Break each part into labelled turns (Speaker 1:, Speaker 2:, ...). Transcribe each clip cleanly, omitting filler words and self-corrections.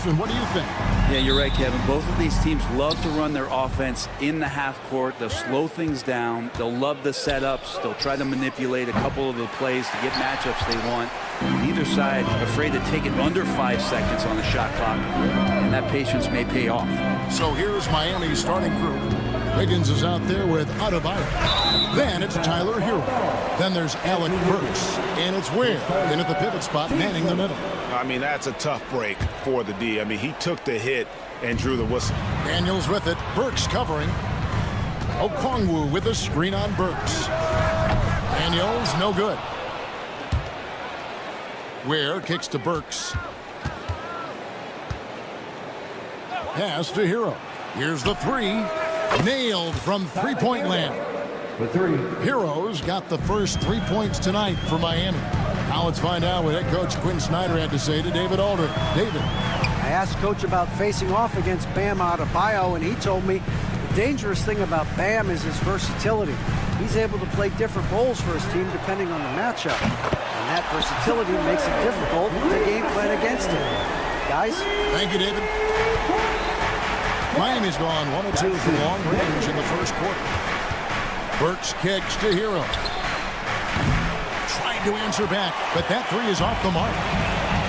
Speaker 1: Jason, what do you think?
Speaker 2: Yeah, you're right, Kevin. Both of these teams love to run their offense in the half court. They'll slow things down. They'll love the setups. They'll try to manipulate a couple of the plays to get matchups they want. Neither side afraid to take it under 5 seconds on the shot clock, and that patience may pay off.
Speaker 1: So here's Miami's starting group. Wiggins is out there with Adebayo. Then it's Tyler Hero. Then there's Alec Burks. And it's Ware in at the pivot spot, manning the middle.
Speaker 3: I mean, that's a tough break for the D. I mean, he took the hit and drew the whistle.
Speaker 1: Daniels with it. Burks covering. Okongwu with a screen on Burks. Daniels, no good. Ware kicks to Burks. Pass to Hero. Here's the three. Nailed from three-point land.
Speaker 4: The three.
Speaker 1: Hero's got the first 3 points tonight for Miami. Now let's find out what head coach Quinn Snyder had to say to David Aldridge. David.
Speaker 5: I asked Coach about facing off against Bam Adebayo, and he told me the dangerous thing about Bam is his versatility. He's able to play different roles for his team depending on the matchup. And that versatility makes it difficult to game plan against him. Guys?
Speaker 1: Thank you, David. Miami's gone 1 of 2 from long range in the first quarter. Burks kicks to Hero. Tried to answer back, but that three is off the mark.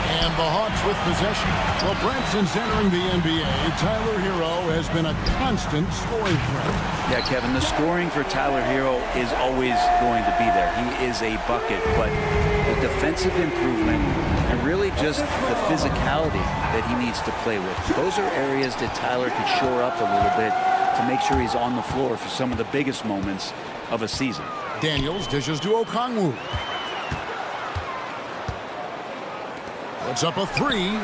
Speaker 1: And the Hawks with possession. Well, Branson's entering the NBA. Tyler Hero has been a constant scoring threat.
Speaker 2: Yeah, Kevin, the scoring for Tyler Hero is always going to be there. He is a bucket, but the defensive improvement and really just the physicality that he needs to play with. Those are areas that Tyler could shore up a little bit to make sure he's on the floor for some of the biggest moments of a season.
Speaker 1: Daniels dishes to Okongwu. Puts up a three.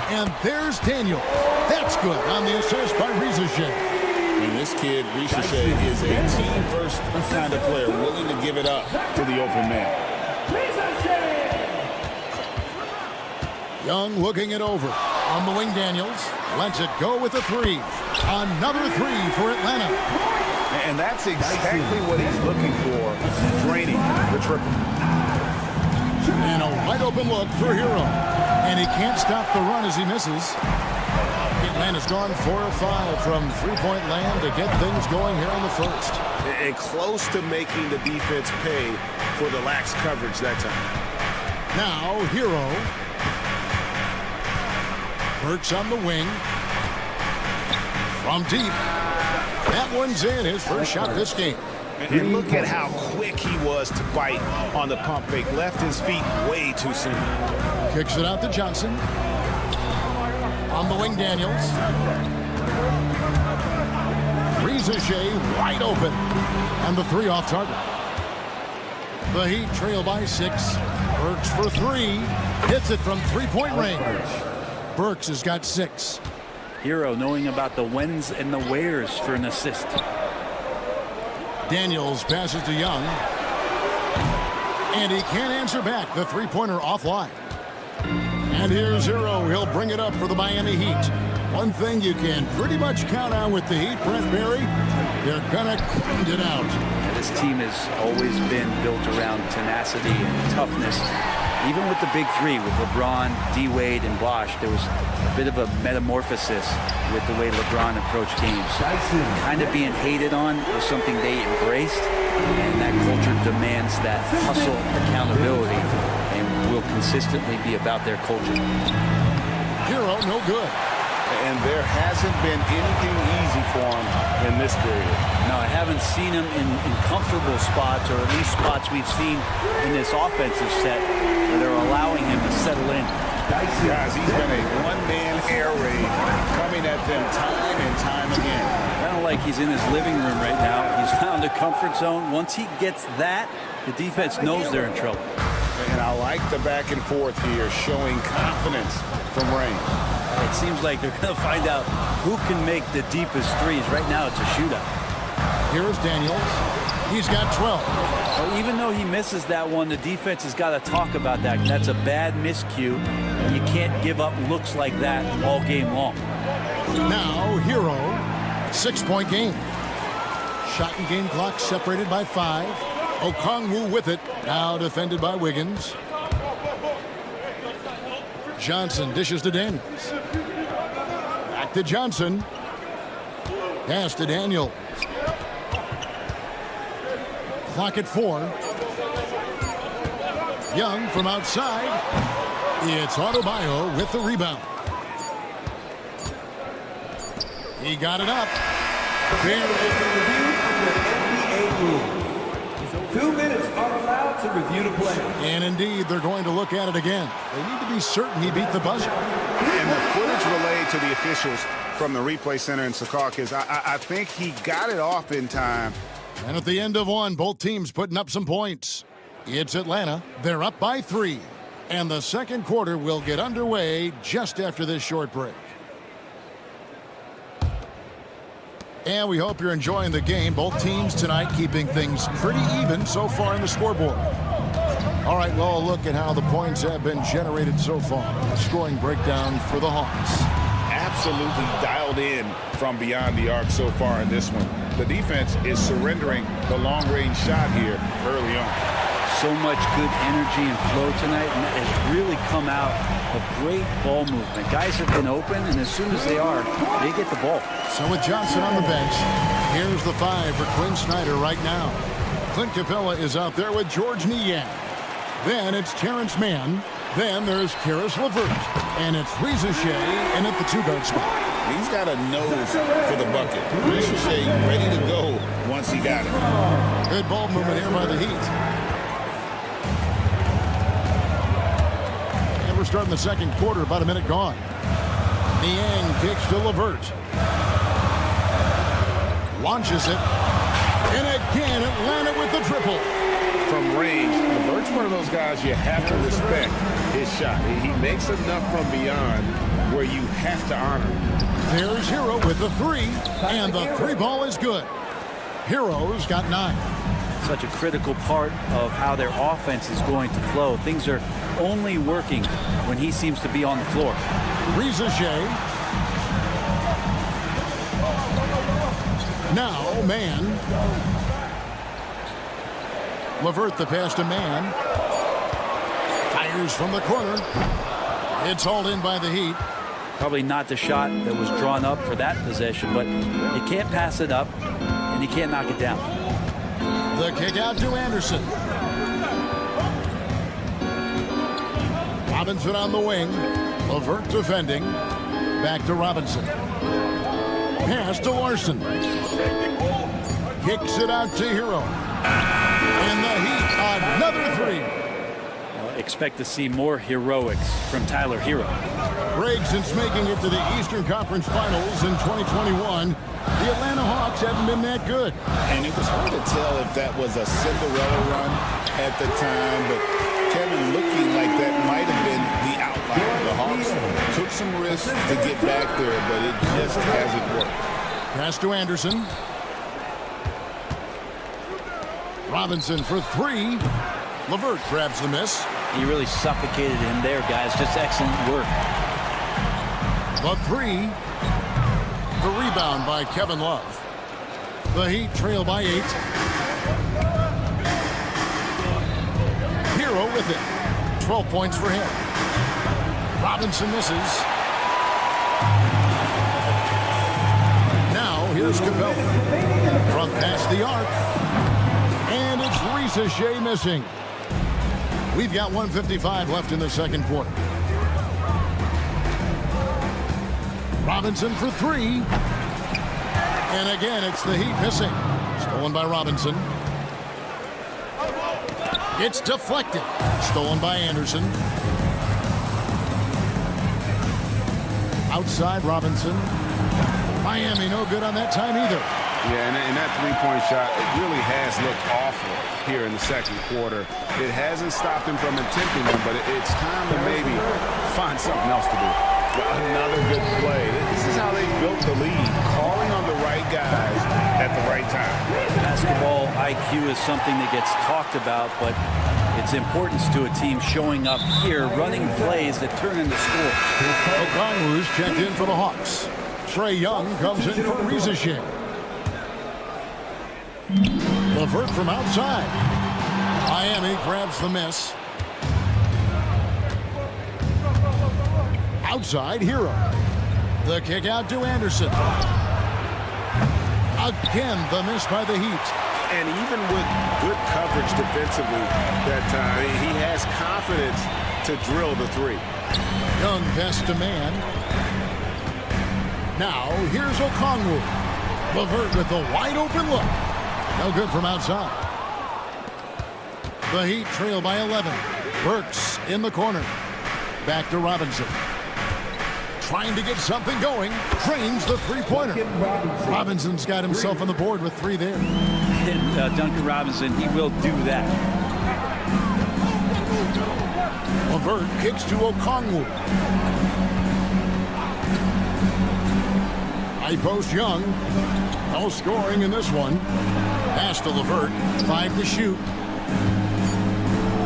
Speaker 1: And there's Daniel. That's good on the assist by Rizichet.
Speaker 3: And this kid, Rizichet, is a team-first kind of player, willing to give it up to the open man.
Speaker 1: Young looking it over. On the wing, Daniels lets it go with a three. Another three for Atlanta.
Speaker 3: And that's exactly what he's looking for, draining the triple.
Speaker 1: And a wide open look for Hero. And he can't stop the run as he misses. Atlanta's gone 4 of 5 from three-point land to get things going here in the first.
Speaker 3: And close to making the defense pay for the lax coverage that time.
Speaker 1: Now, Hero. Burks on the wing. From deep. That one's in. His first shot this game.
Speaker 3: And look at how quick he was to bite on the pump fake. Left his feet way too soon.
Speaker 1: Kicks it out to Johnson. On the wing, Daniels. Rizichet wide open. And the three off target. The Heat trail by 6. Burks for 3. Hits it from three-point range. Burks has got 6.
Speaker 2: Hero knowing about the whens and the wheres for an assist.
Speaker 1: Daniels passes to Young. And he can't answer back. The three-pointer offline. And here's Hero. He'll bring it up for the Miami Heat. One thing you can pretty much count on with the Heat, Brent Berry, they're going to grind it out.
Speaker 2: And this team has always been built around tenacity and toughness. Even with the big three, with LeBron, D-Wade, and Bosh, there was a bit of a metamorphosis with the way LeBron approached games. Kind of being hated on was something they embraced, and that culture demands that hustle accountability and will consistently be about their culture.
Speaker 1: Hero, no good.
Speaker 3: And there hasn't been anything easy for him in this period.
Speaker 2: No, I haven't seen him in comfortable spots, or at least spots we've seen in this offensive set where they're allowing him to settle in.
Speaker 3: Guys, he's been a one-man air raid coming at them time and time again.
Speaker 2: Kind of like he's in his living room right now. He's found a comfort zone. Once he gets that, the defense knows they're in trouble.
Speaker 3: And I like the back and forth here, showing confidence from Rain.
Speaker 2: It seems like they're going to find out who can make the deepest threes. Right now, it's a shootout.
Speaker 1: Here's Daniels. He's got 12.
Speaker 2: Well, even though he misses that one, the defense has got to talk about that. That's a bad miscue, and you can't give up looks like that all game long.
Speaker 1: Now, Hero, 6-point game. Shot and game clock separated by 5. Okongwu with it. Now defended by Wiggins. Johnson dishes to Daniels. Back to Johnson. Pass to Daniel. Clock at 4. Young from outside. It's Adebayo with the rebound. He got it up.
Speaker 4: NBA rules. 2 minutes are allowed to review the play.
Speaker 1: And indeed, they're going to look at it again. They need to be certain he beat the buzzer.
Speaker 3: And the footage relayed to the officials from the replay center in Secaucus, I think he got it off in time.
Speaker 1: And at the end of one, both teams putting up some points. It's Atlanta. They're up by 3. And the second quarter will get underway just after this short break. And we hope you're enjoying the game. Both teams tonight keeping things pretty even so far in the scoreboard. All right, well, a look at how the points have been generated so far. A scoring breakdown for the Hawks.
Speaker 3: Absolutely dialed in from beyond the arc so far in this one. The defense is surrendering the long-range shot here early on.
Speaker 2: So much good energy and flow tonight, and that has really come out of great ball movement. Guys have been open, and as soon as they are, they get the ball.
Speaker 1: So with Johnson on the bench, here's the 5 for Quinn Snyder right now. Clint Capella is out there with George Niang. Then it's Terrence Mann. Then there's Karis LeVert. And it's Reza Shea in at the 2-guard spot.
Speaker 3: He's got a nose for the bucket. Reza Shea ready to go once he got it.
Speaker 1: Good ball movement here by the Heat. And we're starting the second quarter, about a minute gone. Niang kicks to LeVert. Launches it. And again, Atlanta with the triple.
Speaker 3: From range, LeVert's one of those guys you have to respect his shot. He makes enough from beyond where you have to honor him.
Speaker 1: There's Hero with the 3, and the 3 ball is good. Hero's got 9.
Speaker 2: Such a critical part of how their offense is going to flow. Things are only working when he seems to be on the floor.
Speaker 1: Reza Shea. Now, Mann. LeVert the pass to Mann. Fires from the corner. It's hauled in by the Heat.
Speaker 2: Probably not the shot that was drawn up for that possession, but you can't pass it up, and you can't knock it down.
Speaker 1: The kick out to Anderson. Robinson on the wing. LeVert defending. Back to Robinson. Pass to Larson. Kicks it out to Hero. And the Heat, another 3.
Speaker 2: Expect to see more heroics from Tyler Hero.
Speaker 1: Greg, since making it to the Eastern Conference Finals in 2021, the Atlanta Hawks haven't been that good.
Speaker 3: And it was hard to tell if that was a Cinderella run at the time, but Kevin, looking like that might have been the outlier. The Hawks took some risks to get back there, but it just hasn't worked.
Speaker 1: Pass to Anderson. Robinson for 3. LeVert grabs the miss.
Speaker 2: He really suffocated him there, guys. Just excellent work.
Speaker 1: The 3. The rebound by Kevin Love. The Heat trail by 8. Hero with it. 12 points for him. Robinson misses. Now here's Capella. From past the arc. And it's Reza Shea missing. We've got 1:55 left in the second quarter. Robinson for 3. And again, it's the Heat missing. Stolen by Robinson. It's deflected. Stolen by Anderson. Outside Robinson. Miami no good on that time either.
Speaker 3: Yeah, and that three-point shot, it really has looked awful here in the second quarter. It hasn't stopped him from attempting them, but it's time to maybe find something else to do. Another good play. This is how they built the lead, calling on the right guys at the right time.
Speaker 2: Basketball IQ is something that gets talked about, but its importance to a team showing up here, running plays that turn into scores.
Speaker 1: Okongwu's checked in for the Hawks. Trae Young comes in for Reza Shea. LeVert from outside. Miami grabs the miss. Outside Hero. The kick out to Anderson. Again, the miss by the Heat.
Speaker 3: And even with good coverage defensively that time, he has confidence to drill the three.
Speaker 1: Young pass to man. Now, here's Okongwu. LeVert with the wide open look. No good from outside. The Heat trail by 11. Burks in the corner. Back to Robinson. Trying to get something going. Drains the three-pointer. Robinson's got himself on the board with 3 there.
Speaker 2: And Duncan Robinson, he will do that.
Speaker 1: LeVert kicks to Okongwu. High post Young. No scoring in this one. Pass to LeVert. 5 to shoot.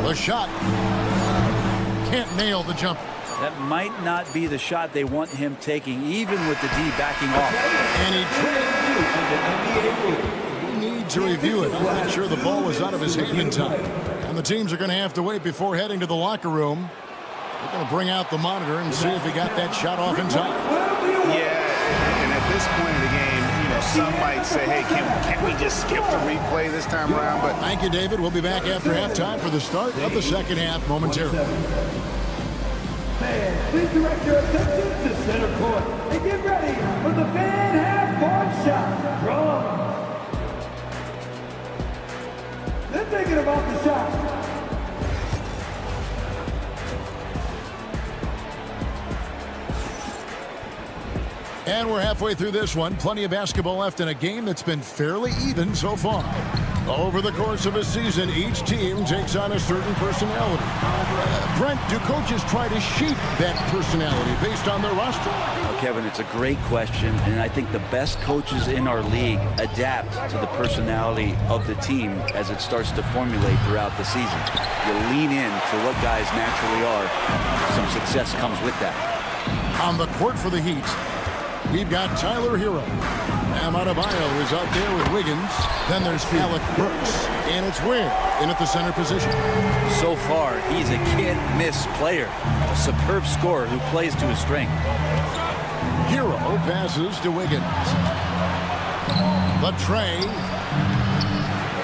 Speaker 1: The shot. Can't nail the jumper.
Speaker 2: That might not be the shot they want him taking, even with the D backing off.
Speaker 1: And he needs to review it. I'm not sure the ball was out of his hand in time. And the teams are going to have to wait before heading to the locker room. They're going to bring out the monitor and see if he got that shot off in time.
Speaker 3: Yeah, and at this point in the game, you know, some might say, hey, can't we just skip the replay this time around? But
Speaker 1: thank you, David. We'll be back after halftime for the start of the second half momentarily.
Speaker 4: Fans, please direct your attention to center court and get ready for the fan half-court shot. Drums. They're thinking about the shot.
Speaker 1: And we're halfway through this one. Plenty of basketball left in a game that's been fairly even so far. Over the course of a season, each team takes on a certain personality. Brent, do coaches try to shape that personality based on their roster?
Speaker 2: Well, Kevin, it's a great question, and I think the best coaches in our league adapt to the personality of the team as it starts to formulate throughout the season. You lean in to what guys naturally are. Some success comes with that.
Speaker 1: On the court for the Heat, we've got Tyler Hero. Bam Adebayo is out there with Wiggins. Then there's Alec Brooks. And it's Ware in at the center position.
Speaker 2: So far, he's a can't-miss player. A superb scorer who plays to his strength.
Speaker 1: Hero passes to Wiggins. The tray.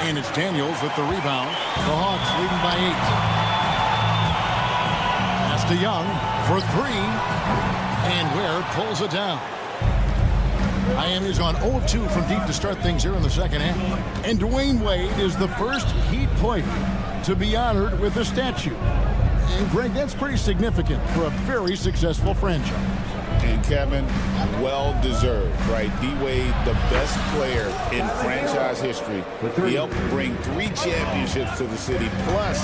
Speaker 1: And it's Daniels with the rebound. The Hawks leading by 8. Pass to Young for 3. And Ware pulls it down. Miami's gone 0-2 from deep to start things here in the second half. And Dwayne Wade is the first Heat player to be honored with a statue. And Greg, that's pretty significant for a very successful franchise.
Speaker 3: And Kevin, well-deserved, right? D-Wade, the best player in franchise history. He helped bring 3 championships to the city. Plus,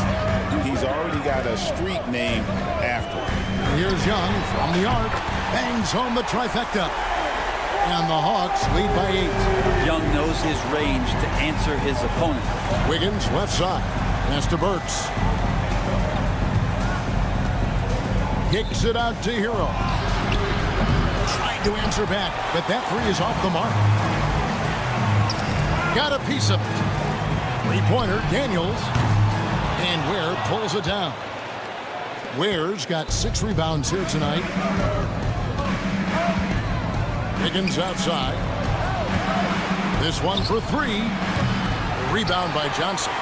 Speaker 3: he's already got a street named after him.
Speaker 1: Here's Young from the arc. Bangs home the trifecta. And the Hawks lead by 8.
Speaker 2: Young knows his range to answer his opponent.
Speaker 1: Wiggins left side. Pass to Burks. Kicks it out to Hero. Trying to answer back, but that 3 is off the mark. Got a piece of it. 3-pointer, Daniels. And Ware pulls it down. Ware's got 6 rebounds here tonight. Wiggins outside. This one for 3. Rebound by Johnson.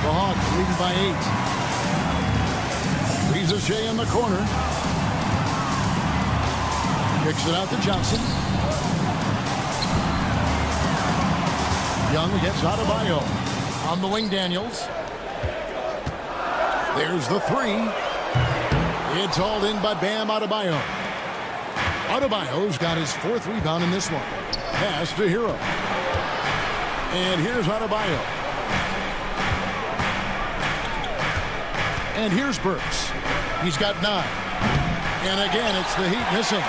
Speaker 1: The Hawks leading by 8. Lisa Shea in the corner. Kicks it out to Johnson. Young gets Adebayo. On the wing, Daniels. There's the 3. It's hauled in by Bam Adebayo. Adebayo's got his 4th rebound in this one. Pass to Hero. And here's Adebayo. And here's Burks. He's got 9. And again, it's the Heat missing.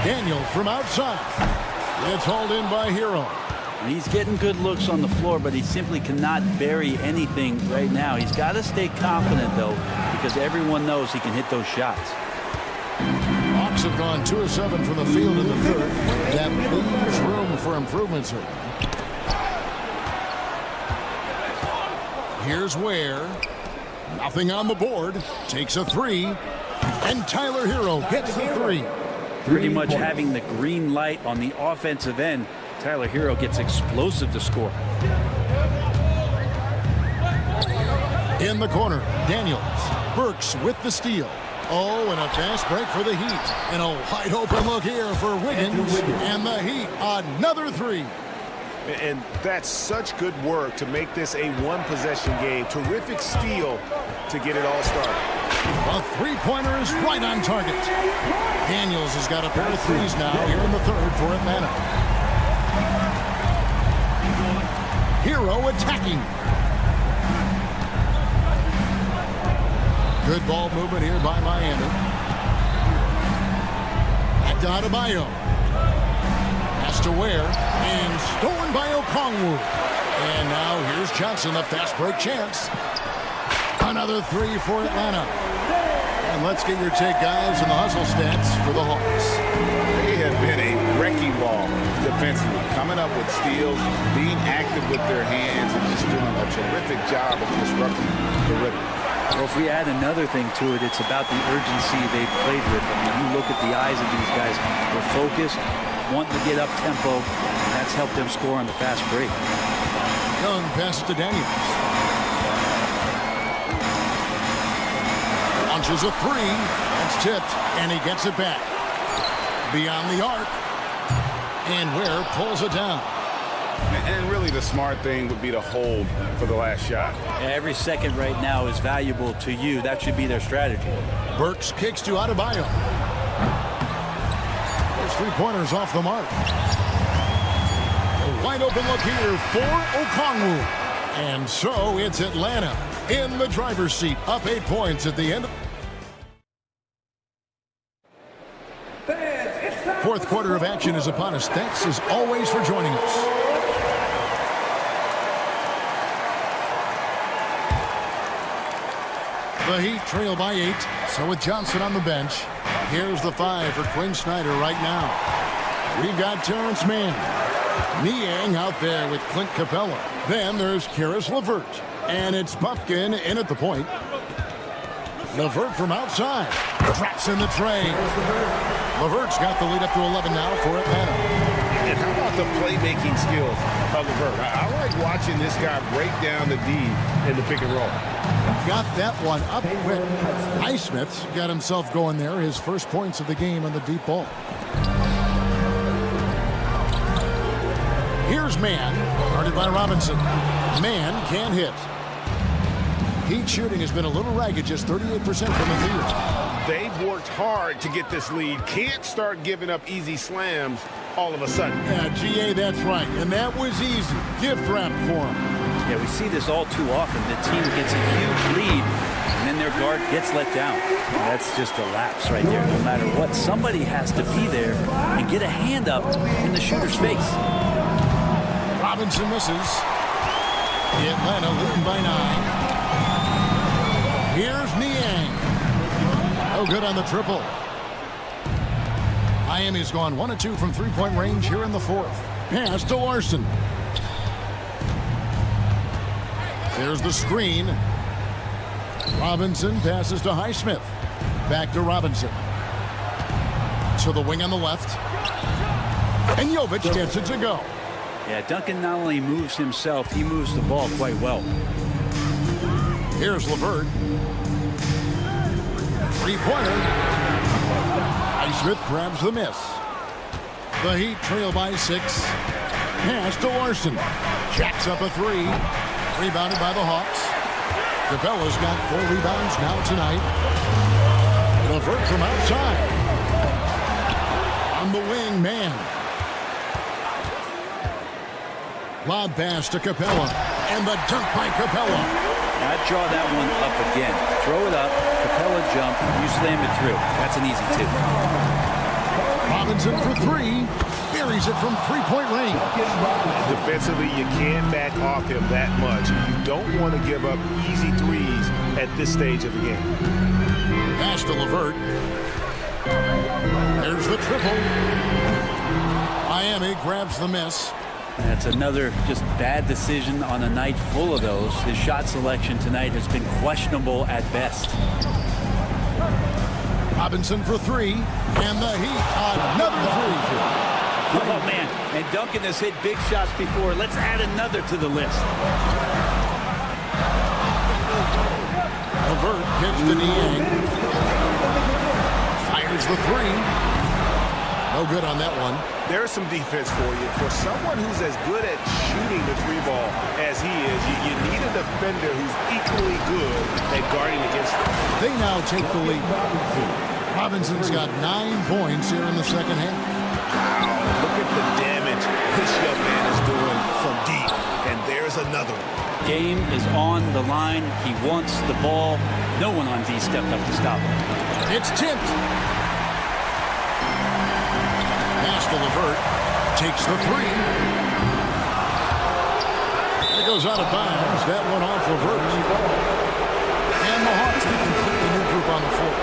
Speaker 1: Daniel from outside. It's hauled in by Hero.
Speaker 2: He's getting good looks on the floor, but he simply cannot bury anything right now. He's got to stay confident, though, because everyone knows he can hit those shots.
Speaker 1: Hawks have gone 2 of 7 from the field in the third. That leaves room for improvements here. Here's Ware. Nothing on the board. Takes a 3. And Tyler Hero gets the three.
Speaker 2: Pretty much having the green light on the offensive end. Tyler Hero gets explosive to score.
Speaker 1: In the corner, Daniels. Burks with the steal. Oh, and a fast break for the Heat. And a wide open look here for Wiggins. And the Heat, another three.
Speaker 3: And that's such good work to make this a one-possession game. Terrific steal to get it all started.
Speaker 1: A three-pointer is right on target. Daniels has got a pair of threes now here in the third for Atlanta. Hero attacking. Good ball movement here by Miami. Back to Adebayo. Pass to Ware. And stolen by Okongwu. And now here's Johnson, a fast break chance. Another three for Atlanta. And let's get your take, guys, on the hustle stats for the Hawks.
Speaker 3: They have been a wrecking ball defensively, coming up with steals, being active with their hands, and just doing a terrific job of disrupting the rhythm.
Speaker 2: Well, if we add another thing to it, it's about the urgency they've played with. I mean, you look at the eyes of these guys. They're focused, wanting to get up tempo, and that's helped them score on the fast break.
Speaker 1: Young passes to Daniels. Launches a three. That's tipped, and he gets it back. Beyond the arc. And Ware pulls it down.
Speaker 3: And really the smart thing would be to hold for the last shot.
Speaker 2: Every second right now is valuable to you. That should be their strategy.
Speaker 1: Burks kicks to Adebayo. Those three-pointers off the mark. A wide open look here for Okongwu. And so it's Atlanta in the driver's seat, up 8 points at the end. Fourth quarter of action is upon us. Thanks as always for joining us. The Heat trail by 8. So with Johnson on the bench, here's the 5 for Quinn Snyder right now. We've got Terrence Mann. Niang out there with Clint Capella. Then there's Karis LeVert. And it's Buffkin in at the point. LeVert from outside. Traps in the tray. LeVert's got the lead up to 11 now for Atlanta.
Speaker 3: And how about the playmaking skills of LeVert? I like watching this guy break down the D in the pick and roll.
Speaker 1: Got that one up quick. Highsmith's got himself going there. His first points of the game on the deep ball. Here's Mann, guarded by Robinson. Mann can't hit. Heat shooting has been a little ragged, just 38% from the field.
Speaker 3: They've worked hard to get this lead. Can't start giving up easy slams all of a sudden.
Speaker 1: Yeah, GA, that's right. And that was easy. Gift wrap for him.
Speaker 2: Yeah, we see this all too often. The team gets a huge lead, and then their guard gets let down. That's just a lapse right there. No matter what, somebody has to be there and get a hand up in the shooter's face.
Speaker 1: Robinson misses. Atlanta leading by 9. Here's Niang. Oh, good on the triple. Miami's gone 1 of 2 from three-point range here in the fourth. Pass to Larson. There's the screen. Robinson passes to Highsmith. Back to Robinson. To the wing on the left. And Jovic gets it to go.
Speaker 2: Yeah, Duncan not only moves himself, he moves the ball quite well.
Speaker 1: Here's LeVert. Three-pointer. Highsmith grabs the miss. The Heat trail by 6. Pass to Larson. Jacks up a 3. Rebounded by the Hawks. Capella's got 4 rebounds now tonight. LeVert from outside. On the wing, man. Lob pass to Capella. And the dunk by Capella.
Speaker 2: Now, I'd draw that one up again. Throw it up, Capella jump, you slam it through. That's an easy 2.
Speaker 1: Robinson for 3. Buries it from three-point range.
Speaker 3: Defensively, you can't back off him that much. You don't want to give up easy threes at this stage of the game.
Speaker 1: Pass to LeVert. There's the triple. Miami grabs the miss.
Speaker 2: That's another just bad decision on a night full of those. His shot selection tonight has been questionable at best.
Speaker 1: Robinson for three, and the Heat another three.
Speaker 2: Oh, man. And Duncan has hit big shots before. Let's add another to the list.
Speaker 1: LeVert gets the Niang. Fires the three. No good on that one.
Speaker 3: There's some defense for you. For someone who's as good at shooting the three ball as he is, you need a defender who's equally good at guarding against him.
Speaker 1: They now take the lead. Robinson's got 9 points here in the second half.
Speaker 3: Wow, look at the damage this young man is doing from deep. And there's another one.
Speaker 2: Game is on the line. He wants the ball. No one on D stepped up to stop him.
Speaker 1: It's tipped. Pass to LeVert. Takes the three. It goes out of bounds. That one off LeVert. And the Hawks have a completely new group on the floor.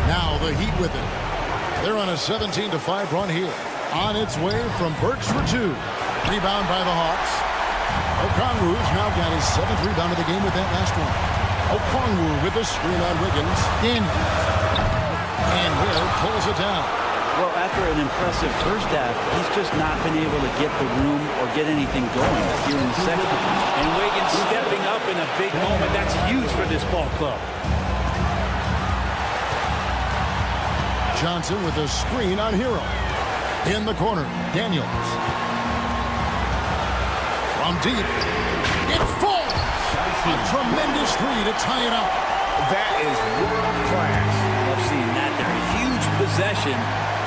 Speaker 1: Now the Heat with it. They're on a 17-5 run here. On its way from Burks for two. Rebound by the Hawks. Okongwu's now got his 7th rebound of the game with that last one. Okongwu with the screen on Wiggins. Daniels. And Will pulls it down.
Speaker 2: Well, after an impressive first half, he's just not been able to get the room or get anything going here in the second. And Wiggins stepping up in a big moment. That's huge for this ball club.
Speaker 1: Johnson with the screen on Hero. In the corner, Daniels. From deep. It falls! A tremendous three to tie it up.
Speaker 3: That is world class.
Speaker 2: Love seeing that there. A huge possession,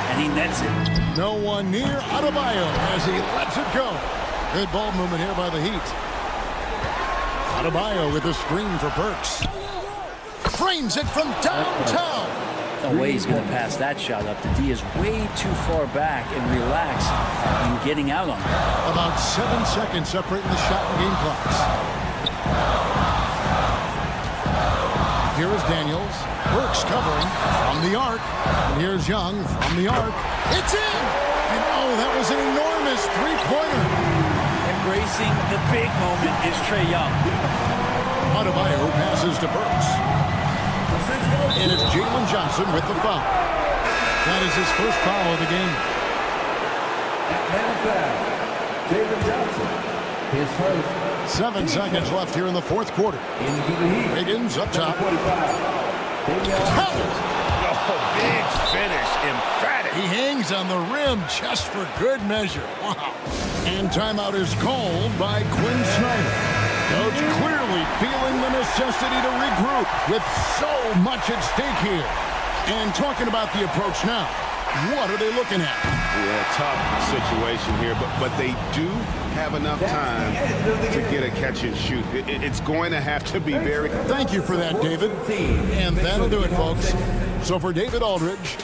Speaker 2: and he nets it.
Speaker 1: No one near Adebayo as he lets it go. Good ball movement here by the Heat. Adebayo with the screen for Burks. Frames it from downtown.
Speaker 2: No way he's going to pass that shot up. The D is way too far back and relaxed in getting out on it.
Speaker 1: About 7 seconds separating the shot and game clocks. Here is Daniels. Burks covering from the arc. And here's Young from the arc. It's in! And oh, that was an enormous three-pointer.
Speaker 2: Embracing the big moment is Trae Young.
Speaker 1: Adebayo passes to Burks. And it's Jalen Johnson with the foul. That is his first foul of the game.
Speaker 4: And foul. Jalen Johnson, his first.
Speaker 1: 7 seconds left here in the fourth quarter.
Speaker 4: Into the Heat.
Speaker 1: Wiggins up top.
Speaker 4: 45.
Speaker 1: Count!
Speaker 3: Oh, big finish. Emphatic.
Speaker 1: He hangs on the rim just for good measure. Wow. And timeout is called by Quinn Snyder. Coach clearly feeling the necessity to regroup with so much at stake here. And talking about the approach now, what are they looking at?
Speaker 3: Yeah, tough situation here, but they do have enough time to get a catch and shoot. It's going to have to be very...
Speaker 1: Thank you for that, David. And that'll do it, folks. So for David Aldridge...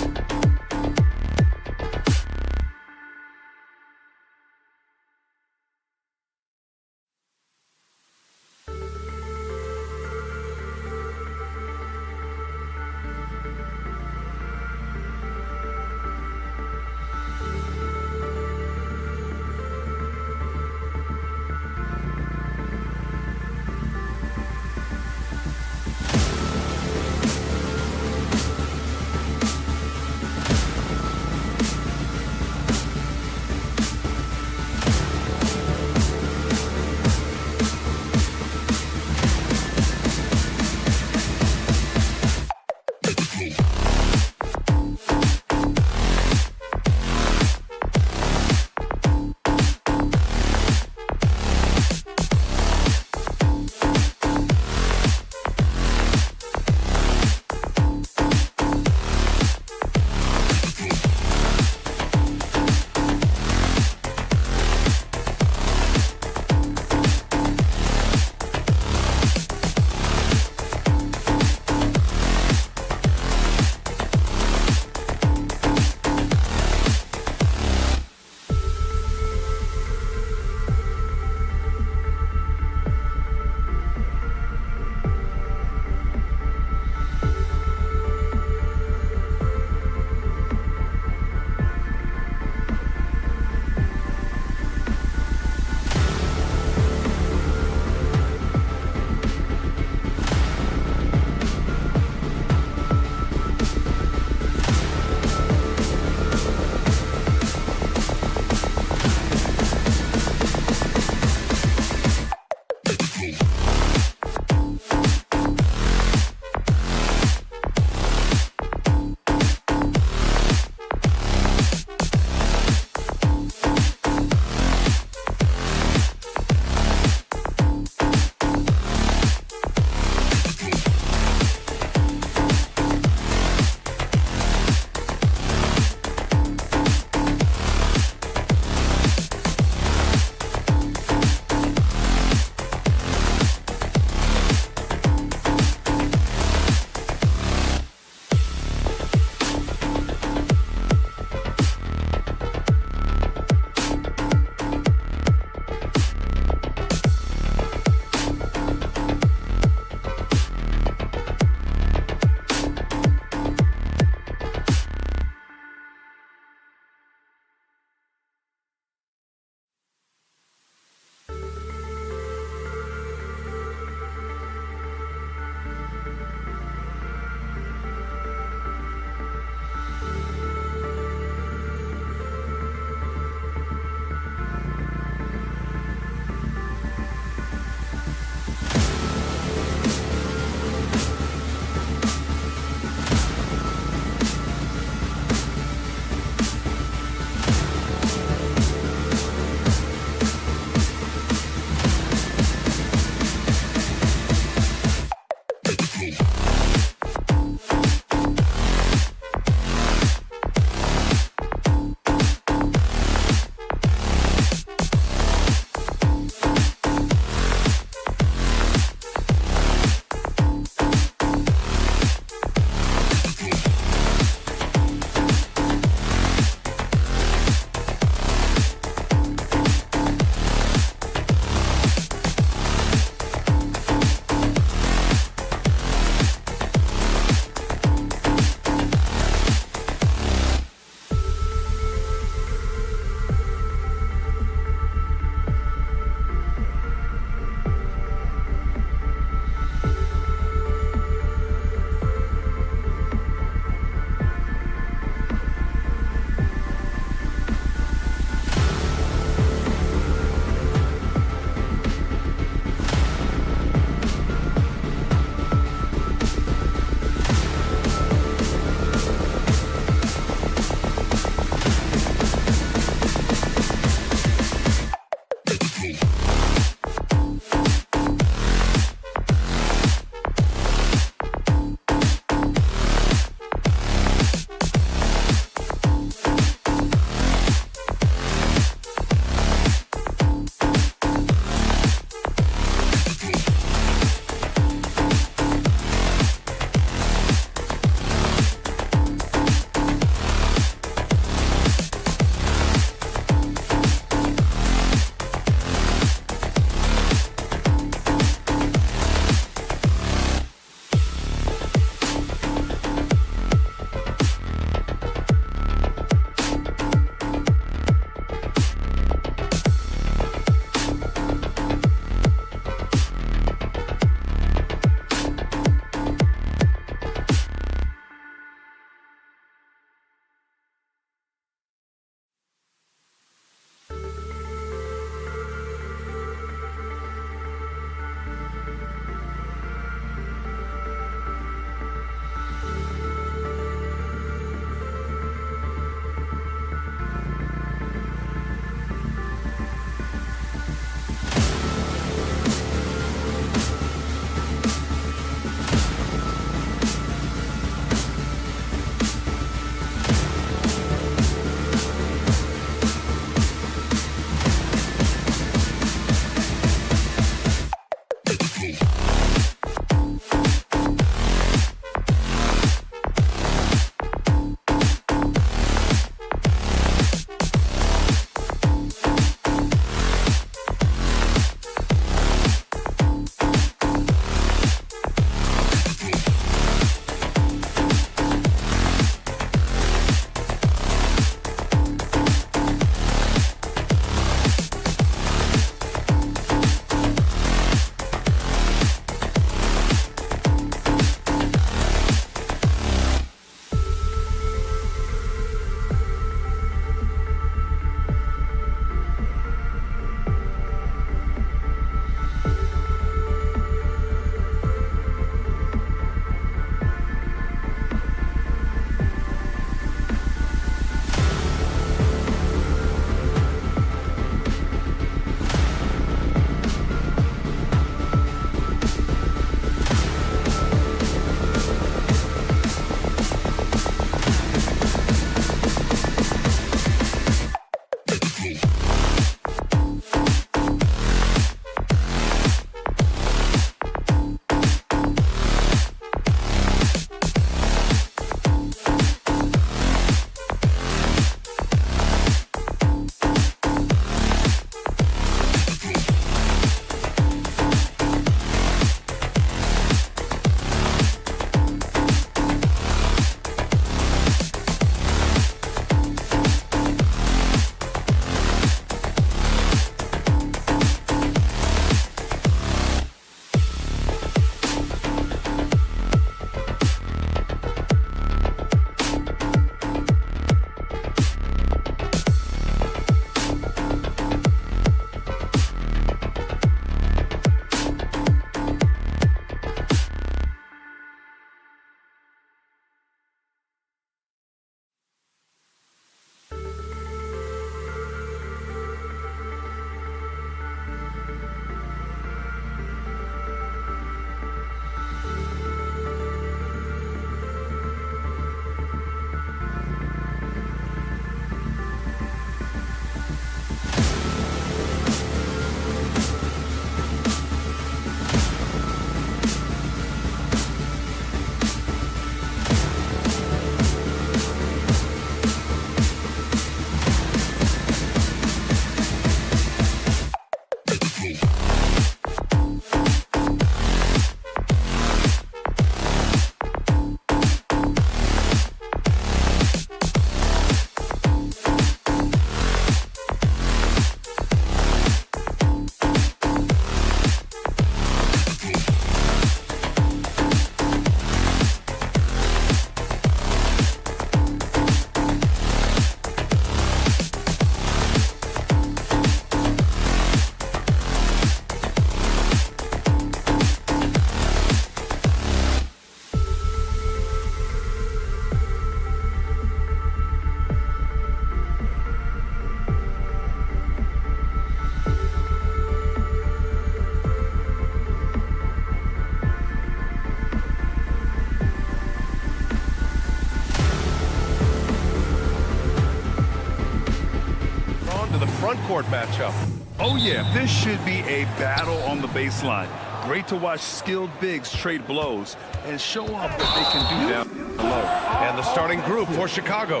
Speaker 6: the front court matchup.
Speaker 7: Oh yeah, this should be a battle on the baseline. Great to watch skilled bigs trade blows and show off what they can do down below.
Speaker 6: And the starting group for Chicago.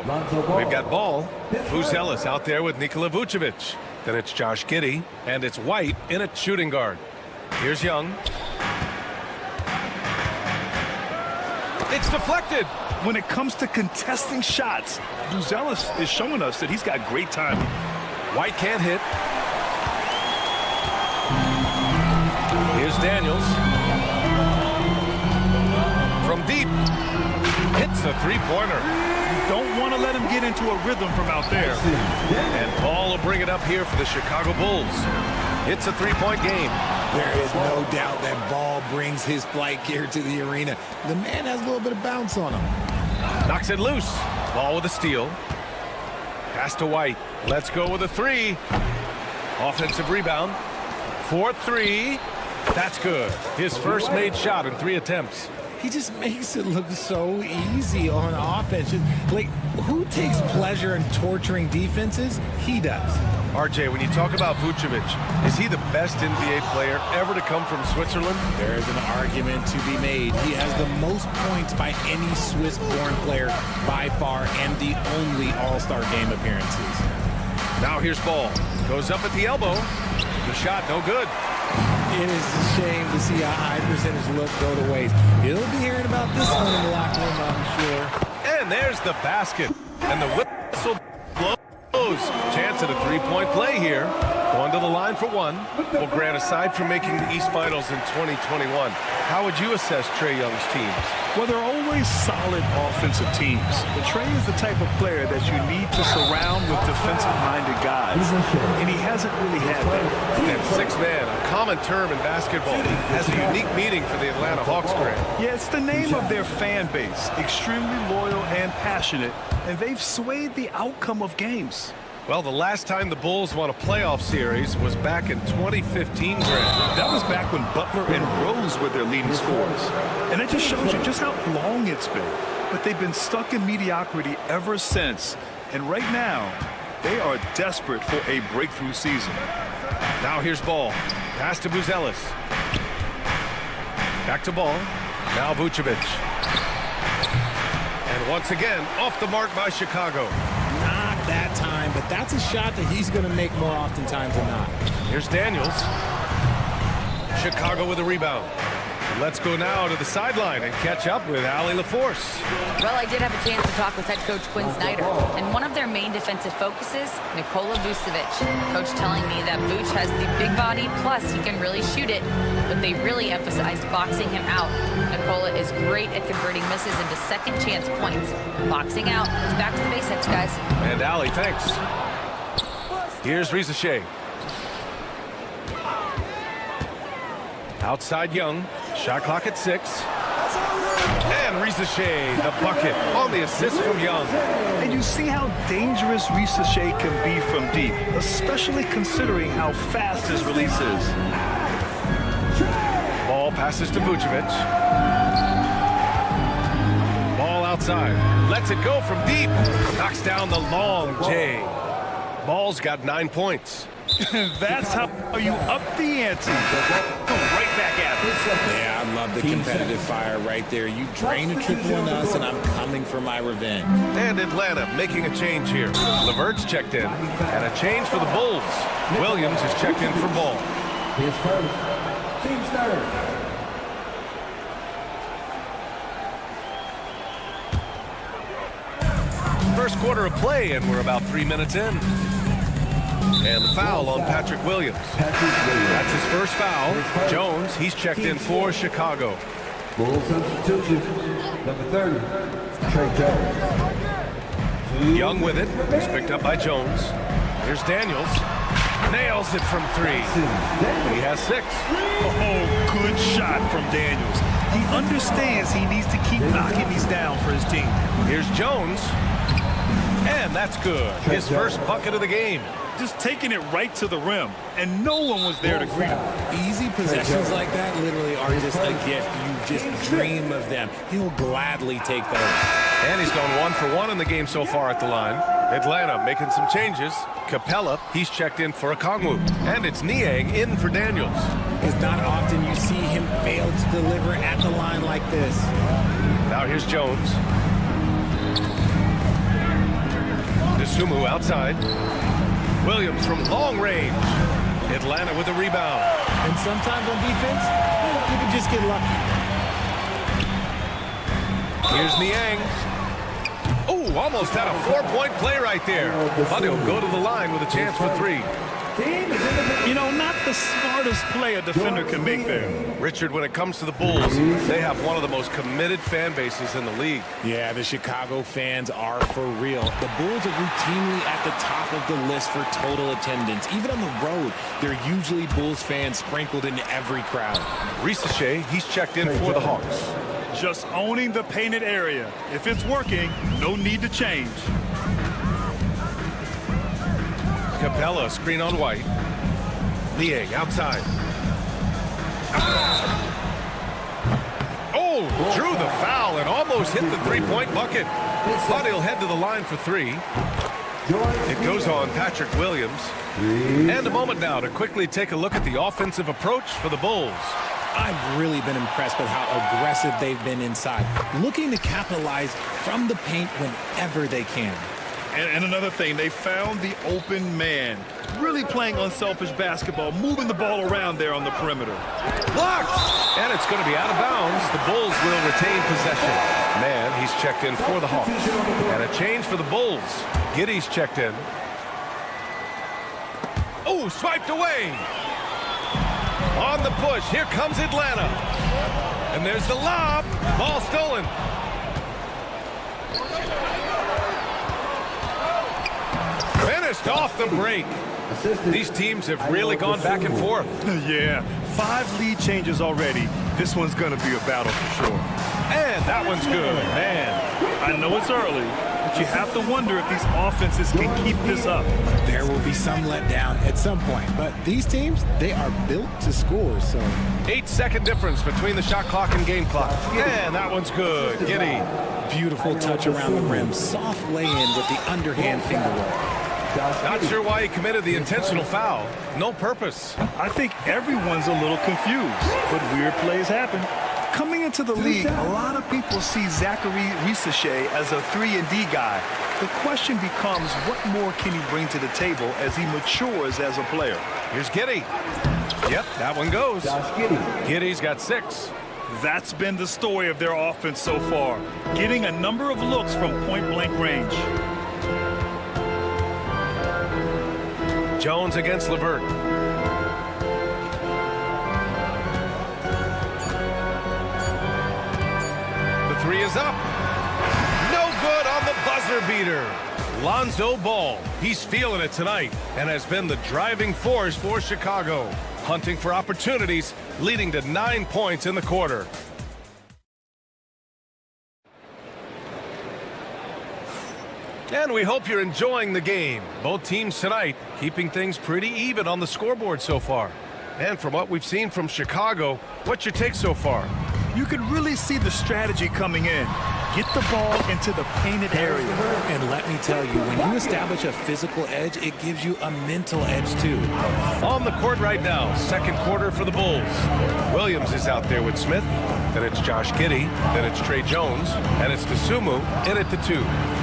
Speaker 6: We've got Ball, Buzelis out there with Nikola Vucevic. Then it's Josh Giddey, and it's White in at shooting guard. Here's Young. It's deflected.
Speaker 7: When it comes to contesting shots, Buzelis is showing us that he's got great timing.
Speaker 6: White can't hit. Here's Daniels. From deep. Hits a three-pointer.
Speaker 7: You don't want to let him get into a rhythm from out there.
Speaker 6: And Ball will bring it up here for the Chicago Bulls. It's a three-point game.
Speaker 8: There is no doubt that Ball brings his flight gear to the arena. The man has a little bit of bounce on him.
Speaker 6: Knocks it loose. Ball with a steal. Pass to White. Let's go with a three. Offensive rebound. 4-3. That's good. His first made shot in 3 attempts.
Speaker 8: He just makes it look so easy on offense. Like, who takes pleasure in torturing defenses? He does.
Speaker 6: RJ, when you talk about Vucevic, is he the best NBA player ever to come from Switzerland?
Speaker 8: There is an argument to be made. He has the most points by any Swiss-born player by far and the only All-Star game appearances.
Speaker 6: Now here's Ball. Goes up at the elbow. The shot no good.
Speaker 8: It is a shame to see a high percentage look go to waste. You'll be hearing about this one in the locker room, I'm sure.
Speaker 6: And there's the basket. And the whistle blows. Chance at a three-point play here. Going to the line for one. Well, Grant, aside from making the East Finals in 2021, how would you assess Trae Young's teams?
Speaker 7: Well, they're always solid offensive teams. But Trae is the type of player that you need to surround with defensive-minded guys. And he hasn't really had that.
Speaker 6: And six-man, a common term in basketball, has a unique meaning for the Atlanta Hawks, Grant.
Speaker 7: Yeah, it's the name of their fan base. Extremely loyal and passionate. And they've swayed the outcome of games.
Speaker 6: Well, the last time the Bulls won a playoff series was back in 2015, Grant.
Speaker 7: That was back when Butler and Rose were their leading scorers. And it just shows you just how long it's been. But they've been stuck in mediocrity ever since. And right now, they are desperate for a breakthrough season.
Speaker 6: Now here's Ball. Pass to Buzelis. Back to Ball. Now Vucevic. And once again, off the mark by Chicago.
Speaker 8: Not that time, but that's a shot that he's going to make more oftentimes than not.
Speaker 6: Here's Daniels. Chicago with a rebound. Let's go now to the sideline and catch up with Allie LaForce.
Speaker 9: Well, I did have a chance to talk with head coach Quinn Snyder, and one of their main defensive focuses, Nikola Vucevic. Coach telling me that Vuce has the big body, plus he can really shoot it, but they really emphasized boxing him out. Nikola is great at converting misses into second chance points. Boxing out, it's back to the basics, guys.
Speaker 6: And Allie, thanks. Here's Risa Shea. Outside Young. Shot clock at 6. And Risa Shea, the bucket on the assist from Young.
Speaker 7: And you see how dangerous Risa Shea can be from deep, especially considering how fast his release is.
Speaker 6: Ball passes to Vucevic. Ball outside. Lets it go from deep. Knocks down the long J. Ball's got 9 points.
Speaker 7: That's how you up the ante. Right back at it.
Speaker 8: Yeah, I love the competitive fire right there. You drain a triple on us, and I'm coming for my revenge.
Speaker 6: And Atlanta making a change here. LeVert's checked in. And a change for the Bulls. Williams is checked in for Ball.
Speaker 4: His first. Team starter.
Speaker 6: First quarter of play, and we're about 3 minutes in. And the foul on Patrick Williams. That's his first foul. Jones, he's checked in for Chicago.
Speaker 4: Bulls substitution. Number 30, Trae Jones.
Speaker 6: Young with it. He's picked up by Jones. Here's Daniels. Nails it from 3. He has 6.
Speaker 7: Oh, good shot from Daniels. He understands he needs to keep knocking these down for his team.
Speaker 6: Here's Jones. And that's good. His first bucket of the game.
Speaker 7: Just taking it right to the rim, and no one was there to greet him.
Speaker 8: Easy possessions like that literally are just a gift. You just dream of them. He'll gladly take that.
Speaker 6: And he's gone 1 for 1 in the game so far at the line. Atlanta making some changes. Capella, he's checked in for Okongwu. And it's Niang in for Daniels.
Speaker 8: It's not often you see him fail to deliver at the line like this.
Speaker 6: Now here's Jones. Dosunmu outside. Williams from long range. Atlanta with a rebound.
Speaker 8: And sometimes on defense, you can just get lucky.
Speaker 6: Here's Niang. Oh, almost had a 4-point play right there. But he'll go to the line with a chance for 3.
Speaker 7: You know, not the smartest play a defender can make there.
Speaker 6: Richard, when it comes to the Bulls, they have one of the most committed fan bases in the league.
Speaker 8: Yeah, the Chicago fans are for real. The Bulls are routinely at the top of the list for total attendance. Even on the road, they're usually Bulls fans sprinkled in every crowd.
Speaker 6: Risache, he's checked in for the Hawks.
Speaker 7: Just owning the painted area. If it's working, no need to change.
Speaker 6: Capella, screen on White. Niang outside. Oh, drew the foul and almost hit the 3-point bucket. But he'll head to the line for 3. It goes on Patrick Williams. And a moment now to quickly take a look at the offensive approach for the Bulls.
Speaker 8: I've really been impressed with how aggressive they've been inside, looking to capitalize from the paint whenever they can.
Speaker 7: And another thing, they found the open man. Really playing unselfish basketball, moving the ball around there on the perimeter.
Speaker 6: Blocked! And it's going to be out of bounds. The Bulls will retain possession. Man, he's checked in for the Hawks. And a change for the Bulls. Giddey's checked in. Oh, swiped away. On the push, here comes Atlanta. And there's the lob. Ball stolen. Finished off the break. These teams have really gone back and forth.
Speaker 7: Yeah, 5 lead changes already. This one's going to be a battle for sure.
Speaker 6: And that one's good, man.
Speaker 7: I know it's early, but you have to wonder if these offenses can keep this up.
Speaker 8: There will be some letdown at some point, but these teams, they are built to score, so.
Speaker 6: 8-second difference between the shot clock and game clock. And that one's good. Giddey.
Speaker 8: Beautiful touch around the rim. Soft lay-in with the underhand finger roll.
Speaker 6: Not sure why he committed the intentional foul. No purpose.
Speaker 7: I think everyone's a little confused, but weird plays happen. Coming into the league, a lot of people see Zachary Risache as a 3-and-D guy. The question becomes, what more can he bring to the table as he matures as a player?
Speaker 6: Here's Giddey. Yep, that one goes. Giddey's got 6.
Speaker 7: That's been the story of their offense so far, getting a number of looks from point-blank range.
Speaker 6: Jones against LeVert. The 3 is up. No good on the buzzer beater. Lonzo Ball. He's feeling it tonight and has been the driving force for Chicago. Hunting for opportunities, leading to 9 points in the quarter. And we hope you're enjoying the game. Both teams tonight keeping things pretty even on the scoreboard so far. And from what we've seen from Chicago, what's your take so far?
Speaker 7: You can really see the strategy coming in. Get the ball into the painted area.
Speaker 8: And let me tell you, when you establish a physical edge, it gives you a mental edge too.
Speaker 6: On the court right now, second quarter for the Bulls. Williams is out there with Smith. Then it's Josh Giddey. Then it's Trey Jones. And it's Dosunmu in at the 2.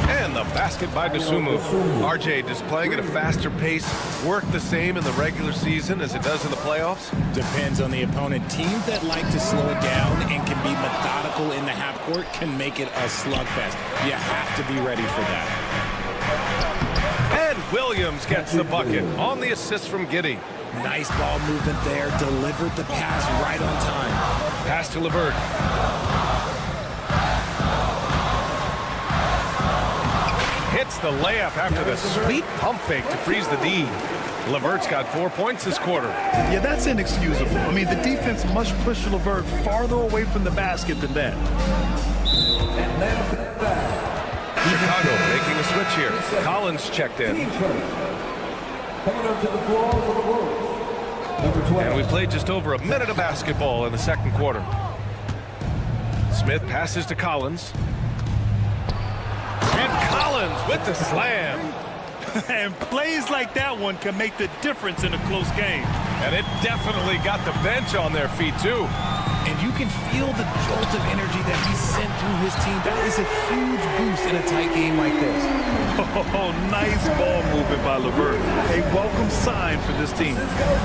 Speaker 6: And the basket by Dosunmu. RJ, does playing at a faster pace work the same in the regular season as it does in the playoffs?
Speaker 8: Depends on the opponent. Teams that like to slow it down and can be methodical in the half court can make it a slugfest. You have to be ready for that.
Speaker 6: And Williams gets the bucket on the assist from Giddey.
Speaker 8: Nice ball movement there. Delivered the pass right on time.
Speaker 6: Pass to LeVert. Hits the layup after the sweet pump fake to freeze the D. LeVert's got 4 points this quarter.
Speaker 7: Yeah, that's inexcusable. I mean, the defense must push LeVert farther away from the basket than that.
Speaker 6: Chicago making a switch here. Collins checked in. And we played just over a minute of basketball in the second quarter. Smith passes to Collins. And Collins Collins with the slam.
Speaker 7: And plays like that one can make the difference in a close game.
Speaker 6: And it definitely got the bench on their feet, too.
Speaker 8: And you can feel the jolt of energy that he sent through his team. That is a huge boost in a tight game like this.
Speaker 7: Oh, nice ball movement by LeVert. A welcome sign for this team.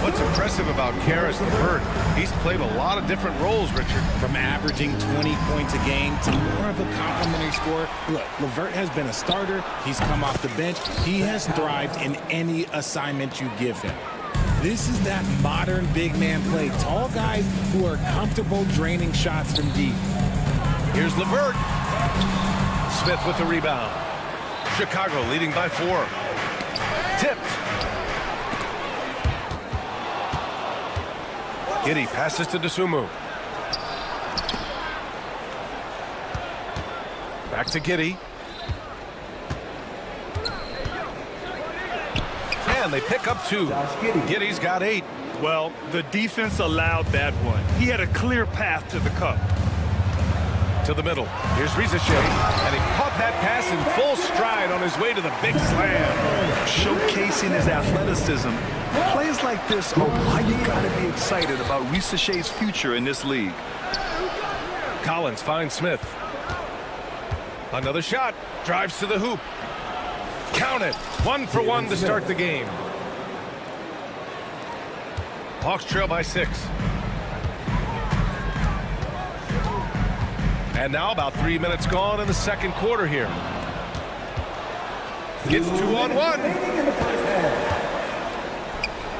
Speaker 6: What's impressive about Karis LeVert, he's played a lot of different roles, Richard.
Speaker 8: From averaging 20 points a game to more of a complimentary scorer. Look, LeVert has been a starter. He's come off the bench. He has thrived in any assignment you give him. This is that modern big man play. Tall guys who are comfortable draining shots from deep.
Speaker 6: Here's LeVert. Smith with the rebound. Chicago leading by 4. Tipped. Giddey passes to Dosunmu. Back to Giddey. And they pick up 2. Giddey's got 8.
Speaker 7: Well, the defense allowed that one. He had a clear path to the cup.
Speaker 6: To the middle. Here's Rizeshe. And he caught that pass in full stride on his way to the big slam.
Speaker 7: Showcasing his athleticism. Plays like this are why you gotta be excited about Rizeshe's future in this league.
Speaker 6: Collins finds Smith. Another shot. Drives to the hoop. Count it. 1 for 1 to start the game. Hawks trail by 6. And now about 3 minutes gone in the second quarter here. Gets 2-on-1.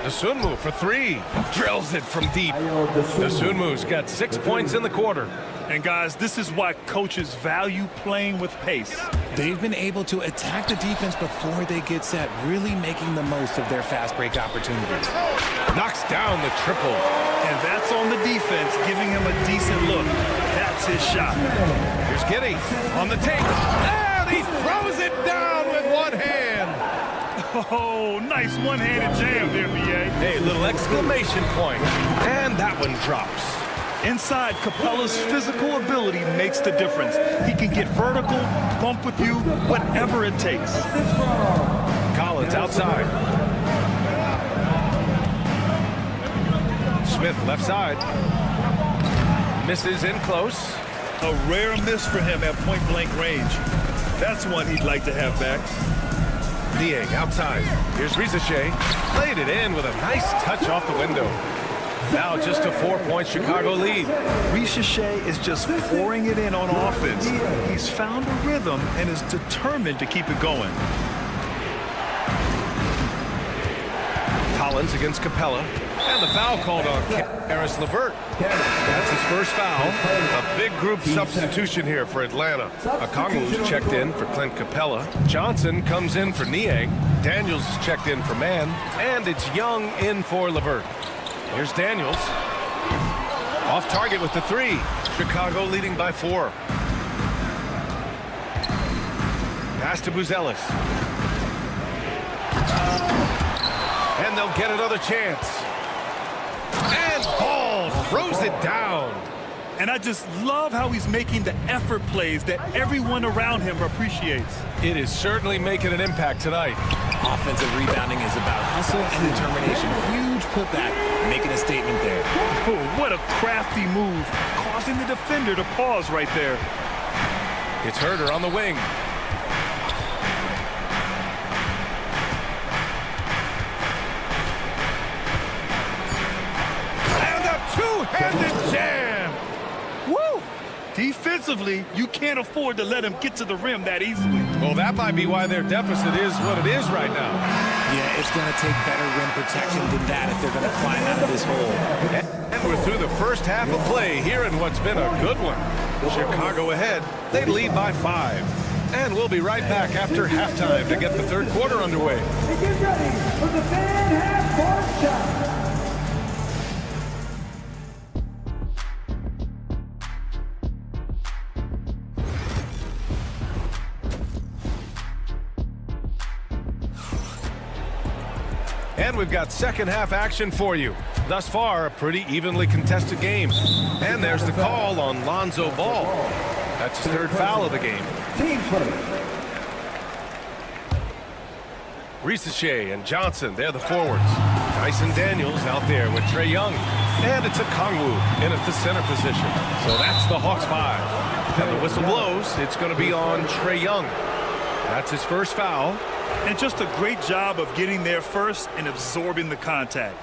Speaker 6: Dosunmu for 3. Drills it from deep. Dosunmu's got 6 points in the quarter.
Speaker 7: And guys, this is why coaches value playing with pace.
Speaker 8: They've been able to attack the defense before they get set, really making the most of their fast break opportunities.
Speaker 6: Knocks down the triple.
Speaker 7: And that's on the defense, giving him a decent look. That's his shot.
Speaker 6: Here's Giddey on the take. And he throws it down with one hand.
Speaker 7: Oh, nice one-handed jam there, B.A.
Speaker 6: Hey, little exclamation point. And that one drops.
Speaker 7: Inside, Capella's physical ability makes the difference. He can get vertical, bump with you, whatever it takes.
Speaker 6: Collins outside. Smith left side. Misses in close.
Speaker 7: A rare miss for him at point-blank range. That's one he'd like to have back.
Speaker 6: Niang outside. Here's Rizeshe. Played it in with a nice touch off the window. Now just a 4-point Chicago lead.
Speaker 7: Rizeshe is just pouring it in on offense. He's found a rhythm and is determined to keep it going.
Speaker 6: Collins against Capella. And the foul called on Karis LeVert. That's his first foul. A big group substitution here for Atlanta. Okongwu's checked in for Clint Capella. Johnson comes in for Niang. Daniels is checked in for Mann. And it's Young in for LeVert. Here's Daniels. Off target with the 3. Chicago leading by 4. Pass to Buzelis. And they'll get another chance. And Ball throws it down.
Speaker 7: And I just love how he's making the effort plays that everyone around him appreciates.
Speaker 6: It is certainly making an impact tonight.
Speaker 8: Offensive rebounding is about hustle and determination. Huge putback, making a statement there.
Speaker 7: Oh, what a crafty move, causing the defender to pause right there.
Speaker 6: It's Herter on the wing. And a two-handed jam.
Speaker 7: Woo! Defensively, you can't afford to let him get to the rim that easily.
Speaker 6: Well, that might be why their deficit is what it is right now.
Speaker 8: Yeah, it's going to take better rim protection than that if they're going to climb out of this hole.
Speaker 6: And we're through the first half of play here in what's been a good one. Chicago ahead. They lead by 5. And we'll be right back after halftime to get the third quarter underway.
Speaker 4: And get ready for the fan half-court shot.
Speaker 6: And we've got second half action for you. Thus far, a pretty evenly contested game. And there's the call on Lonzo Ball. That's his third foul of the game.
Speaker 4: Team first.
Speaker 6: Ricochet and Johnson, they're the forwards. Dyson Daniels out there with Trae Young. And it's a Kongwu in at the center position. So that's the Hawks 5. And the whistle blows. It's going to be on Trae Young. That's his first foul.
Speaker 7: And just a great job of getting there first and absorbing the contact.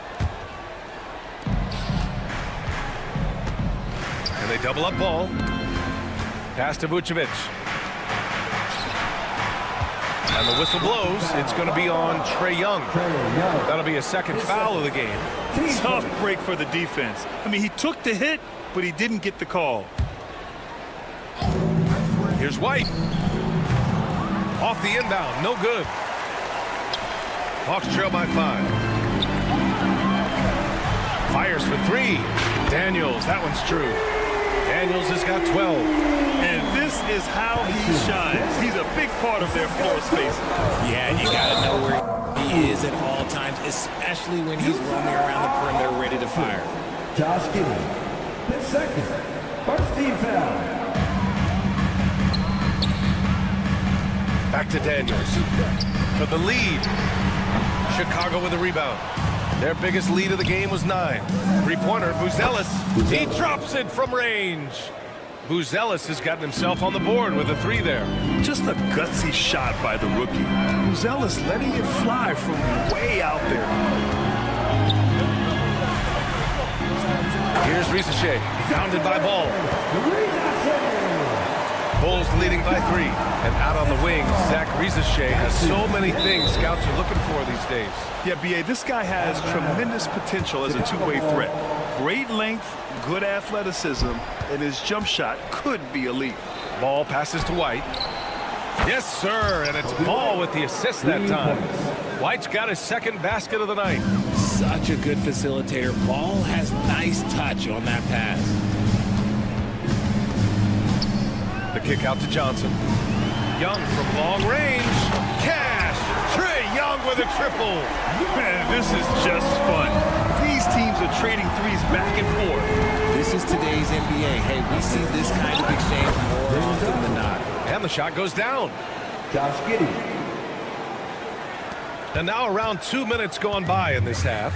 Speaker 6: And they double up ball. Pass to Vucevic. And the whistle blows. It's going to be on Trae Young. That'll be a second foul of the game.
Speaker 7: Tough break for the defense. I mean, he took the hit, but he didn't get the call.
Speaker 6: Here's White. Off the inbound. No good. Hawks trail by 5. Fires for 3. Daniels. That one's true. Daniels has got 12.
Speaker 7: And this is how he shines. He's a big part of their floor space.
Speaker 8: Yeah, and you got to know where he is at all times, especially when he's roaming around the perimeter ready to fire.
Speaker 4: Josh Giddey, his second. First team foul.
Speaker 6: Back to Daniels for the lead. Chicago with a rebound. Their biggest lead of the game was 9. Three-pointer, Buzelis. He drops it from range. Buzelis has gotten himself on the board with a 3 there.
Speaker 7: Just a gutsy shot by the rookie. Buzelis letting it fly from way out there.
Speaker 6: Here's Ricochet, bounded by Ball. Bulls leading by 3. And out on the wing, Zach Ricochet has so many things scouts are looking for these days.
Speaker 7: Yeah, B.A., this guy has tremendous potential as a two-way threat. Great length, good athleticism, and his jump shot could be elite.
Speaker 6: Ball passes to White. Yes, sir, and it's Ball with the assist that time. White's got his second basket of the night.
Speaker 8: Such a good facilitator. Ball has nice touch on that pass.
Speaker 6: The kick out to Johnson. Young from long range. Cash. Trae Young with a triple.
Speaker 7: Man, this is just fun. These teams are trading threes back and forth.
Speaker 8: This is today's NBA. Hey, we see this kind of exchange more often than not.
Speaker 6: And the shot goes down.
Speaker 4: Josh Giddey.
Speaker 6: And now around 2 minutes gone by in this half.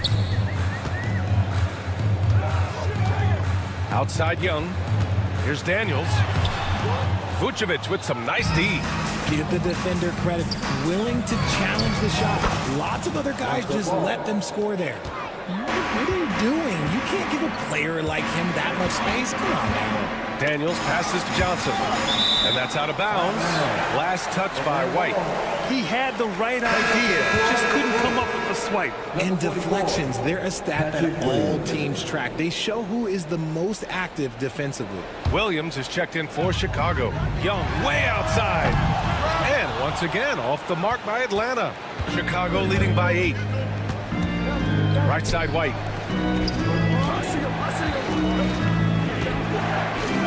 Speaker 6: Outside Young. Here's Daniels. Vucevic with some nice D.
Speaker 8: Give the defender credit. Willing to challenge the shot. Lots of other guys just let them score there. What are you doing? You can't give a player like him that much space. Come on now.
Speaker 6: Daniels passes to Johnson. And that's out of bounds. Last touch by White.
Speaker 7: He had the right idea, just couldn't come up with the swipe.
Speaker 8: And deflections, they're a stat that all teams track. They show who is the most active defensively.
Speaker 6: Williams is checked in for Chicago. Young way outside. And once again, off the mark by Atlanta. Chicago leading by 8. Right side White.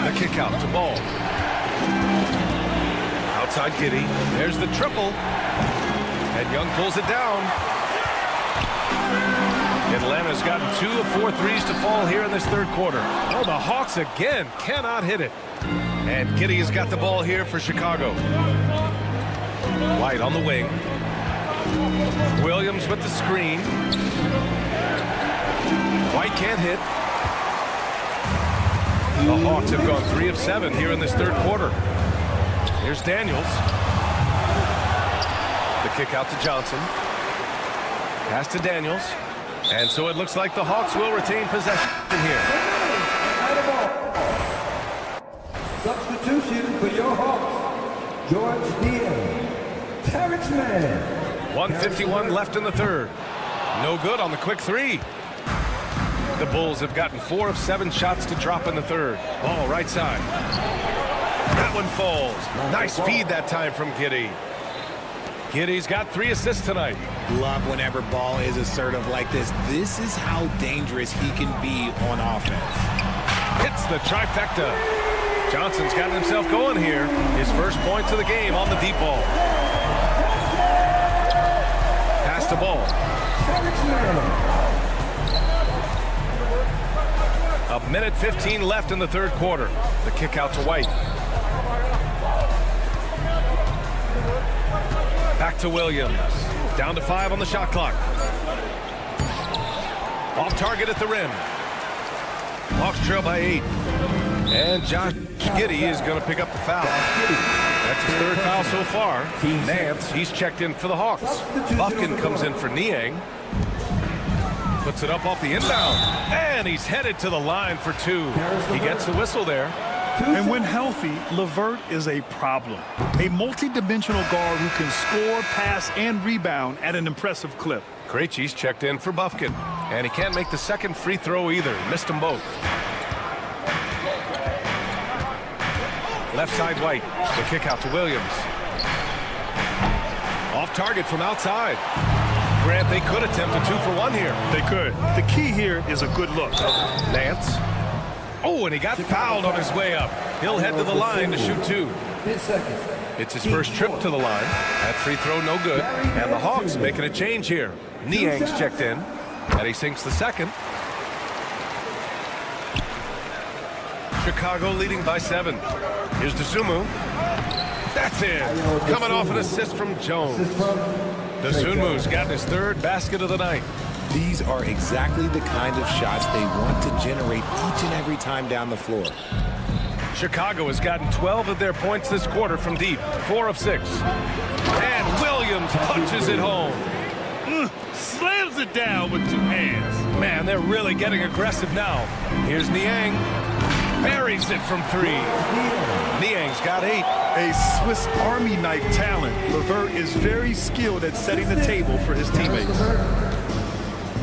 Speaker 6: The kick out to Ball. Outside Giddey. There's the triple. And Young pulls it down. Atlanta's gotten 2 of 4 threes to fall here in this third quarter. Oh, the Hawks again cannot hit it. And Giddey has got the ball here for Chicago. White on the wing. Williams with the screen. White can't hit. The Hawks have gone 3 of 7 here in this third quarter. Here's Daniels. The kick out to Johnson. Pass to Daniels. And so it looks like the Hawks will retain possession here.
Speaker 4: Substitution for your Hawks. George Dean. Terrence Mann.
Speaker 6: 1:51 left in the third. No good on the quick 3. The Bulls have gotten 4 of 7 shots to drop in the third. Ball right side. That one falls. Nice feed that time from Giddey. Giddey's got 3 assists tonight.
Speaker 8: Love whenever Ball is assertive like this. This is how dangerous he can be on offense.
Speaker 6: Hits the trifecta. Johnson's gotten himself going here. His first points of the game on the deep ball. Pass to Ball. A minute 15 left in the third quarter. The kick out to White. Back to Williams. Down to 5 on the shot clock. Off target at the rim. Hawks trail by 8. And Josh Giddey is going to pick up the foul. That's his 3rd foul so far. Nance, he's checked in for the Hawks. Bufkin comes in for Niang. Puts it up off the inbound. And he's headed to the line for 2. He gets the whistle there.
Speaker 7: And when healthy, LeVert is a problem. A multi-dimensional guard who can score, pass, and rebound at an impressive clip.
Speaker 6: Krejci's checked in for Bufkin. And he can't make the second free throw either. Missed them both. Left side White. The kick out to Williams. Off target from outside. Grant, they could attempt a 2-for-1 here.
Speaker 7: They could. The key here is a good look.
Speaker 6: Nance. Oh, and he got fouled on his way up. He'll head to the line to shoot 2. It's his first trip to the line. That free throw no good. And the Hawks making a change here. Niang's checked in. And he sinks the second. Chicago leading by 7. Here's Dosunmu. That's it. Coming off an assist from Jones. Dosunmu's got his 3rd basket of the night.
Speaker 8: These are exactly the kind of shots they want to generate each and every time down the floor.
Speaker 6: Chicago has gotten 12 of their points this quarter from deep. 4 of 6. And Williams punches it home.
Speaker 7: Slams it down with 2 hands.
Speaker 6: Man, they're really getting aggressive now. Here's Niang. Buries it from 3. Niang's got 8.
Speaker 7: A Swiss Army knife talent. LeVert is very skilled at setting the table for his teammates.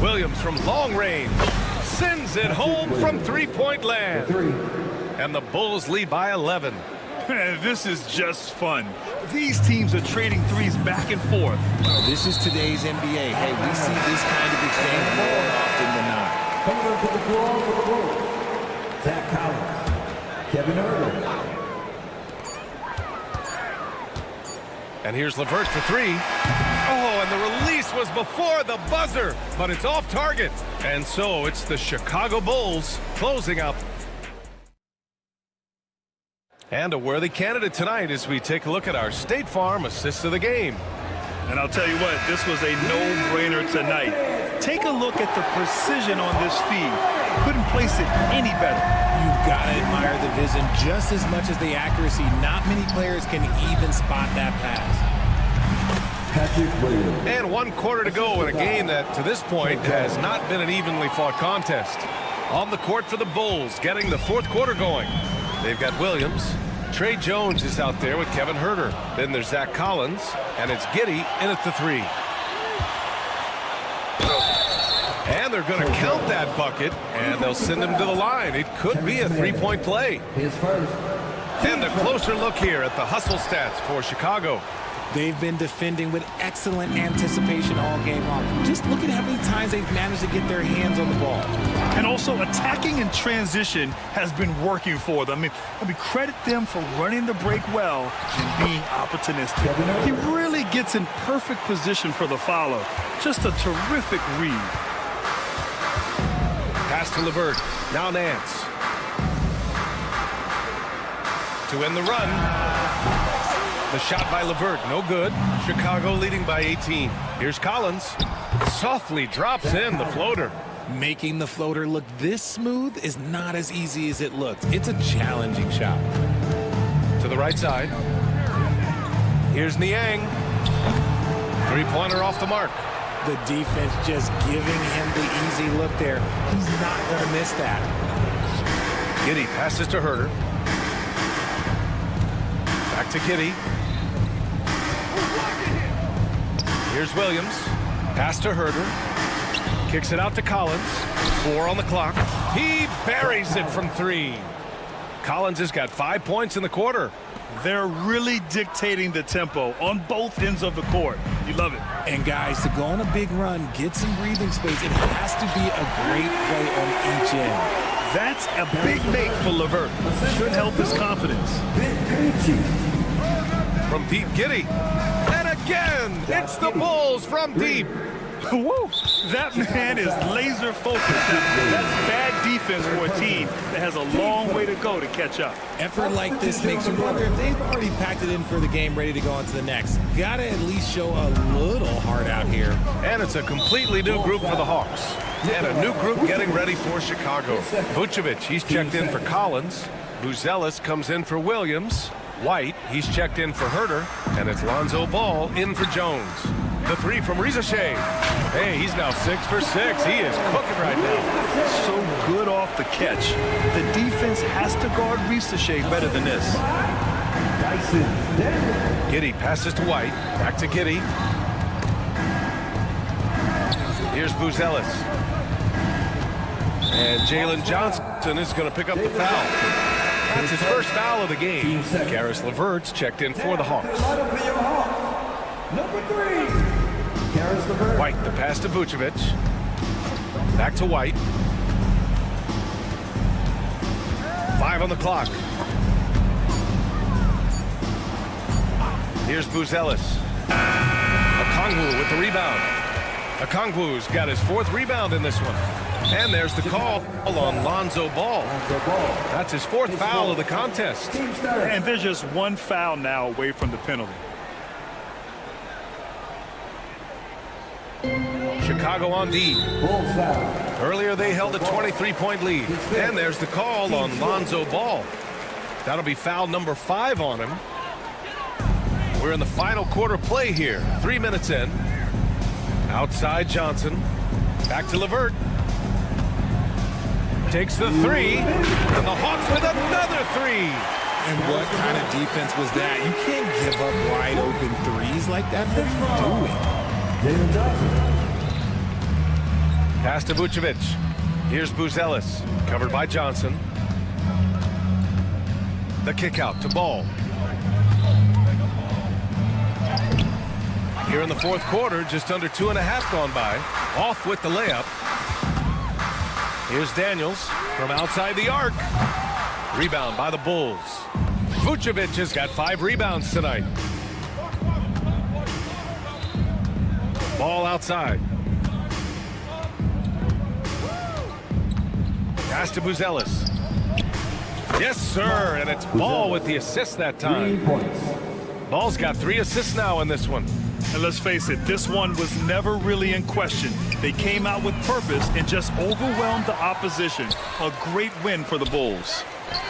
Speaker 6: Williams from long range sends it home from 3-point land. And the Bulls lead by 11.
Speaker 7: This is just fun. These teams are trading threes back and forth.
Speaker 8: This is today's NBA. Hey, we see this kind of exchange more often than not.
Speaker 4: Coming onto the floor for the Bulls, Zach Collins, Kevin Huerter.
Speaker 6: And here's LeVert for 3. Oh, and the release was before the buzzer, but it's off target. And so it's the Chicago Bulls closing out. And a worthy candidate tonight as we take a look at our State Farm assist of the game.
Speaker 7: And I'll tell you what, this was a no-brainer tonight. Take a look at the precision on this feed. Couldn't place it any better.
Speaker 8: You've got to admire the vision just as much as the accuracy. Not many players can even spot that pass.
Speaker 6: And 1 quarter to go in a game that, to this point, has not been an evenly fought contest. On the court for the Bulls, getting the 4th quarter going. They've got Williams. Trey Jones is out there with Kevin Huerter. Then there's Zach Collins, and it's Giddey in at the 3. And they're going to count that bucket, and they'll send him to the line. It could be a 3-point play. And a closer look here at the hustle stats for Chicago.
Speaker 8: They've been defending with excellent anticipation all game long. Just look at how many times they've managed to get their hands on the ball.
Speaker 7: And also attacking in transition has been working for them. I mean, credit them for running the break well and being opportunistic. He really gets in perfect position for the follow. Just a terrific read.
Speaker 6: Pass to LeVert. Now Nance. To end the run. The shot by LeVert, no good. Chicago leading by 18. Here's Collins. Softly drops in the floater.
Speaker 8: Making the floater look this smooth is not as easy as it looks. It's a challenging shot.
Speaker 6: To the right side. Here's Niang. 3-pointer off the mark.
Speaker 8: The defense just giving him the easy look there. He's not going to miss that.
Speaker 6: Giddey passes to Huerter. Back to Giddey. Here's Williams. Pass to Huerter. Kicks it out to Collins. 4 on the clock. He buries it from 3. Collins has got 5 points in the quarter.
Speaker 7: They're really dictating the tempo on both ends of the court. You love it.
Speaker 8: And guys, to go on a big run, get some breathing space, it has to be a great play on each end.
Speaker 7: That's a big make for LeVert. Should help his confidence.
Speaker 6: From deep, Giddey. And again, it's the Bulls from deep.
Speaker 7: Woo! That man is laser focused. That's bad defense for a team that has a long way to go to catch up.
Speaker 8: Effort like this makes you wonder if they've already packed it in for the game, ready to go on to the next. Gotta at least show a little heart out here.
Speaker 6: And it's a completely new group for the Hawks. And a new group getting ready for Chicago. Vucevic, he's checked in for Collins. Buzelis comes in for Williams. White, he's checked in for Herter. And it's Lonzo Ball in for Jones. The three from Rizachet. Hey, he's now 6 for 6. He is cooking right now.
Speaker 7: So good off the catch. The defense has to guard Rizachet better than this.
Speaker 6: Giddey passes to White. Back to Giddey. Here's Buzelis. And Jalen Johnson is going to pick up the foul. That's his first foul of the game. Karis LeVert's checked in for the Hawks.
Speaker 4: Number 3. Karis LeVert.
Speaker 6: White, the pass to Vucevic. Back to White. 5 on the clock. Here's Buzelis. Okongwu with the rebound. Okongwu's got his 4th rebound in this one. And there's the call on Lonzo Ball. That's his 4th foul of the contest.
Speaker 7: And there's just one foul now away from the penalty.
Speaker 6: Chicago on D. Earlier they held a 23-point lead. And there's the call on Lonzo Ball. That'll be foul number 5 on him. We're in the final quarter play here. 3 minutes in. Outside Johnson. Back to LeVert. Takes the 3. And the Hawks with another 3.
Speaker 8: And what kind of defense was that? You can't give up wide open threes like that. What are you doing?
Speaker 6: Pass to Vucevic. Here's Buzelis. Covered by Johnson. The kick out to Ball. Here in the 4th quarter, just under 2.5 gone by. Off with the layup. Here's Daniels from outside the arc. Rebound by the Bulls. Vucevic has got 5 rebounds tonight. Ball outside. Pass to Buzelis. Yes, sir, and it's Ball with the assist that time.
Speaker 4: 3 points.
Speaker 6: Ball's got 3 assists now in this one.
Speaker 7: And let's face it, this one was never really in question. They came out with purpose and just overwhelmed the opposition. A great win for the Bulls.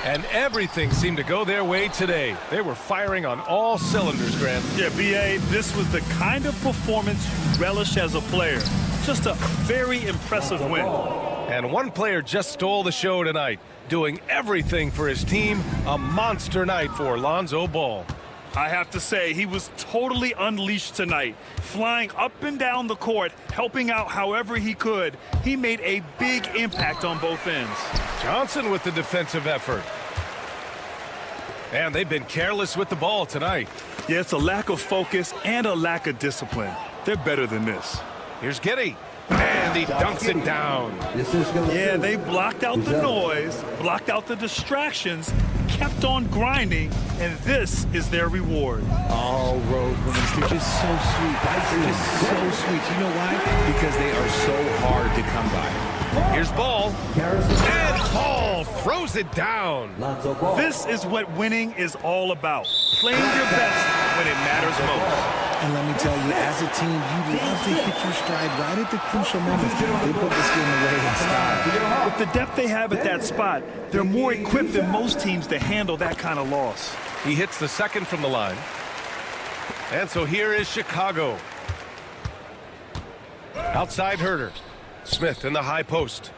Speaker 6: And everything seemed to go their way today. They were firing on all cylinders, Grant.
Speaker 7: Yeah, B.A., this was the kind of performance you relish as a player. Just a very impressive win.
Speaker 6: And one player just stole the show tonight, doing everything for his team. A monster night for Lonzo Ball.
Speaker 7: I have to say, he was totally unleashed tonight. Flying up and down the court, helping out however he could. He made a big impact on both ends.
Speaker 6: Johnson with the defensive effort. And they've been careless with the ball tonight.
Speaker 7: Yeah, it's a lack of focus and a lack of discipline. They're better than this.
Speaker 6: Here's Giddey. And he dunks it down.
Speaker 7: Yeah, they blocked out the noise, blocked out the distractions, kept on grinding, and this is their reward.
Speaker 8: All road wins. They're just so sweet. They're just so sweet. You know why? Because they are so hard to come by.
Speaker 6: Here's Ball. And Ball throws it down.
Speaker 7: This is what winning is all about. Playing your best when it matters most.
Speaker 8: And let me tell you, as a team, you love to hit your stride right at the crucial moments. They put this game away in style.
Speaker 7: With the depth they have at that spot, they're more equipped than most teams to handle that kind of loss.
Speaker 6: He hits the second from the line. And so here is Chicago. Outside Herter. Smith in the high post.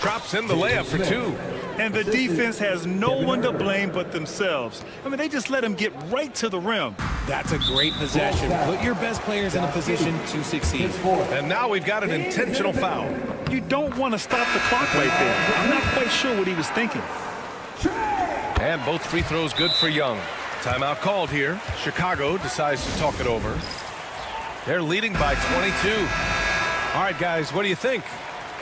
Speaker 6: Drops in the layup for 2.
Speaker 7: And the defense has no one to blame but themselves. I mean, they just let him get right to the rim.
Speaker 8: That's a great possession. Put your best players in a position to succeed.
Speaker 6: And now we've got an intentional foul.
Speaker 7: You don't want to stop the clock right there. I'm not quite sure what he was thinking.
Speaker 6: And both free throws good for Young. Timeout called here. Chicago decides to talk it over. They're leading by 22. All right, guys, what do you think?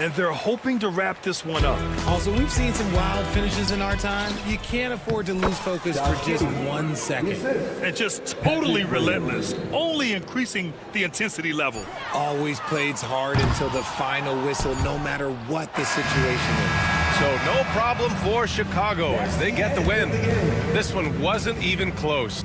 Speaker 7: and they're hoping to wrap this one up.
Speaker 8: Also, we've seen some wild finishes in our time. You can't afford to lose focus for just 1 second.
Speaker 7: And just totally relentless, only increasing the intensity level.
Speaker 8: Always plays hard until the final whistle, no matter what the situation is.
Speaker 6: So no problem for Chicago as they get the win. This one wasn't even close.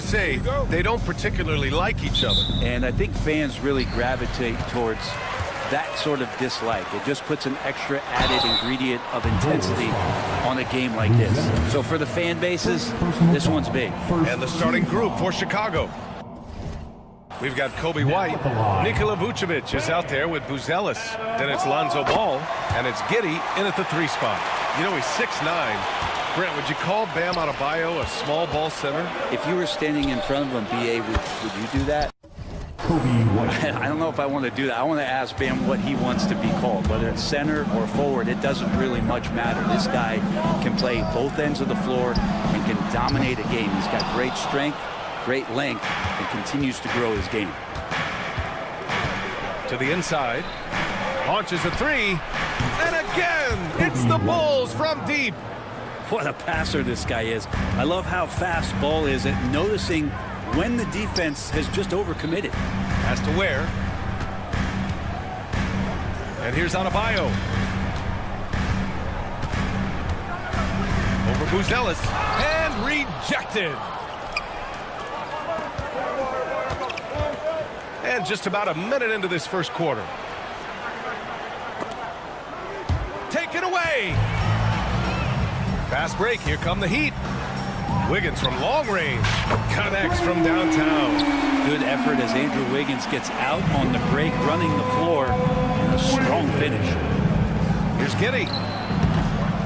Speaker 6: say they don't particularly like each other.
Speaker 2: And I think fans really gravitate towards that sort of dislike. It just puts an extra added ingredient of intensity on a game like this. So for the fan bases, this one's big.
Speaker 6: And the starting group for Chicago. We've got Kobe White. Nikola Vucevic is out there with Buzelis. Then it's Lonzo Ball, and it's Giddey in at the 3 spot. You know, he's 6'9". Brent, would you call Bam Adebayo a small ball center?
Speaker 2: If you were standing in front of him, BA, would you do that? I don't know if I want to do that. I want to ask Bam what he wants to be called, whether it's center or forward. It doesn't really much matter. This guy can play both ends of the floor and can dominate a game. He's got great strength, great length, and continues to grow his game.
Speaker 6: To the inside, launches a 3, and again, it's the Bulls from deep.
Speaker 2: What a passer this guy is. I love how fast Ball is at noticing when the defense has just overcommitted.
Speaker 6: Has to wear. And here's Adebayo. Over Buzelis. And rejected. And just about a minute into this first quarter. Taken away. Fast break. Here come the Heat. Wiggins from long range. Connects from downtown.
Speaker 2: Good effort as Andrew Wiggins gets out on the break, running the floor. And a strong finish.
Speaker 6: Here's Giddey.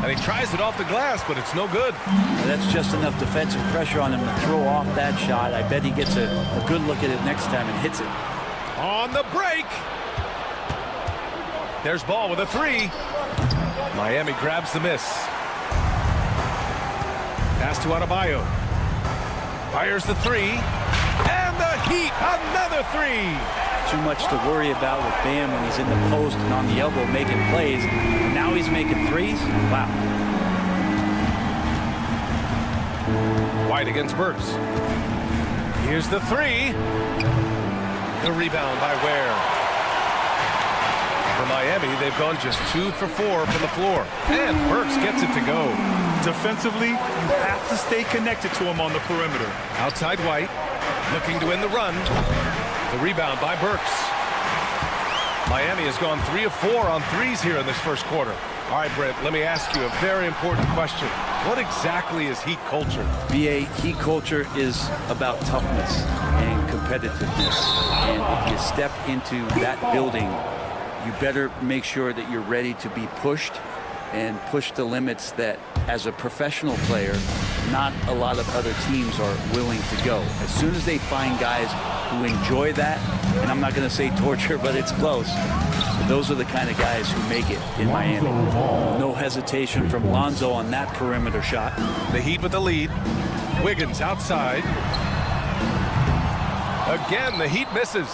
Speaker 6: And he tries it off the glass, but it's no good.
Speaker 2: That's just enough defensive pressure on him to throw off that shot. I bet he gets a good look at it next time and hits it.
Speaker 6: On the break. There's Ball with a 3. Miami grabs the miss. Pass to Adebayo. Fires the 3. And the Heat, another 3.
Speaker 2: Too much to worry about with Bam when he's in the post and on the elbow making plays. Now he's making 3s. Wow.
Speaker 6: White against Burks. Here's the 3. The rebound by Ware. For Miami, they've gone just 2 for 4 from the floor. And Burks gets it to go.
Speaker 7: Defensively, you have to stay connected to him on the perimeter.
Speaker 6: Outside White, looking to win the run. The rebound by Burks. Miami has gone 3 of 4 on 3s here in this first quarter. All right, Brent, let me ask you a very important question. What exactly is Heat culture?
Speaker 2: BA, Heat culture is about toughness and competitiveness. And if you step into that building, you better make sure that you're ready to be pushed and push the limits that, as a professional player, not a lot of other teams are willing to go. As soon as they find guys who enjoy that, and I'm not going to say torture, but it's close, but those are the kind of guys who make it in Miami. No hesitation from Lonzo on that perimeter shot.
Speaker 6: The Heat with the lead. Wiggins outside. Again, the Heat misses.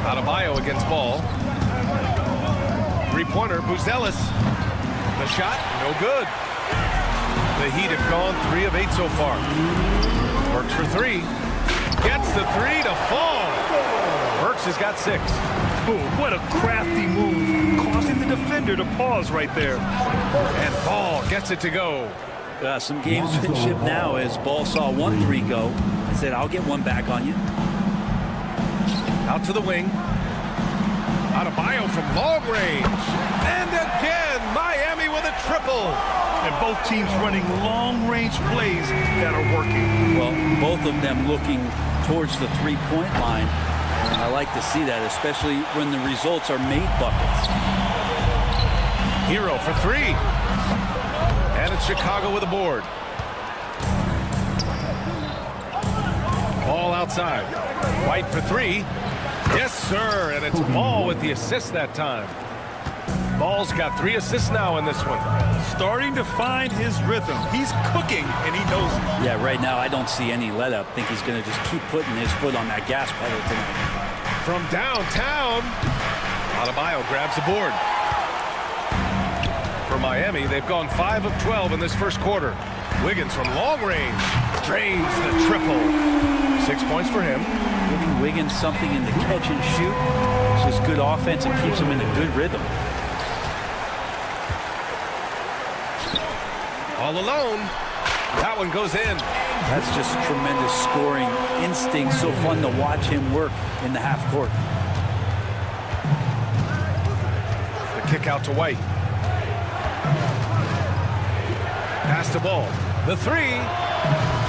Speaker 6: Adebayo against Ball. Three-pointer, Buzelis. The shot, no good. The Heat have gone 3 of 8 so far. Burks for 3. Gets the 3 to fall. Burks has got 6.
Speaker 7: Boom, what a crafty move, causing the defender to pause right there.
Speaker 6: And Ball gets it to go.
Speaker 2: Some gamesmanship now as Ball saw 1 3 go. He said, I'll get one back on you.
Speaker 6: Out to the wing. Adebayo from long range. And again, Miami with a triple.
Speaker 7: And both teams running long-range plays that are working.
Speaker 2: Well, both of them looking towards the three-point line. And I like to see that, especially when the results are made buckets.
Speaker 6: Hero for 3. And it's Chicago with a board. Ball outside. White for 3. Yes, sir. And it's Ball with the assist that time. Ball's got 3 assists now in this one.
Speaker 7: Starting to find his rhythm. He's cooking, and he knows it.
Speaker 2: Yeah, right now I don't see any let-up. I think he's going to just keep putting his foot on that gas pedal tonight.
Speaker 6: From downtown, Adebayo grabs the board. For Miami, they've gone 5 of 12 in this first quarter. Wiggins from long range drains the triple. 6 points for him.
Speaker 2: Giving Wiggins something in the catch and shoot. It's just good offense and keeps him in a good rhythm.
Speaker 6: All alone. That one goes in.
Speaker 2: That's just tremendous scoring instinct. So fun to watch him work in the half court.
Speaker 6: The kick out to White. Pass the ball. The three.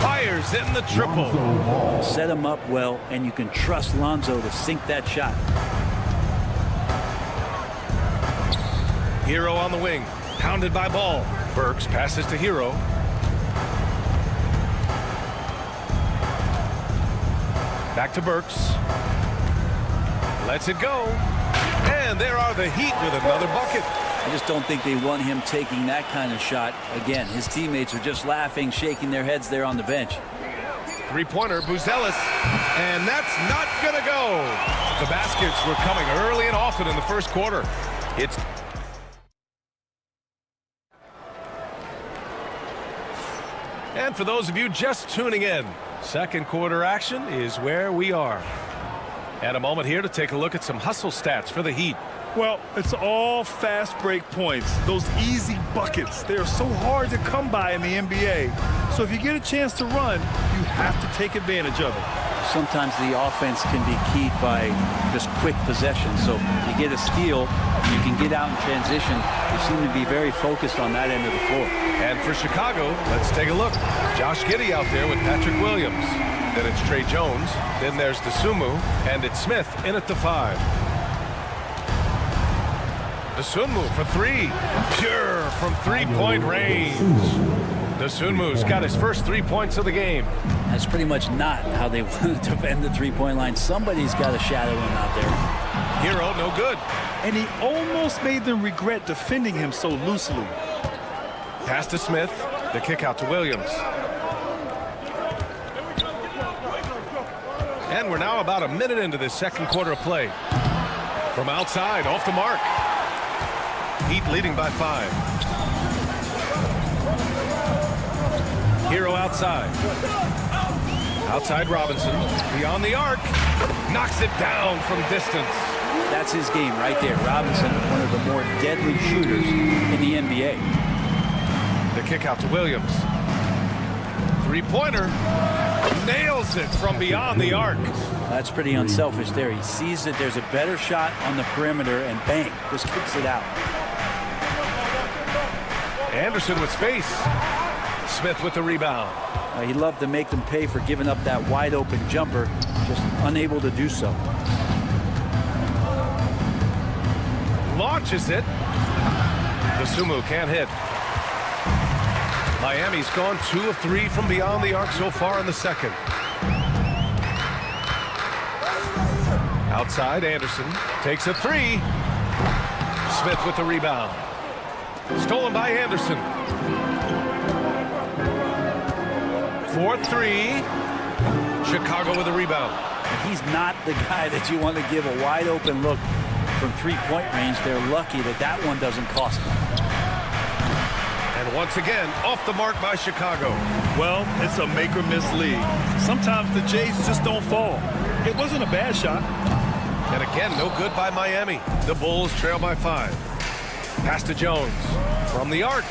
Speaker 6: Fires in the triple.
Speaker 2: Set him up well, and you can trust Lonzo to sink that shot.
Speaker 6: Hero on the wing. Pounded by Ball. Burks passes to Hero. Back to Burks. Lets it go. And there are the Heat with another bucket.
Speaker 2: I just don't think they want him taking that kind of shot again. His teammates are just laughing, shaking their heads there on the bench.
Speaker 6: Three-pointer, Buzelis. And that's not going to go. The baskets were coming early and often in the first quarter. It's And for those of you just tuning in, second quarter action is where we are. And a moment here to take a look at some hustle stats for the Heat.
Speaker 7: Well, it's all fast break points. Those easy buckets, they are so hard to come by in the NBA. So if you get a chance to run, you have to take advantage of it.
Speaker 2: Sometimes the offense can be keyed by just quick possession. So you get a steal, you can get out in transition. They seem to be very focused on that end of the floor.
Speaker 6: And for Chicago, let's take a look. Josh Giddey out there with Patrick Williams. Then it's Trey Jones. Then there's Dosunmu. And it's Smith in at the 5. Dosunmu for three. Pure from three-point range. Dosunmu's got his first 3 points of the game.
Speaker 2: That's pretty much not how they want to defend the three-point line. Somebody's got to shadow him out there.
Speaker 6: Hero, no good.
Speaker 7: And he almost made them regret defending him so loosely.
Speaker 6: Pass to Smith. The kick out to Williams. And we're now about a minute into this second quarter of play. From outside, off the mark. Heat leading by 5. Hero outside. Outside Robinson. Beyond the arc. Knocks it down from distance.
Speaker 2: That's his game right there. Robinson, one of the more deadly shooters in the NBA.
Speaker 6: The kick out to Williams. Three-pointer. Nails it from beyond the arc.
Speaker 2: That's pretty unselfish there. He sees that there's a better shot on the perimeter and bang, just kicks it out.
Speaker 6: Anderson with space. Smith with the rebound.
Speaker 2: He'd love to make them pay for giving up that wide open jumper, just unable to do so.
Speaker 6: Launches it. Dosunmu can't hit. Miami's gone 2 of 3 from beyond the arc so far in the second. Outside, Anderson takes a 3. Smith with the rebound. Stolen by Anderson. 4-3. Chicago with a rebound.
Speaker 2: He's not the guy that you want to give a wide open look from three-point range. They're lucky that that one doesn't cost them.
Speaker 6: And once again, off the mark by Chicago.
Speaker 7: Well, it's a make-or-miss league. Sometimes the Jays just don't fall. It wasn't a bad shot.
Speaker 6: And again, no good by Miami. The Bulls trail by 5. Pass to Jones. From the arc.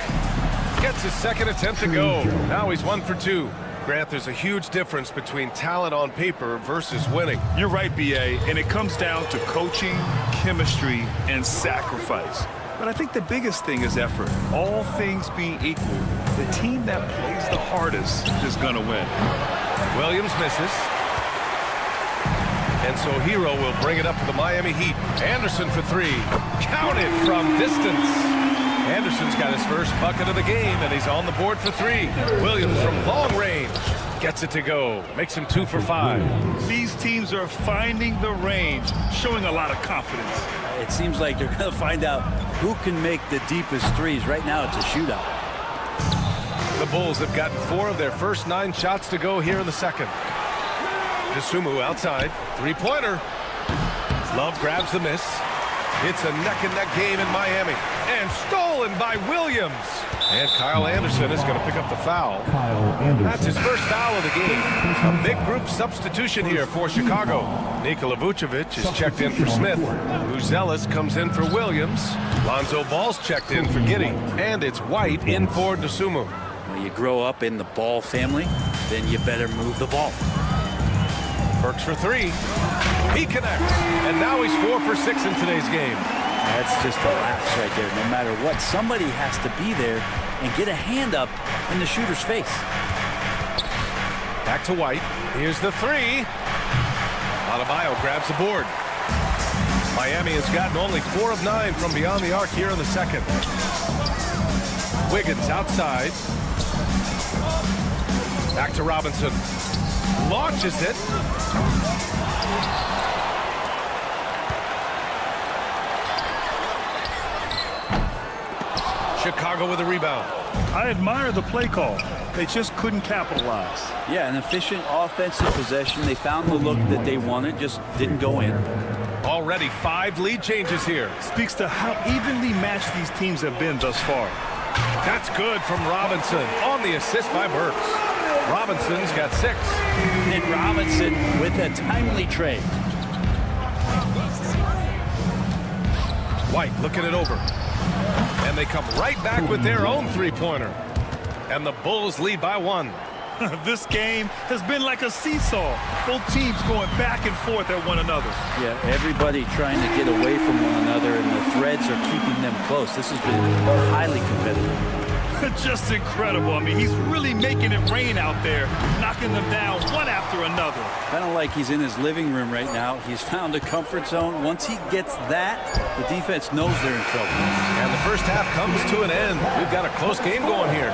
Speaker 6: Gets his second attempt to go. Now he's 1 for 2. Grant, there's a huge difference between talent on paper versus winning.
Speaker 7: You're right, B.A., and it comes down to coaching, chemistry, and sacrifice. But I think the biggest thing is effort. All things being equal, the team that plays the hardest is going to win.
Speaker 6: Williams misses. And so Hero will bring it up for the Miami Heat. Anderson for 3. Counted from distance. Anderson's got his first bucket of the game, and he's on the board for 3. Williams from long range gets it to go. Makes him 2 for 5.
Speaker 7: These teams are finding the range, showing a lot of confidence.
Speaker 2: It seems like they're going to find out who can make the deepest threes. Right now, it's a shootout.
Speaker 6: The Bulls have gotten 4 of their first 9 shots to go here in the second. Dosunmu outside. Three-pointer. Love grabs the miss. It's a neck-and-neck game in Miami. And stolen by Williams. And Kyle Anderson is going to pick up the foul. That's his first foul of the game. A big group substitution here for Chicago. Nikola Vucevic is checked in for Smith. Buzelis comes in for Williams. Lonzo Ball's checked in for Giddey. And it's White in for Dosunmu.
Speaker 2: When you grow up in the ball family, then you better move the ball.
Speaker 6: Burks for three. He connects. And now he's 4 for 6 in today's game.
Speaker 2: That's just a lapse right there. No matter what, somebody has to be there and get a hand up in the shooter's face.
Speaker 6: Back to White. Here's the three. Adebayo grabs the board. Miami has gotten only 4 of 9 from beyond the arc here in the second. Wiggins outside. Back to Robinson. Launches it. Chicago with a rebound.
Speaker 7: I admire the play call. They just couldn't capitalize.
Speaker 2: Yeah, an efficient offensive possession. They found the look that they wanted, just didn't go in.
Speaker 6: Already 5 lead changes here.
Speaker 7: Speaks to how evenly matched these teams have been thus far.
Speaker 6: That's good from Robinson on the assist by Burks. Robinson's got 6.
Speaker 2: And Robinson with a timely trade.
Speaker 6: White looking it over. And they come right back with their own three-pointer. And the Bulls lead by 1.
Speaker 7: This game has been like a seesaw. Both teams going back and forth at one another.
Speaker 2: Yeah, everybody trying to get away from one another, and the threads are keeping them close. This has been highly competitive.
Speaker 7: Just incredible. I mean, he's really making it rain out there, knocking them down one after another.
Speaker 2: Kind of like he's in his living room right now. He's found a comfort zone. Once he gets that, the defense knows they're in trouble.
Speaker 6: And the first half comes to an end. We've got a close game going here.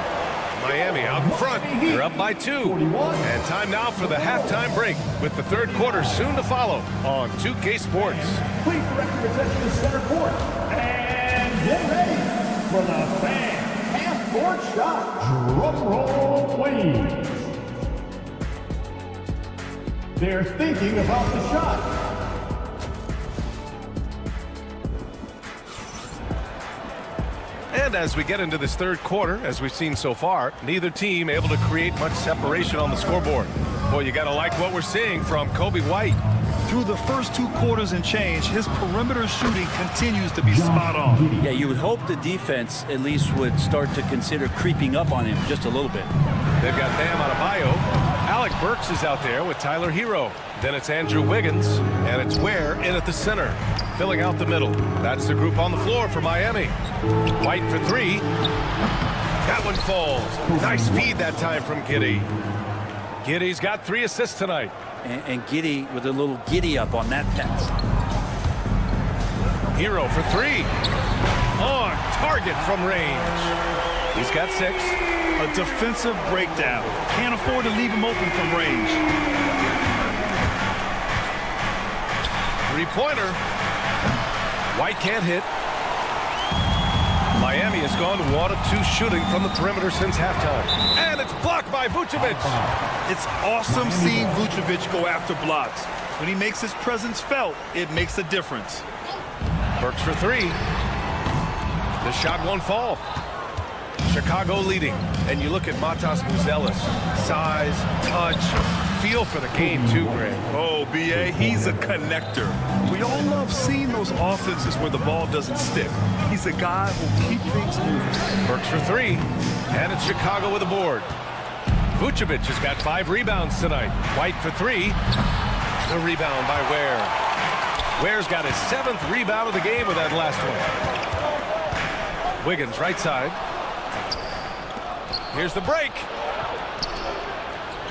Speaker 6: Miami out in front. They're up by 2. And time now for the halftime break with the third quarter soon to follow on 2K Sports.
Speaker 4: Please direct your attention to center court. And get ready for the fan half-court shot. Drum roll, please. They're thinking about the shot.
Speaker 6: And as we get into this third quarter, as we've seen so far, neither team able to create much separation on the scoreboard. Boy, you got to like what we're seeing from Kobe White.
Speaker 7: Through the first 2 quarters and change, his perimeter shooting continues to be spot on.
Speaker 2: Yeah, you would hope the defense at least would start to consider creeping up on him just a little bit.
Speaker 6: They've got Bam Adebayo. Alec Burks is out there with Tyler Hero. Then it's Andrew Wiggins, and it's Ware in at the center, filling out the middle. That's the group on the floor for Miami. White for 3. That one falls. Nice feed that time from Giddey. Giddey's got 3 assists tonight.
Speaker 2: And Giddey with a little giddy up on that pass.
Speaker 6: Hero for 3. On target from range. He's got 6.
Speaker 7: A defensive breakdown. Can't afford to leave him open from range.
Speaker 6: 3-pointer. White can't hit. Miami has gone 1 of 2 shooting from the perimeter since halftime. And it's blocked by Vucevic.
Speaker 7: It's awesome seeing Vucevic go after blocks. When he makes his presence felt, it makes a difference.
Speaker 6: Burks for 3. The shot won't fall. Chicago leading. And you look at Matas Buzelis. Size, touch, feel for the game too, Greg.
Speaker 7: Oh, B.A., he's a connector. We all love seeing those offenses where the ball doesn't stick. He's a guy who'll keep things moving.
Speaker 6: Burks for 3. And it's Chicago with a board. Vucevic has got 5 rebounds tonight. White for 3. The rebound by Ware. Ware's got his 7th rebound of the game with that last one. Wiggins right side. Here's the break.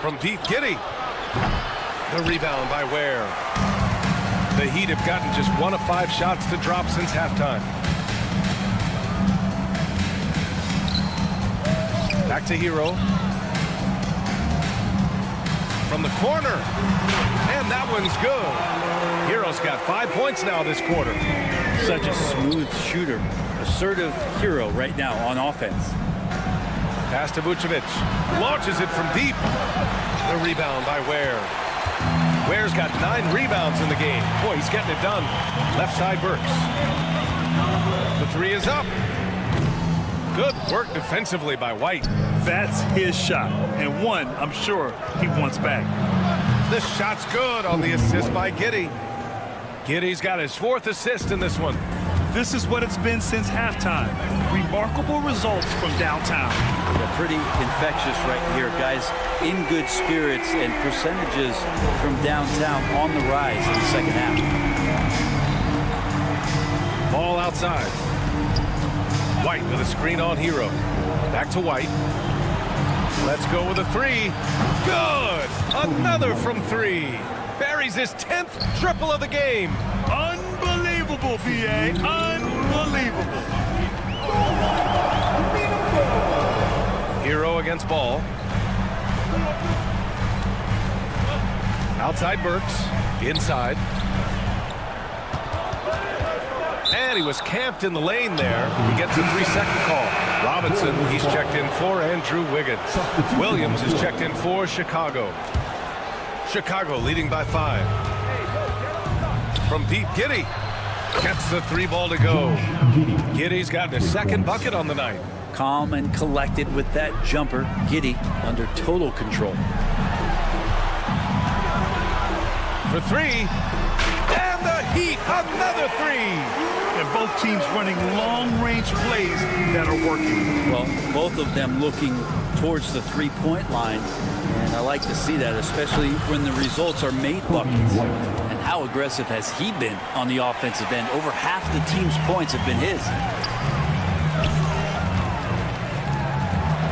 Speaker 6: From Pete Giddey. The rebound by Ware. The Heat have gotten just 1 of 5 shots to drop since halftime. Back to Hero. From the corner. And that one's good. Hero's got 5 points now this quarter.
Speaker 2: Such a smooth shooter. Assertive Hero right now on offense.
Speaker 6: Pass to Vucevic. Launches it from deep. The rebound by Ware. Ware's got 9 rebounds in the game. Boy, he's getting it done. Left side Burks. The 3 is up. Good work defensively by White.
Speaker 7: That's his shot, and one I'm sure he wants back.
Speaker 6: The shot's good on the assist by Giddey. Giddey's got his 4th assist in this one.
Speaker 7: This is what it's been since halftime. Remarkable results from downtown.
Speaker 2: Yeah, pretty infectious right here, guys. In good spirits and percentages from downtown on the rise in the second half.
Speaker 6: Ball outside. White with a screen on Hero. Back to White. Let's go with a three. Good! Another from three. Buries his 10th triple of the game.
Speaker 7: Unbelievable, VA. Unbelievable.
Speaker 6: Hero against Ball. Outside Burks. Inside. And he was camped in the lane there. He gets a 3-second call. Robinson, he's checked in for Andrew Wiggins. Williams is checked in for Chicago. Chicago leading by 5. From deep, Giddey gets the 3 ball to go. Giddey's gotten his 2nd bucket on the night.
Speaker 2: Calm and collected with that jumper. Giddey under total control.
Speaker 6: For 3. And the Heat, another 3.
Speaker 7: And both teams running long-range plays that are working.
Speaker 2: Well, both of them looking towards the 3-point line. And I like to see that, especially when the results are made buckets. And how aggressive has he been on the offensive end? Over half the team's points have been his.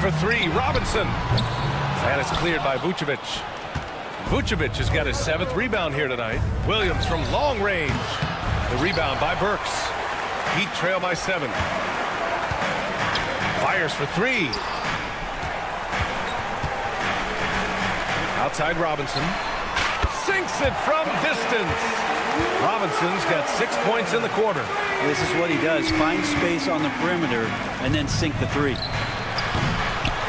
Speaker 6: For 3, Robinson. And it's cleared by Vucevic. Vucevic has got his 7th rebound here tonight. Williams from long range. The rebound by Burks. Heat trail by 7. Fires for 3. Outside Robinson. Sinks it from distance. Robinson's got 6 points in the quarter.
Speaker 2: This is what he does. Find space on the perimeter and then sink the 3.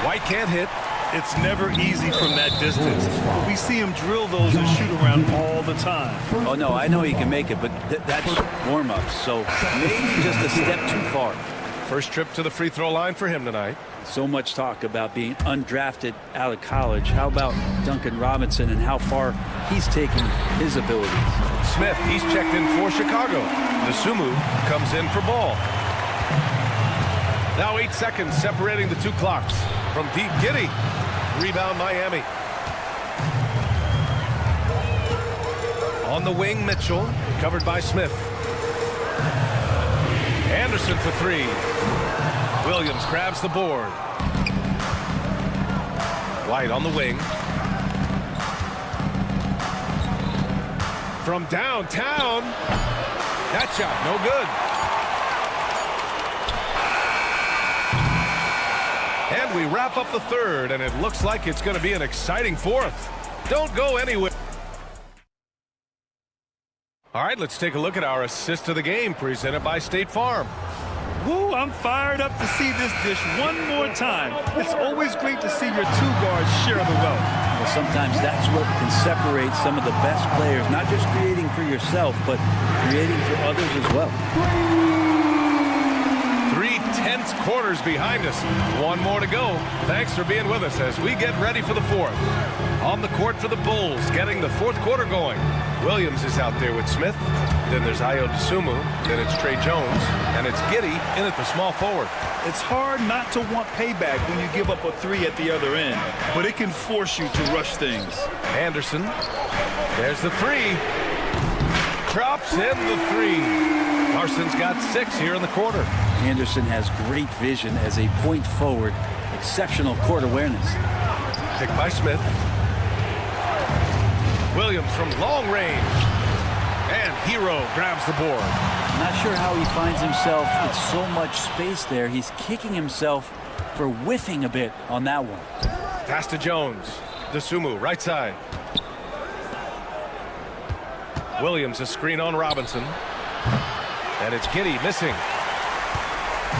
Speaker 6: White can't hit.
Speaker 7: It's never easy from that distance. We see him drill those and shoot around all the time.
Speaker 2: Oh, no, I know he can make it, but that's warm-up, so maybe just a step too far.
Speaker 6: First trip to the free throw line for him tonight.
Speaker 2: So much talk about being undrafted out of college. How about Duncan Robinson and how far he's taking his abilities?
Speaker 6: Smith, he's checked in for Chicago. Nasumu comes in for Ball. Now 8 seconds separating the 2 clocks. From deep, Giddey. Rebound, Miami. On the wing, Mitchell. Covered by Smith. Anderson for 3. Williams grabs the board. White on the wing. From downtown. That shot, no good. And we wrap up the 3rd, and it looks like it's going to be an exciting 4th. Don't go anywhere. All right, let's take a look at our assist of the game presented by State Farm.
Speaker 7: Woo, I'm fired up to see this dish one more time. It's always great to see your 2 guards share the wealth.
Speaker 2: Well, sometimes that's what can separate some of the best players, not just creating for yourself, but creating for others as well.
Speaker 6: 3 tense quarters behind us. 1 more to go. Thanks for being with us as we get ready for the 4th. On the court for the Bulls, getting the 4th quarter going. Williams is out there with Smith. Then there's Ayo Dosunmu. Then it's Trey Jones. And it's Giddey in at the small forward.
Speaker 7: It's hard not to want payback when you give up a 3 at the other end, but it can force you to rush things.
Speaker 6: Anderson. There's the 3. Drops in the 3. Larson's got 6 here in the quarter.
Speaker 2: Anderson has great vision as a point forward. Exceptional court awareness.
Speaker 6: Picked by Smith. Williams from long range. And Hero grabs the board.
Speaker 2: Not sure how he finds himself with so much space there. He's kicking himself for whiffing a bit on that one.
Speaker 6: Pass to Jones. Dosunmu, right side. Williams, a screen on Robinson. And it's Giddey missing.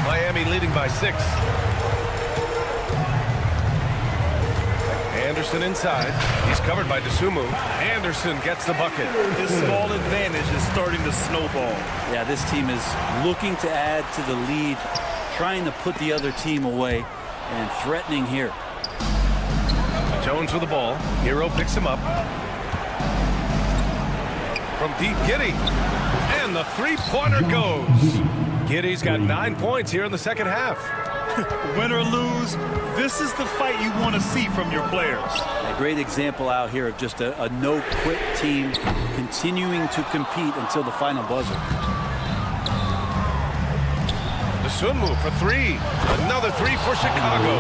Speaker 6: Miami leading by 6. Anderson inside. He's covered by Dosunmu. Anderson gets the bucket.
Speaker 7: His small advantage is starting to snowball.
Speaker 2: Yeah, this team is looking to add to the lead, trying to put the other team away, and threatening here.
Speaker 6: Jones with the ball. Hero picks him up. From deep, Giddey. And the 3-pointer goes. Giddey's got 9 points here in the second half.
Speaker 7: Win or lose, this is the fight you want to see from your players.
Speaker 2: A great example out here of just a no-quit team continuing to compete until the final buzzer.
Speaker 6: The Sunmu for three. Another three for Chicago.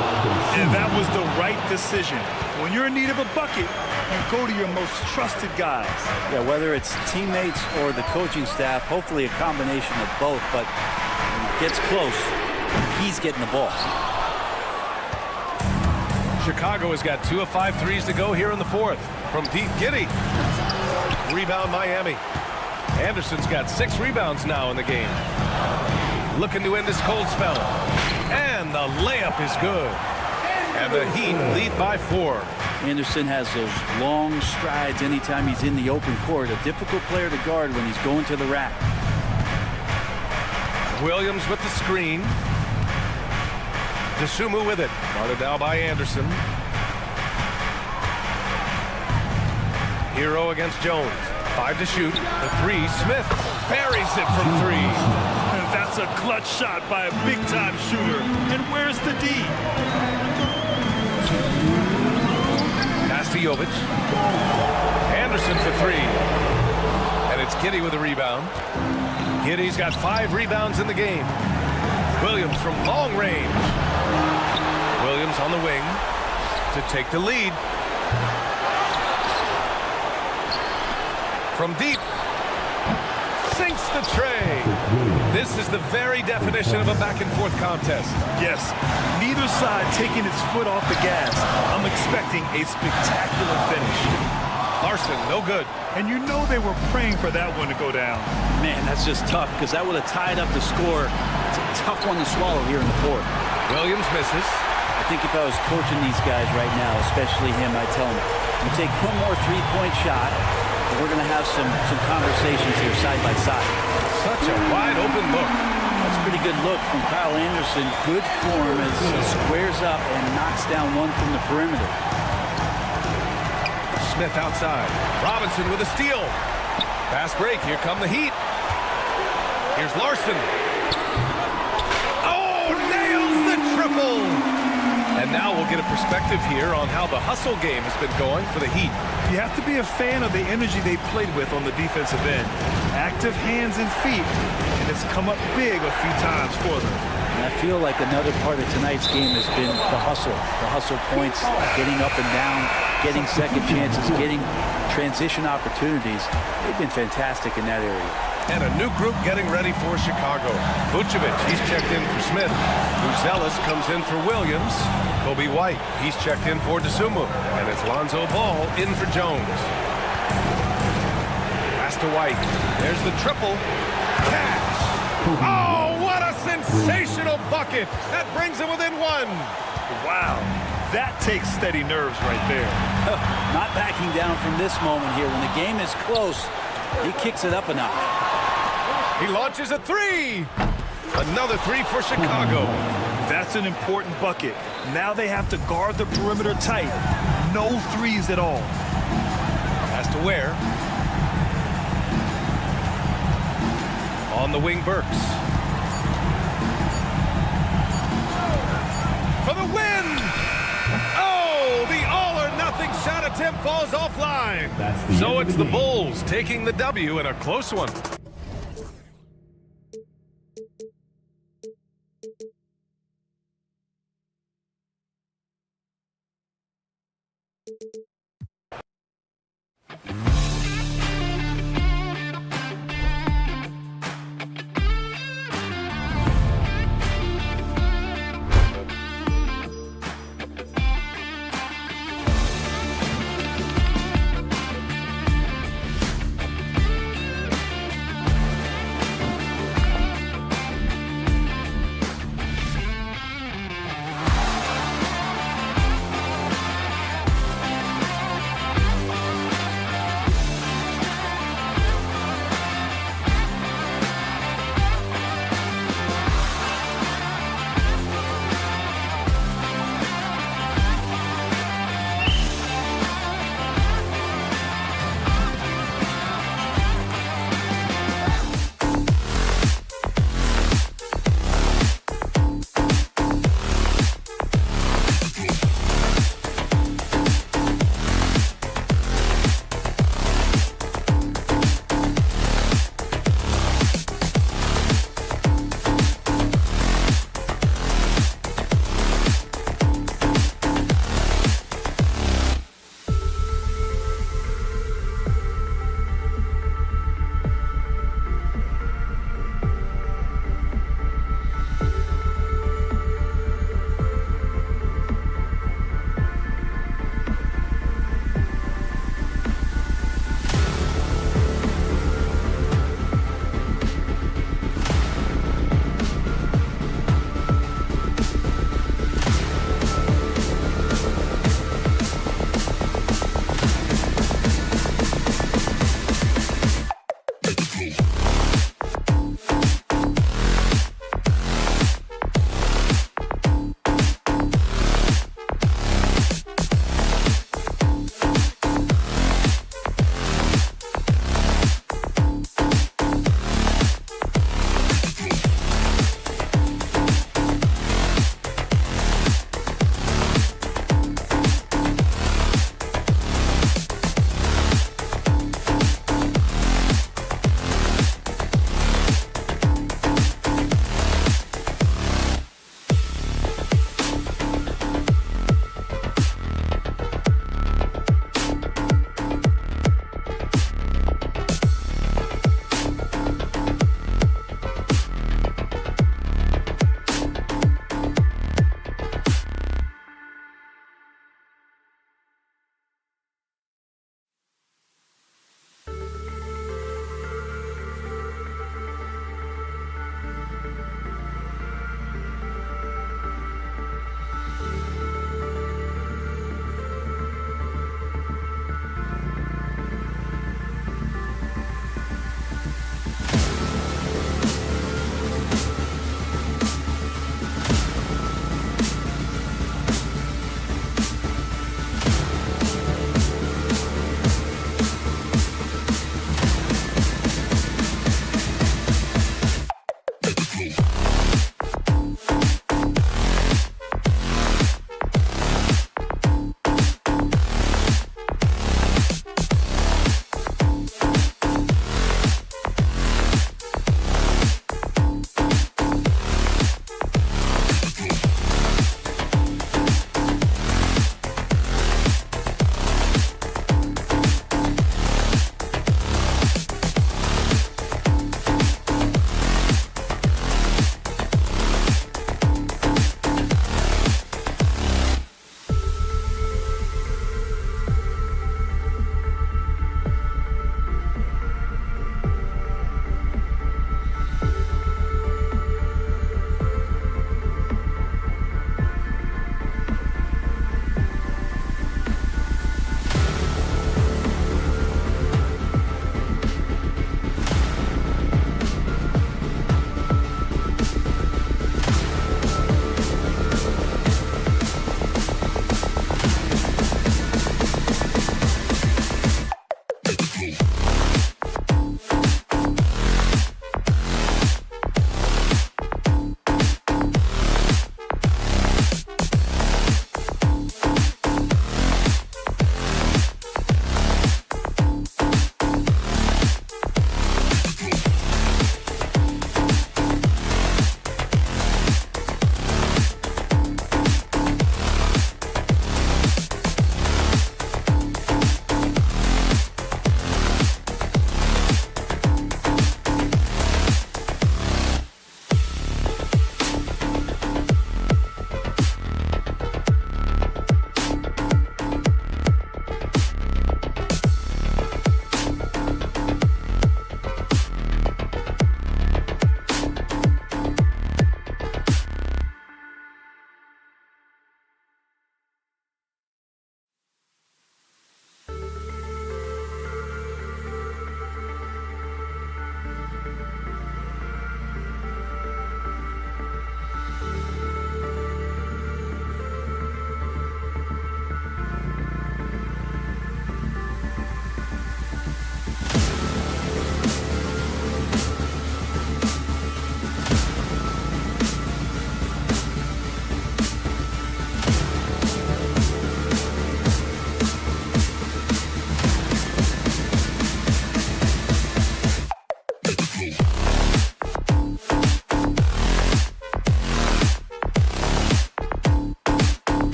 Speaker 7: And that was the right decision. When you're in need of a bucket, you go to your most trusted guys.
Speaker 2: Yeah, whether it's teammates or the coaching staff, hopefully a combination of both, but when it gets close, he's getting the ball.
Speaker 6: Chicago has got 2 of 5 threes to go here in the fourth. From deep, Giddey. Rebound, Miami. Anderson's got 6 rebounds now in the game. Looking to end this cold spell. And the layup is good. And the Heat lead by 4.
Speaker 2: Anderson has those long strides anytime he's in the open court. A difficult player to guard when he's going to the rack.
Speaker 6: Williams with the screen. Dosunmu with it. Guarded now by Anderson. Hero against Jones. 5 to shoot. The 3. Smith buries it from 3.
Speaker 7: And that's a clutch shot by a big-time shooter. And where's the D?
Speaker 6: Pass to Jovic. Anderson for 3. And it's Giddey with a rebound. Giddey's got 5 rebounds in the game. Williams from long range. Williams on the wing to take the lead. From deep. Sinks the tray. This is the very definition of a back-and-forth contest.
Speaker 7: Yes, neither side taking its foot off the gas. I'm expecting a spectacular finish.
Speaker 6: Larson, no good.
Speaker 7: And you know they were praying for that one to go down.
Speaker 2: Man, that's just tough because that would have tied up the score. It's a tough one to swallow here in the fourth.
Speaker 6: Williams misses.
Speaker 2: I think if I was coaching these guys right now, especially him, I'd tell him, you take one more three-point shot, and we're going to have some conversations here side by side.
Speaker 6: Such a wide-open look.
Speaker 2: That's a pretty good look from Kyle Anderson. Good form as he squares up and knocks down one from the perimeter.
Speaker 6: Smith outside. Robinson with a steal. Fast break. Here come the Heat. Here's Larson. Oh, nails the triple. And now we'll get a perspective here on how the hustle game has been going for the Heat.
Speaker 7: You have to be a fan of the energy they played with on the defensive end. Active hands and feet, and it's come up big a few times for them.
Speaker 2: And I feel like another part of tonight's game has been the hustle. The hustle points, getting up and down, getting second chances, getting transition opportunities. They've been fantastic in that area.
Speaker 6: And a new group getting ready for Chicago. Vucevic, he's checked in for Smith. Buzelis comes in for Williams. Kobe White, he's checked in for Dosunmu. And it's Lonzo Ball in for Jones. Pass to White. There's the triple. Cash. Oh, what a sensational bucket. That brings him within 1.
Speaker 7: Wow, that takes steady nerves right there.
Speaker 2: Not backing down from this moment here. When the game is close, he kicks it up a notch.
Speaker 6: He launches a 3. Another 3 for Chicago.
Speaker 7: That's an important bucket. Now they have to guard the perimeter tight. No threes at all.
Speaker 6: Has to Ware. On the wing, Burks. For the win! Oh, the all-or-nothing shot attempt falls offline. So it's the Bulls taking the W in a close one.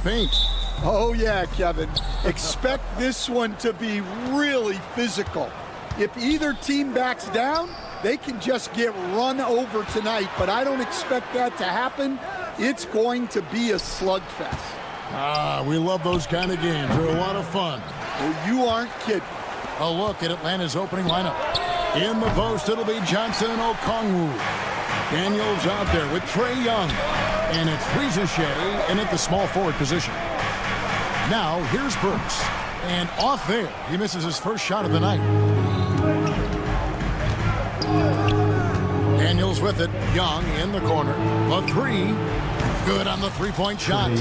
Speaker 1: Paint.
Speaker 10: Oh, yeah, Kevin. Expect this one to be really physical. If either team backs down, they can just get run over tonight, but I don't expect that to happen. It's going to be a slugfest.
Speaker 1: Ah, we love those kind of games. They're a lot of fun.
Speaker 10: Well, you aren't kidding.
Speaker 1: A look at Atlanta's opening lineup. In the post, it'll be Johnson and Okongwu. Daniels out there with Trae Young. And it's Shea in at the small forward position. Now, here's Burks. And off there, he misses his first shot of the night. Daniels with it. Young in the corner. A three. Good on the three-point shot.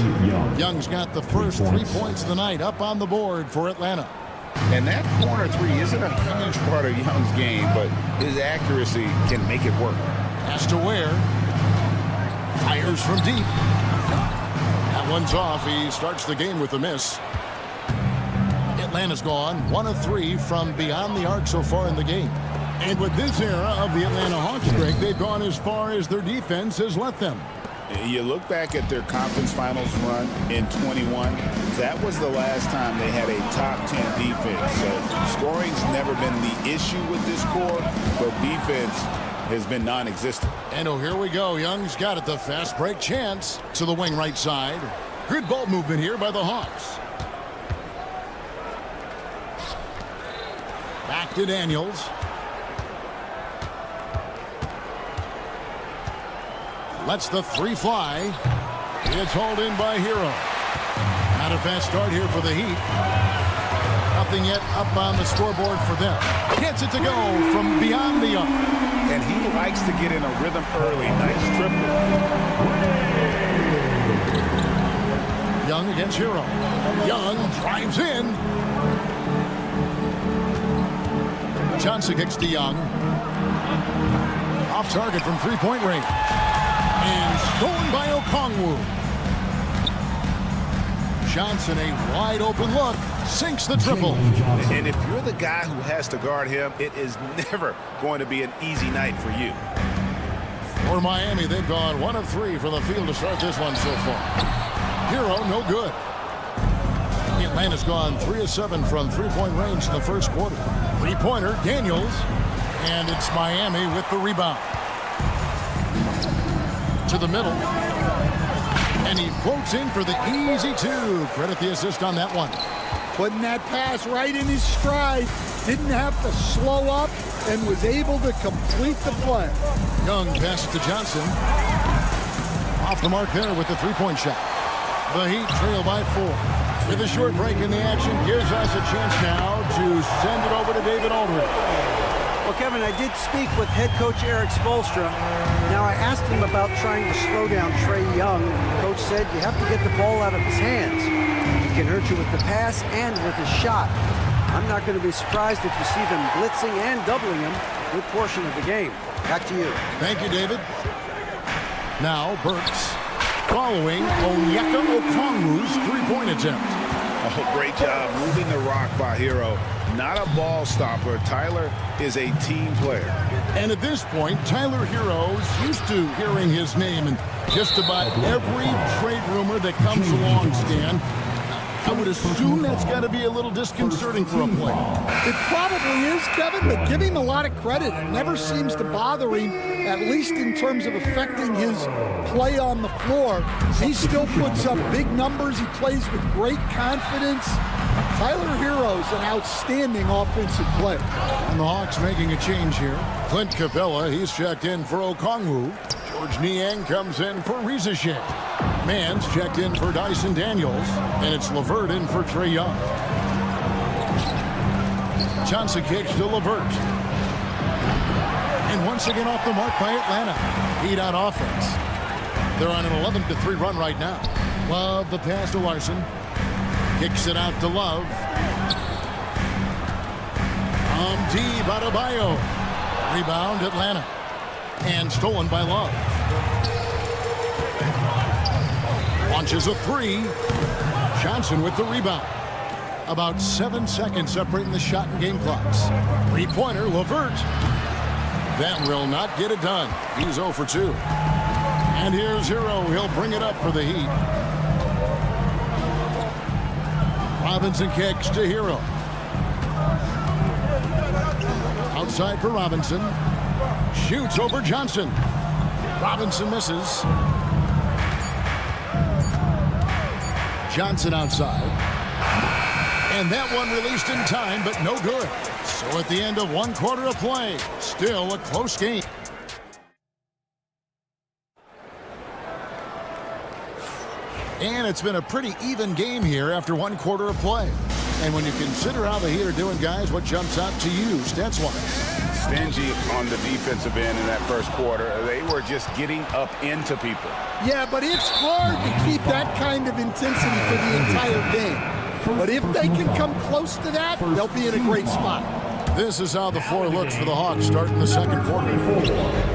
Speaker 1: Young's got the first 3 points of the night up on the board for Atlanta.
Speaker 3: And that corner three isn't a huge part of Young's game, but his accuracy can make it work.
Speaker 1: Has to wear. Fires from deep. That one's off. He starts the game with a miss. Atlanta's gone 1 of 3 from beyond the arc so far in the game. And with this era of the Atlanta Hawks streak, they've gone as far as their defense has let them.
Speaker 3: You look back at their conference finals run in 21, that was the last time they had a top 10 defense. So scoring's never been the issue with this core, but defense has been non-existent.
Speaker 1: And oh, here we go. Young's got it. The fast break chance to the wing right side. Good ball movement here by the Hawks. Back to Daniels. Lets the three fly. It's hauled in by Hero. Not a fast start here for the Heat. Nothing yet up on the scoreboard for them. Gets it to go from beyond the arc.
Speaker 3: And he likes to get in a rhythm early. Nice triple.
Speaker 1: Young against Hero. Young drives in. Johnson kicks to Young. Off target from three-point range. And stolen by Okongwu. Johnson, a wide open look, sinks the triple.
Speaker 3: And if you're the guy who has to guard him, it is never going to be an easy night for you.
Speaker 1: For Miami, they've gone 1 of 3 from the field to start this one so far. Hero, no good. Atlanta's gone 3 of 7 from three-point range in the first quarter. Three-pointer, Daniels, and it's Miami with the rebound. To the middle. And he floats in for the easy 2. Credit the assist on that one.
Speaker 10: Putting that pass right in his stride. Didn't have to slow up and was able to complete the play.
Speaker 1: Young pass to Johnson. Off the mark there with the three-point shot. The Heat trail by 4. With a short break in the action, gives us a chance now to send it over to David Aldridge.
Speaker 5: Well, Kevin, I did speak with head coach Eric Spoelstra. Now, I asked him about trying to slow down Trae Young, and the coach said you have to get the ball out of his hands. He can hurt you with the pass and with his shot. I'm not going to be surprised if you see them blitzing and doubling him a good portion of the game. Back to you.
Speaker 1: Thank you, David. Now, Burks following Onyeka Okongwu's three-point attempt.
Speaker 3: Oh, great job moving the rock by Hero. Not a ball stopper. Tyler is a team player.
Speaker 1: And at this point, Tyler Hero's used to hearing his name in just about every trade rumor that comes along, Stan. I would assume that's got to be a little disconcerting for a player.
Speaker 10: It probably is, Kevin, but give him a lot of credit. It never seems to bother him, at least in terms of affecting his play on the floor. He still puts up big numbers. He plays with great confidence. Tyler Hero's an outstanding offensive player.
Speaker 1: And the Hawks making a change here. Clint Capella, he's checked in for Okongwu. George Niang comes in for Rizachet. Mann's checked in for Dyson Daniels, and it's LeVert in for Trae Young. Johnson kicks to LeVert. And once again off the mark by Atlanta. Heat on offense. They're on an 11-3 run right now. Love the pass to Larson. Kicks it out to Love. Deep Adebayo. Rebound Atlanta. And stolen by Love. Launches a three. Johnson with the rebound. About 7 seconds separating the shot and game clocks. Three-pointer, LeVert. That will not get it done. He's 0 for 2. And here's Hero. He'll bring it up for the Heat. Robinson kicks to Hero. Outside for Robinson. Shoots over Johnson. Robinson misses. Johnson outside. And that one released in time, but no good. So at the end of 1 quarter of play, still a close game. And it's been a pretty even game here after 1 quarter of play. And when you consider how the Heat are doing, guys, what jumps out to you, stats-wise?
Speaker 3: Stingy on the defensive end in that first quarter. They were just getting up into people.
Speaker 10: Yeah, but it's hard to keep that kind of intensity for the entire game. But if they can come close to that, they'll be in a great spot.
Speaker 1: This is how the floor looks for the Hawks starting the second quarter.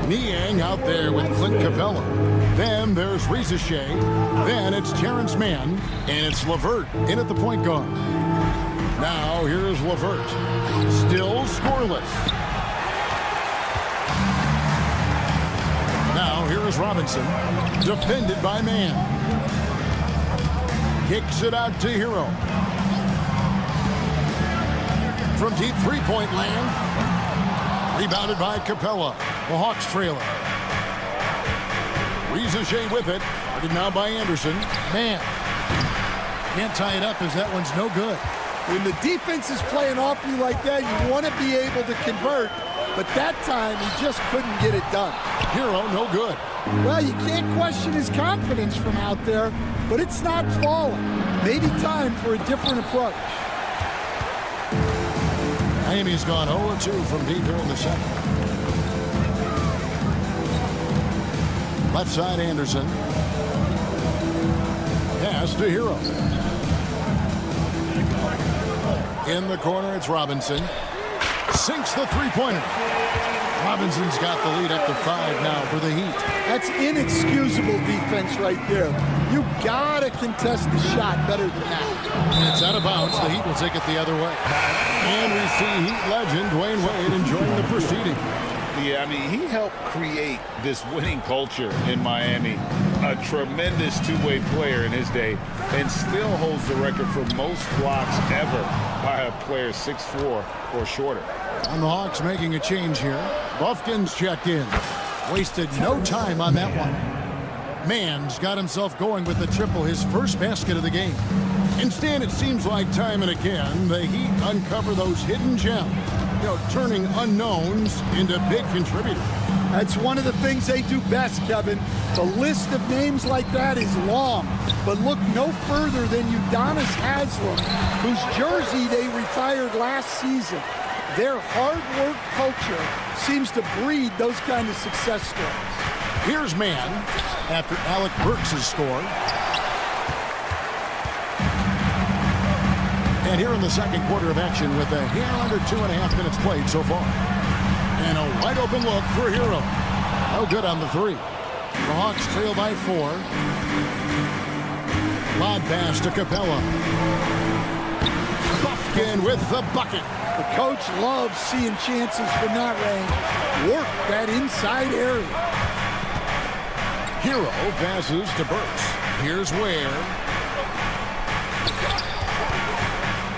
Speaker 1: Niang out there with Clint Capella. Then there's Rizachet. Then it's Terrence Mann. And it's LeVert in at the point guard. Now here's LeVert. Still scoreless. Now here's Robinson. Defended by Mann. Kicks it out to Hero. From deep three-point land. Rebounded by Capella. The Hawks trailing. Rizachet with it. Guarded now by Anderson. Mann. Can't tie it up as that one's no good.
Speaker 10: When the defense is playing off you like that, you want to be able to convert. But that time, he just couldn't get it done.
Speaker 1: Hero, no good.
Speaker 10: Well, you can't question his confidence from out there, but it's not falling. Maybe time for a different approach.
Speaker 1: Miami's gone 0-2 from deep here in the second. Left side, Anderson. Pass to Hero. In the corner, it's Robinson. Sinks the three-pointer. Robinson's got the lead up to 5 now for the Heat.
Speaker 10: That's inexcusable defense right there. You gotta contest the shot better than that.
Speaker 1: And it's out of bounds. The Heat will take it the other way. And we see Heat legend Dwayne Wade enjoying the proceeding.
Speaker 3: Yeah, I mean, he helped create this winning culture in Miami. A tremendous two-way player in his day, and still holds the record for most blocks ever by a player 6'4" or shorter.
Speaker 1: And the Hawks making a change here. Buffkin's checked in. Wasted no time on that one. Mann's got himself going with the triple, his first basket of the game. Instead, it seems like time and again, the Heat uncover those hidden gems, turning unknowns into big contributors.
Speaker 10: That's one of the things they do best, Kevin. The list of names like that is long, but look no further than Udonis Haslem, whose jersey they retired last season. Their hard work culture seems to breed those kind of success stories.
Speaker 1: Here's man after Alec Burks has scored. And here in the second quarter of action with a hair under 2.5 minutes played so far. And a wide open look for Hero. No good on the three. The Hawks trail by 4. Lob pass to Capella. Buffkin with the bucket.
Speaker 10: The coach loves seeing chances from that range. Work that inside area.
Speaker 1: Hero passes to Burks. Here's Ware.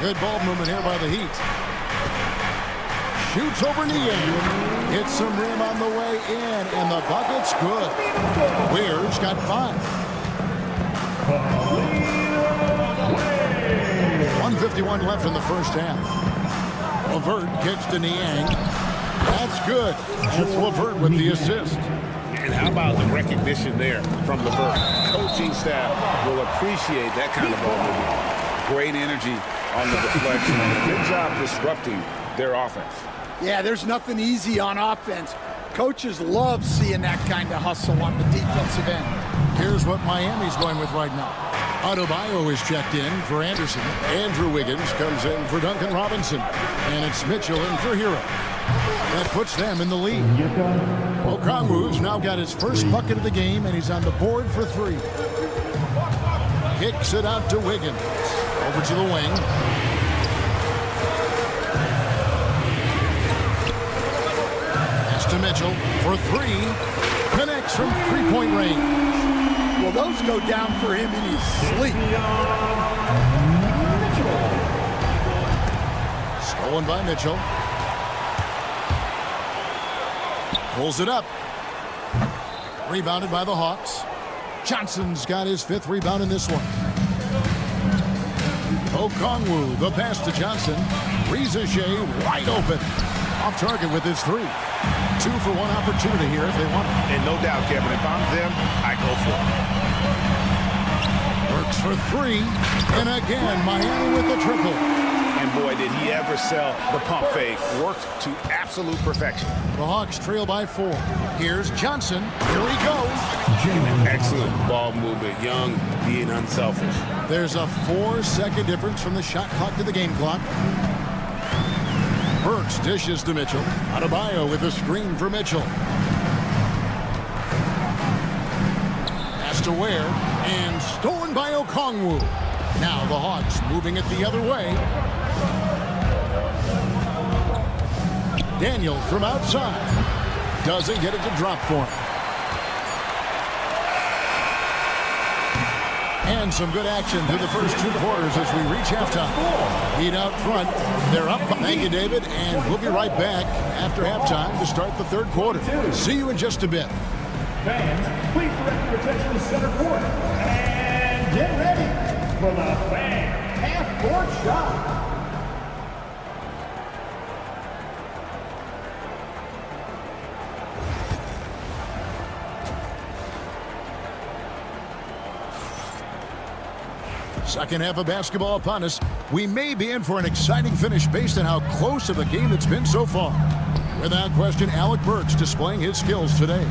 Speaker 1: Good ball movement here by the Heat. Shoots over Niang. Hits some rim on the way in, and the bucket's good. Ware's got 5. 1:51 left in the first half. LeVert kicks to Niang. That's good. That's LeVert with the assist.
Speaker 3: And how about the recognition there from LeVert? Coaching staff will appreciate that kind of ball movement. Great energy on the deflection. Good job disrupting their offense.
Speaker 10: Yeah, there's nothing easy on offense. Coaches love seeing that kind of hustle on the defensive end.
Speaker 1: Here's what Miami's going with right now. Adebayo is checked in for Anderson. Andrew Wiggins comes in for Duncan Robinson. And it's Mitchell in for Hero. That puts them in the lead. Okongwu's now got his first bucket of the game, and he's on the board for 3. Kicks it out to Wiggins. Over to the wing. Pass to Mitchell for 3. Connects from 3-point range.
Speaker 10: Well, those go down for him in his sleep.
Speaker 1: Stolen by Mitchell. Pulls it up. Rebounded by the Hawks. Johnson's got his 5th rebound in this one. Okongwu, the pass to Johnson. Rizachet wide open. Off target with his 3. 2 for 1 opportunity here if they want it.
Speaker 3: And no doubt, Kevin, if I'm them, I go for it.
Speaker 1: Works for 3. And again, Miami with the triple.
Speaker 3: And boy, did he ever sell the pump fake. Worked to absolute perfection.
Speaker 1: The Hawks trail by 4. Here's Johnson. Here he goes.
Speaker 3: Excellent ball movement. Young, being unselfish.
Speaker 1: There's a 4-second difference from the shot clock to the game clock. Burks dishes to Mitchell. Adebayo with a screen for Mitchell. Pass to Ware. And stolen by Okongwu. Now the Hawks moving it the other way. Daniel from outside. Doesn't get it to drop for him. And some good action through the first 2 quarters as we reach halftime. Heat out front. They're up. Thank you, David. And we'll be right back after halftime to start the 3rd quarter. See you in just a bit.
Speaker 4: Fans, please direct your attention to center court. And get ready for the fan half-court shot.
Speaker 1: Second half of basketball upon us. We may be in for an exciting finish based on how close of a game it's been so far. Without question, Alec Burks displaying his skills today.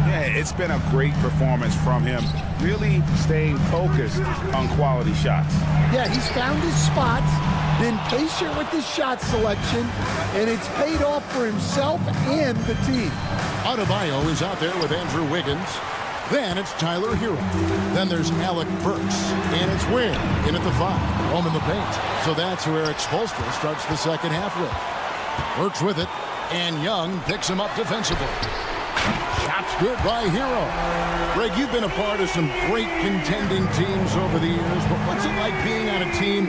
Speaker 3: Yeah, it's been a great performance from him. Really staying focused on quality shots.
Speaker 10: Yeah, he's found his spots, been patient with his shot selection, and it's paid off for himself and the team.
Speaker 1: Adebayo is out there with Andrew Wiggins. Then it's Tyler Hero. Then there's Alec Burks. And it's Ware in at the 5. Home in the paint. So that's who Eric Spoelstra starts the second half with. Burks with it. And Young picks him up defensively. Shots good by Hero. Greg, you've been a part of some great contending teams over the years, but what's it like being on a team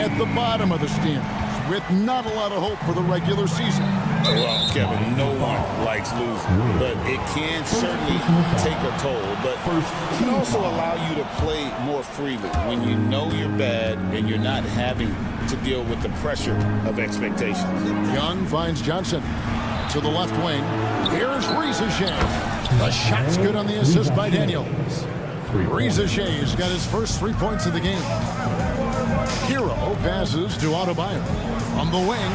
Speaker 1: at the bottom of the standings with not a lot of hope for the regular season?
Speaker 3: Well, Kevin, no one likes losing, but it can certainly take a toll. But it can also allow you to play more freely when you know you're bad and you're not having to deal with the pressure of expectations.
Speaker 1: Young finds Johnson. to the left wing. Here's Rizachet. The shot's good on the assist by Daniels. Rizachet's got his first 3 points of the game. Hero passes to Adebayo on the wing.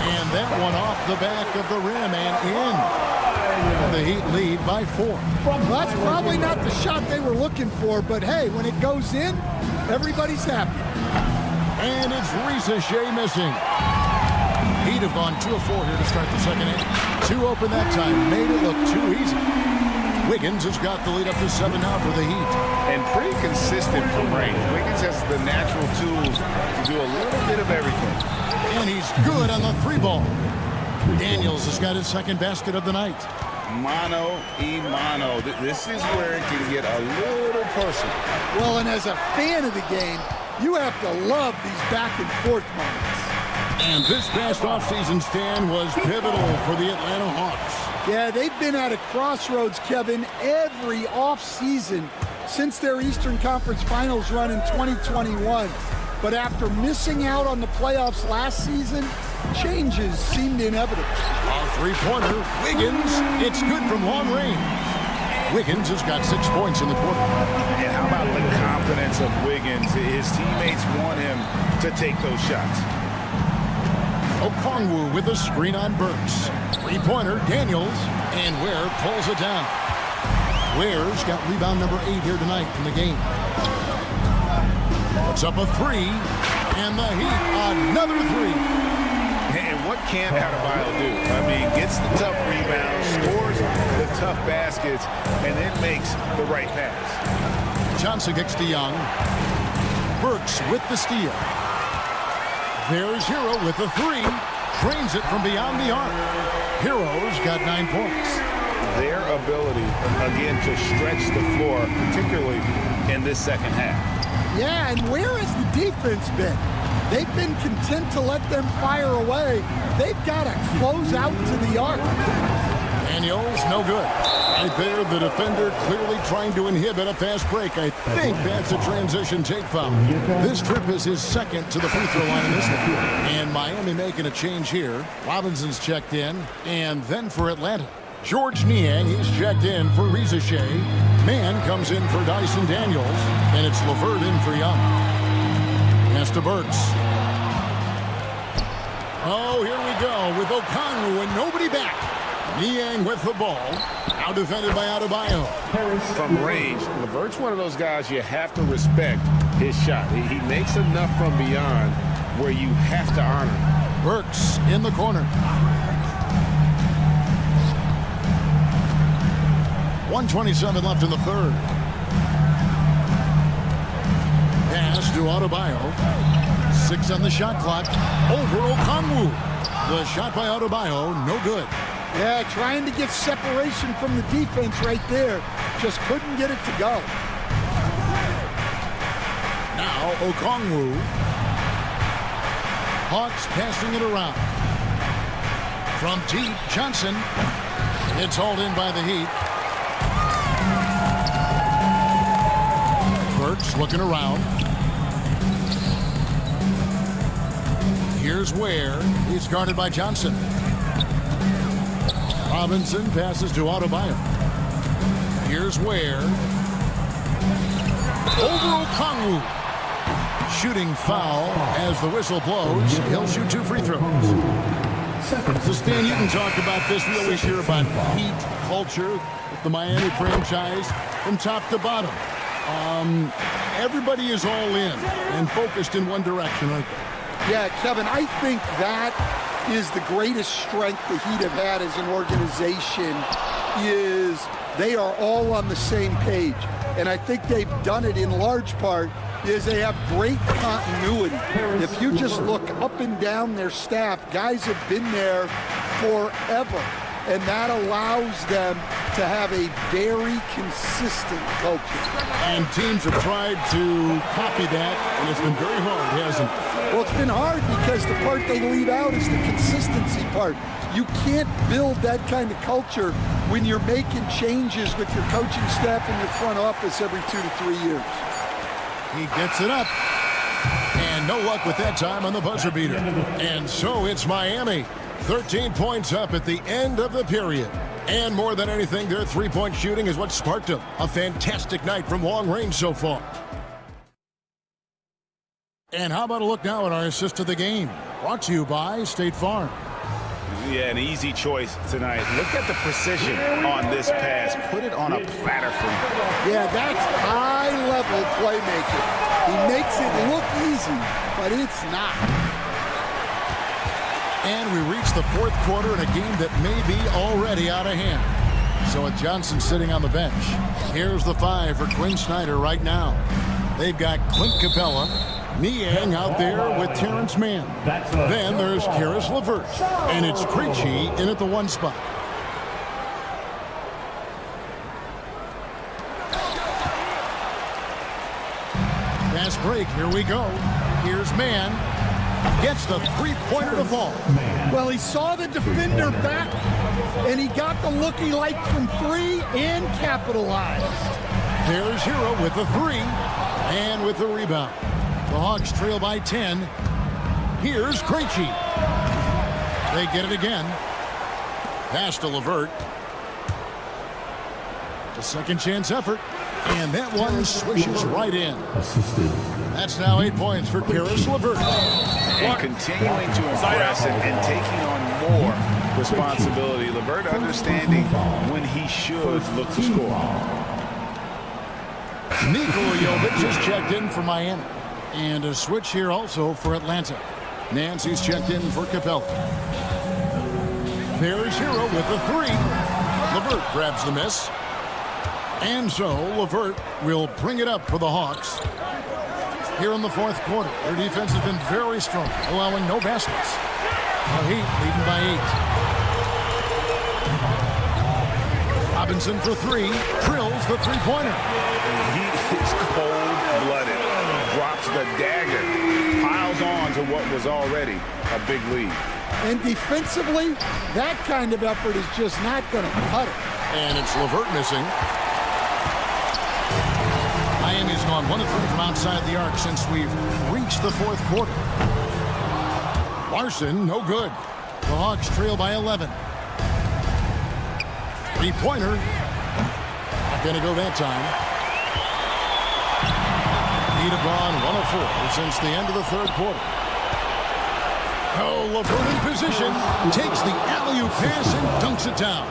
Speaker 1: And that one off the back of the rim and in. And the Heat lead by 4.
Speaker 10: Well, that's probably not the shot they were looking for, but hey, when it goes in, everybody's happy.
Speaker 1: And it's Rizachet missing. Heat have gone 2 of 4 here to start the second half. 2 open that time. Made it look too easy. Wiggins has got the lead up to 7 now for the Heat.
Speaker 3: And pretty consistent from range. Wiggins has the natural tools to do a little bit of everything.
Speaker 1: And he's good on the 3 ball. Daniels has got his second basket of the night.
Speaker 3: Mano y mano. This is where it can get a little personal.
Speaker 10: Well, and as a fan of the game, you have to love these back and forth moments.
Speaker 1: And this past offseason stand was pivotal for the Atlanta Hawks.
Speaker 10: Yeah, they've been at a crossroads, Kevin, every offseason since their Eastern Conference Finals run in 2021. But after missing out on the playoffs last season, changes seemed inevitable.
Speaker 1: A three-pointer, Wiggins. It's good from long range. Wiggins has got 6 points in the quarter.
Speaker 3: And how about the confidence of Wiggins? His teammates want him to take those shots.
Speaker 1: Okongwu with a screen on Burks. Three-pointer, Daniels. And Ware pulls it down. Ware's got rebound number 8 here tonight in the game. Puts up a 3. And the Heat, another 3.
Speaker 3: And what can't Adebayo do? I mean, gets the tough rebounds, scores the tough baskets, and then makes the right pass.
Speaker 1: Johnson kicks to Young. Burks with the steal. There's Hero with the 3. Drains it from beyond the arc. Hero's got 9 points.
Speaker 3: Their ability, again, to stretch the floor, particularly in this second half.
Speaker 10: Yeah, and where has the defense been? They've been content to let them fire away. They've got to close out to the arc.
Speaker 1: Daniels, no good. Right there, the defender clearly trying to inhibit a fast break. I think that's a transition take foul. This trip is his second to the free throw line in this one. And Miami making a change here. Robinson's checked in. And then for Atlanta, George Niang, he's checked in for Rizachet. Mann comes in for Dyson Daniels. And it's LeVert in for Young. Pass to Burks. Oh, here we go with Okongwu and nobody back. Niang with the ball. Now defended by Adebayo.
Speaker 3: From range, LeVert's one of those guys you have to respect his shot. He makes enough from beyond where you have to honor him.
Speaker 1: Burks in the corner. 1:27 left in the third. Pass to Adebayo. 6 on the shot clock. Over Okongwu. The shot by Adebayo, no good.
Speaker 10: Yeah, trying to get separation from the defense right there. Just couldn't get it to go.
Speaker 1: Now Okongwu. Hawks passing it around. From deep, Johnson. It's hauled in by the Heat. Burks looking around. Here's Ware. He's guarded by Johnson. Robinson passes to Adebayo. Here's Ware. Over Okongwu. Shooting foul as the whistle blows. He'll shoot 2 free throws. So Stan, you can talk about this. We always hear about Heat culture with the Miami franchise from top to bottom. Everybody is all in and focused in one direction, aren't they?
Speaker 10: Yeah, Kevin, I think that is the greatest strength the Heat have had as an organization is they are all on the same page. And I think they've done it in large part is they have great continuity. If you just look up and down their staff, guys have been there forever. And that allows them to have a very consistent culture.
Speaker 1: And teams have tried to copy that, and it's been very hard, hasn't it?
Speaker 10: Well, it's been hard because the part they leave out is the consistency part. You can't build that kind of culture when you're making changes with your coaching staff and your front office every 2 to 3 years.
Speaker 1: He gets it up. And no luck with that time on the buzzer beater. And so it's Miami. 13 points up at the end of the period. And more than anything, their three-point shooting is what sparked them. A fantastic night from long range so far. And how about a look now at our assist of the game? Brought to you by State Farm.
Speaker 3: Yeah, an easy choice tonight. Look at the precision on this pass. Put it on a platter for him.
Speaker 10: Yeah, that's high-level playmaking. He makes it look easy, but it's not.
Speaker 1: And we reach the fourth quarter in a game that may be already out of hand. So with Johnson sitting on the bench, here's the five for Quinn Snyder right now. They've got Clint Capella, Niang out there with Terrence Mann. Then there's Karis LeVert, and it's Krejci in at the one spot. Fast break, here we go. Here's Mann. Gets the three-pointer to fall.
Speaker 10: Well, he saw the defender back, and he got the look he liked from three and capitalized.
Speaker 1: There's Hero with the three and with the rebound. The Hawks trail by 10. Here's Krejci. They get it again. Pass to LeVert. A second chance effort. And that one swishes right in. That's now 8 points for Karis LeVert.
Speaker 3: And continuing to impress and taking on more responsibility. LeVert understanding when he should look to score.
Speaker 1: Nikola Jovic just checked in for Miami. And a switch here also for Atlanta. Nancy's checked in for Capella. There's Hero with the three. LeVert grabs the miss. And so LeVert will bring it up for the Hawks. Here in the fourth quarter, their defense has been very strong, allowing no baskets. The Heat leading by 8. Robinson for three, drills the three-pointer.
Speaker 3: He is cold-blooded, drops the dagger, piles on to what was already a big lead.
Speaker 10: And defensively, that kind of effort is just not going to cut it.
Speaker 1: And it's LeVert missing. Miami's gone 1 of 3 from outside the arc since we've reached the fourth quarter. Larson, no good. The Hawks trail by 11. Three-pointer. Not going to go that time. Heat have gone 1 of 4 since the end of the third quarter. Oh, LeVert in position. Takes the alley-oop pass and dunks it down.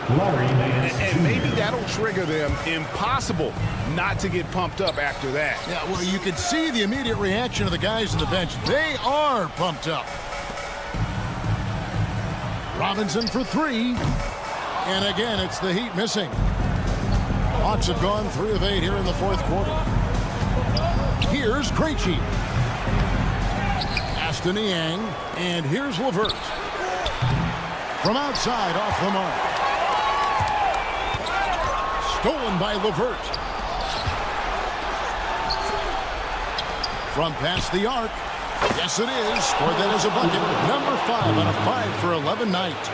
Speaker 3: And maybe that'll trigger them. Impossible not to get pumped up after that.
Speaker 1: Yeah, well, you can see the immediate reaction of the guys on the bench. They are pumped up. Robinson for three. And again, it's the Heat missing. Hawks have gone 3 of 8 here in the fourth quarter. Here's Krejci. Pass to Niang. And here's LeVert. From outside, off the mark. Stolen by LeVert. From past the arc. Yes, it is. Scored that as a bucket. Number 5 on a 5 for 11 night.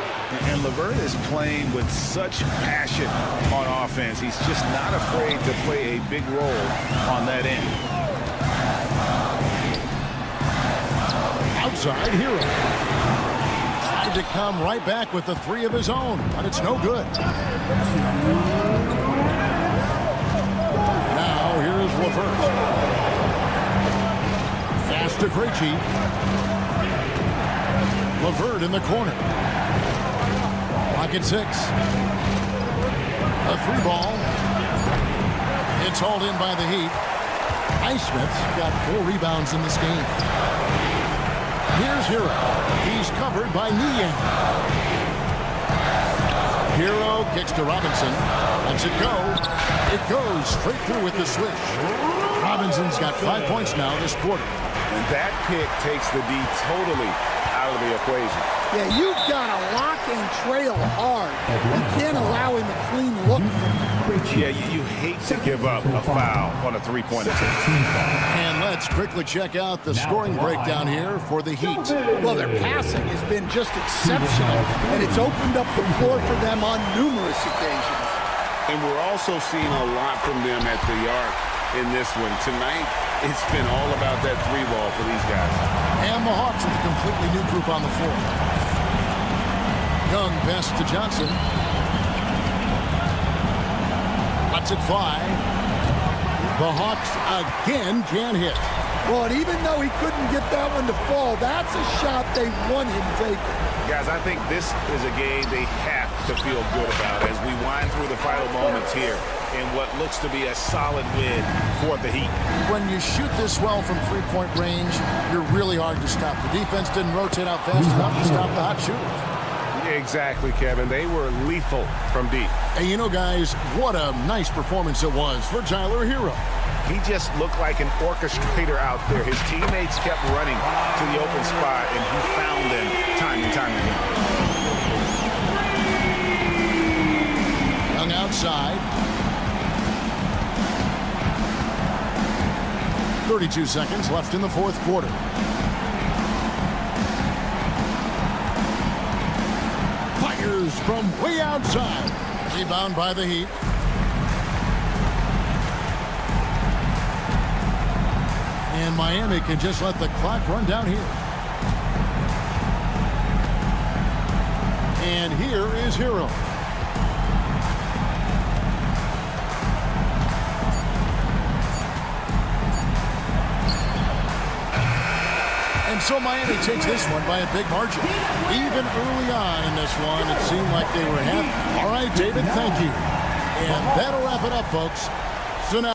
Speaker 3: And LeVert is playing with such passion on offense. He's just not afraid to play a big role on that end.
Speaker 1: Outside Hero. Tried to come right back with the 3 of his own, but it's no good. Now here's LeVert. Pass to Krejci. LeVert in the corner. Pocket 6. A 3 ball. It's hauled in by the Heat. Highsmith's got 4 rebounds in this game. Here's Hero. He's covered by Niang. Hero kicks to Robinson. Lets it go. It goes straight through with the switch. Robinson's got 5 points now this quarter.
Speaker 3: And that pick takes the D totally out of the equation.
Speaker 10: Yeah, you've got to lock and trail hard. You can't allow him a clean look.
Speaker 3: Yeah, you hate to give up a foul on a three-pointer.
Speaker 1: And let's quickly check out the scoring breakdown here for the Heat.
Speaker 10: Well, their passing has been just exceptional, and it's opened up the floor for them on numerous occasions.
Speaker 3: And we're also seeing a lot from them at the arc in this one. Tonight, it's been all about that 3 ball for these guys.
Speaker 1: And the Hawks with a completely new group on the floor. Young pass to Johnson. Lets it fly. The Hawks again can't hit.
Speaker 10: Well, and even though he couldn't get that one to fall, that's a shot they want him taking.
Speaker 3: Guys, I think this is a game they have to feel good about as we wind through the final moments here in what looks to be a solid win for the Heat.
Speaker 1: When you shoot this well from three-point range, you're really hard to stop. The defense didn't rotate out fast enough to stop the hot shooters.
Speaker 3: Exactly, Kevin. They were lethal from deep.
Speaker 1: And you know, guys, what a nice performance it was for Tyler Hero.
Speaker 3: He just looked like an orchestrator out there. His teammates kept running to the open spot, and he found them time and time again.
Speaker 1: Young outside. 32 seconds left in the fourth quarter. Fires from way outside. Rebound by the Heat. And Miami can just let the clock run down here. And here is Hero. And so Miami takes this one by a big margin. Even early on in this one, it seemed like they were happy. All right, David, thank you. And that'll wrap it up, folks. So now...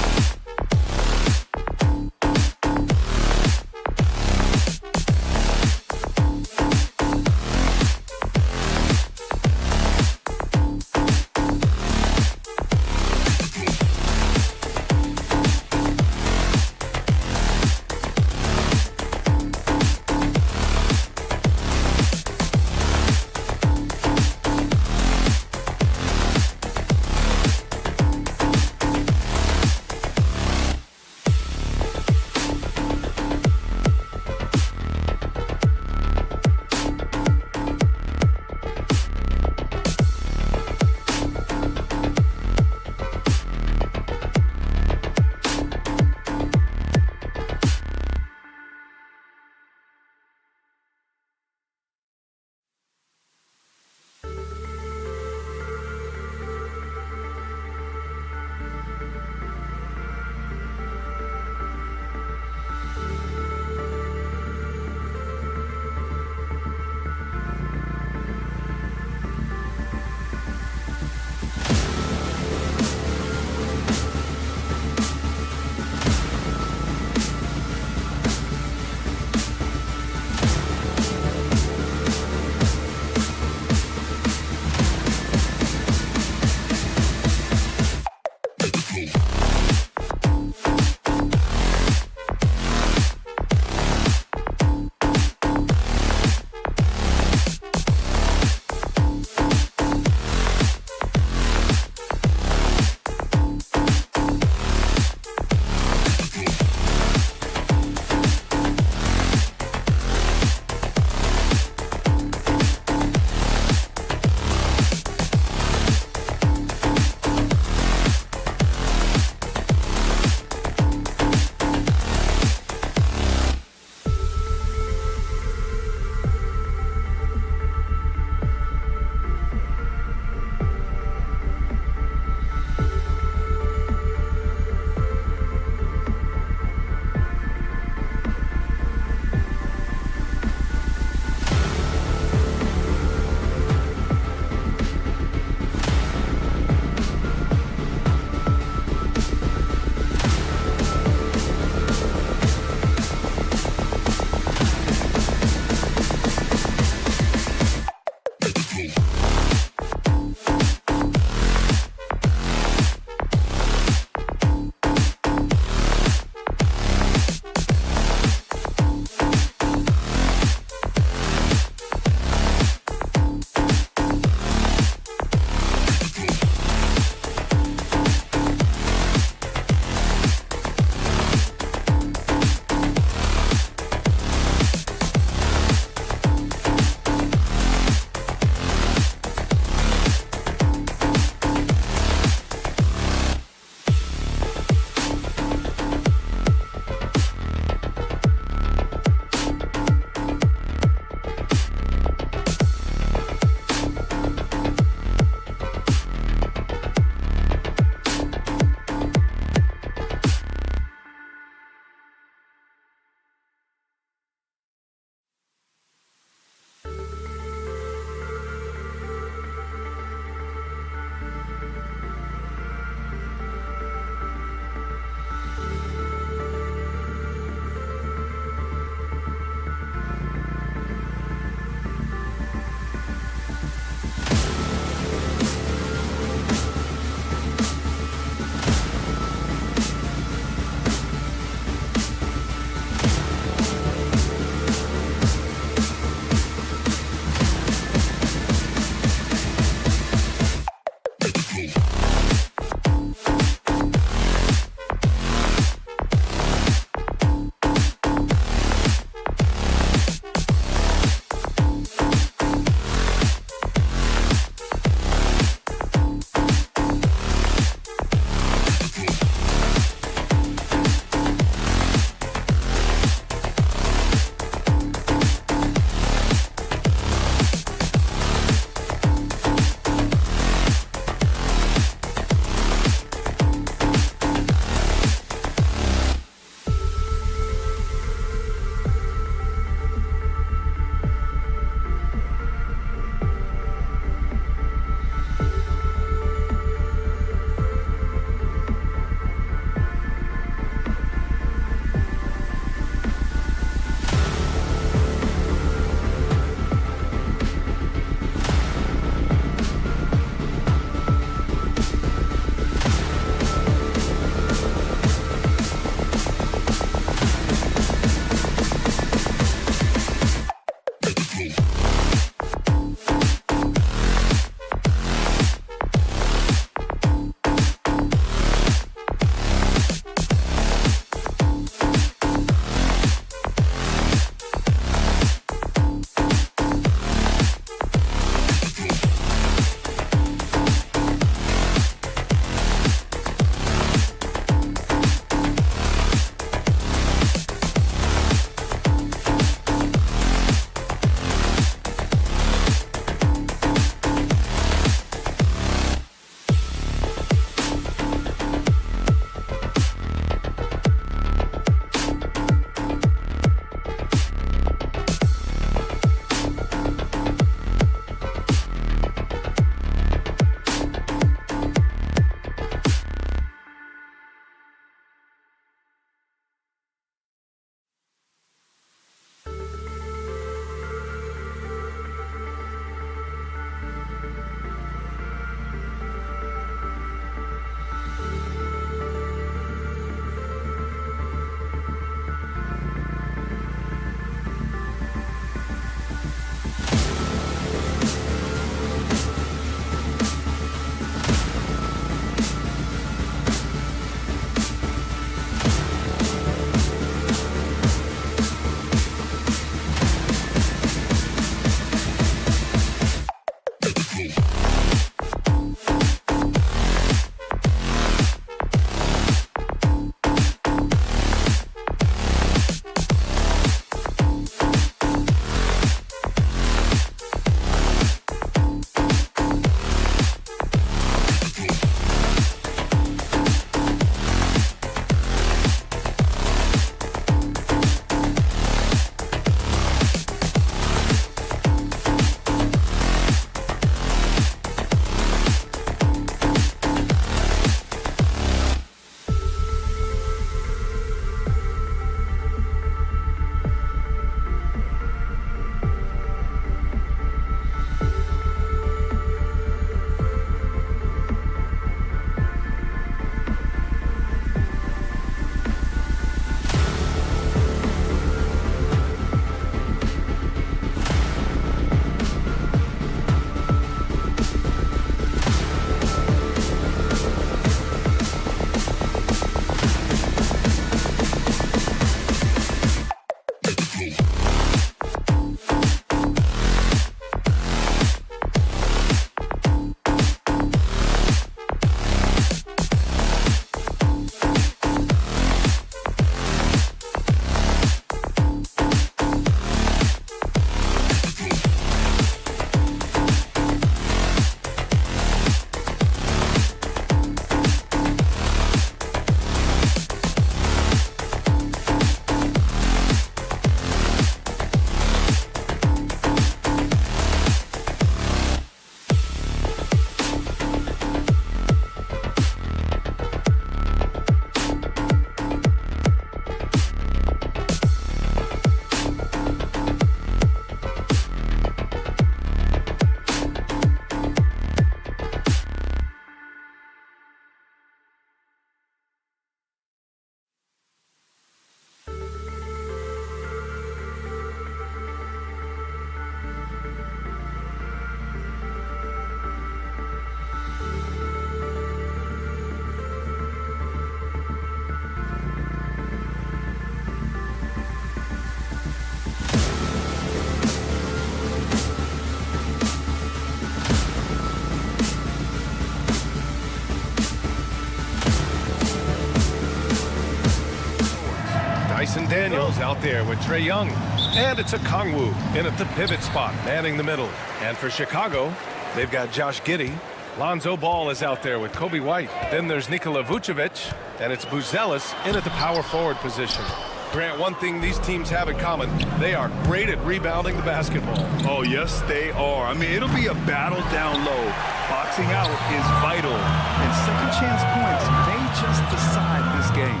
Speaker 6: Dyson Daniels out there with Trae Young. And it's a Kongwu in at the pivot spot, manning the middle. And for Chicago, they've got Josh Giddey. Lonzo Ball is out there with Kobe White. Then there's Nikola Vucevic, and it's Buzelis in at the power forward position. Grant, one thing these teams have in common, they are great at rebounding the basketball.
Speaker 7: Oh, yes, they are. I mean, it'll be a battle down low. Boxing out is vital, and second chance points may just decide this game.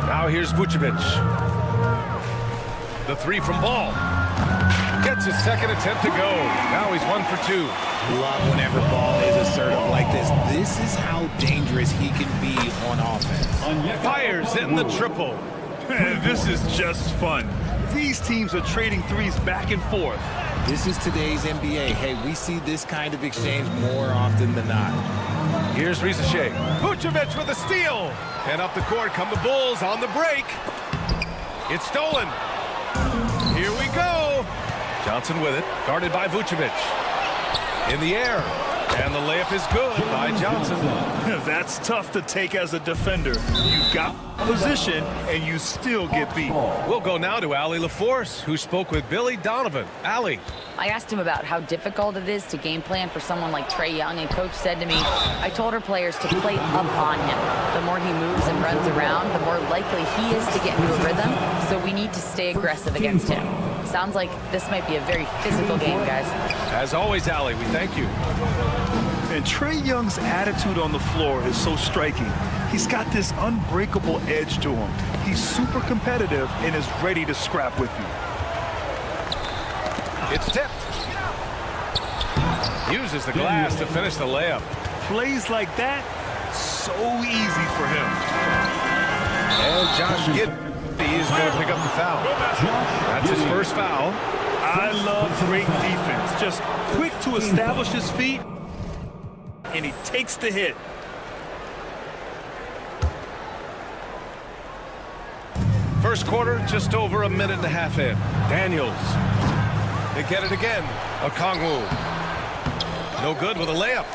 Speaker 6: Now here's Vucevic. The three from Ball. Gets his second attempt to go. Now he's 1 for 2.
Speaker 8: Love whenever Ball is assertive like this. This is how dangerous he can be on offense.
Speaker 6: Fires in the triple.
Speaker 7: This is just fun. These teams are trading threes back and forth.
Speaker 8: This is today's NBA. Hey, we see this kind of exchange more often than not.
Speaker 6: Here's Risache. Vucevic with a steal. And up the court come the Bulls on the break. It's stolen. Here we go. Johnson with it, guarded by Vucevic. In the air. And the layup is good by Johnson.
Speaker 7: That's tough to take as a defender. You've got position, and you still get beat.
Speaker 6: We'll go now to Allie LaForce, who spoke with Billy Donovan. Allie.
Speaker 9: I asked him about how difficult it is to game plan for someone like Trae Young, and Coach said to me, I told our players to play up on him. The more he moves and runs around, the more likely he is to get into a rhythm, so we need to stay aggressive against him. Sounds like this might be a very physical game, guys.
Speaker 6: As always, Allie, we thank you.
Speaker 7: And Trae Young's attitude on the floor is so striking. He's got this unbreakable edge to him. He's super competitive and is ready to scrap with you.
Speaker 6: It's tipped. Uses the glass to finish the layup.
Speaker 7: Plays like that, so easy for him.
Speaker 6: And Josh Giddey is going to pick up the foul. That's his first foul.
Speaker 7: I love great defense. Just quick to establish his feet, and he takes the hit.
Speaker 6: First quarter, just over a minute and a half in. Daniels. They get it again. Okongwu. No good with a layup.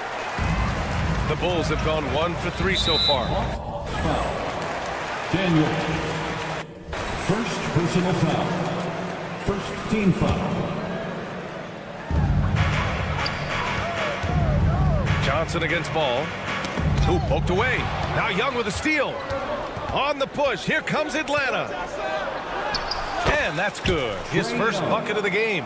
Speaker 6: The Bulls have gone 1 for 3 so far.
Speaker 4: Foul. Daniel. First personal foul. First team foul.
Speaker 6: Johnson against Ball. Ooh, poked away. Now Young with a steal. On the push. Here comes Atlanta. And that's good. His first bucket of the game.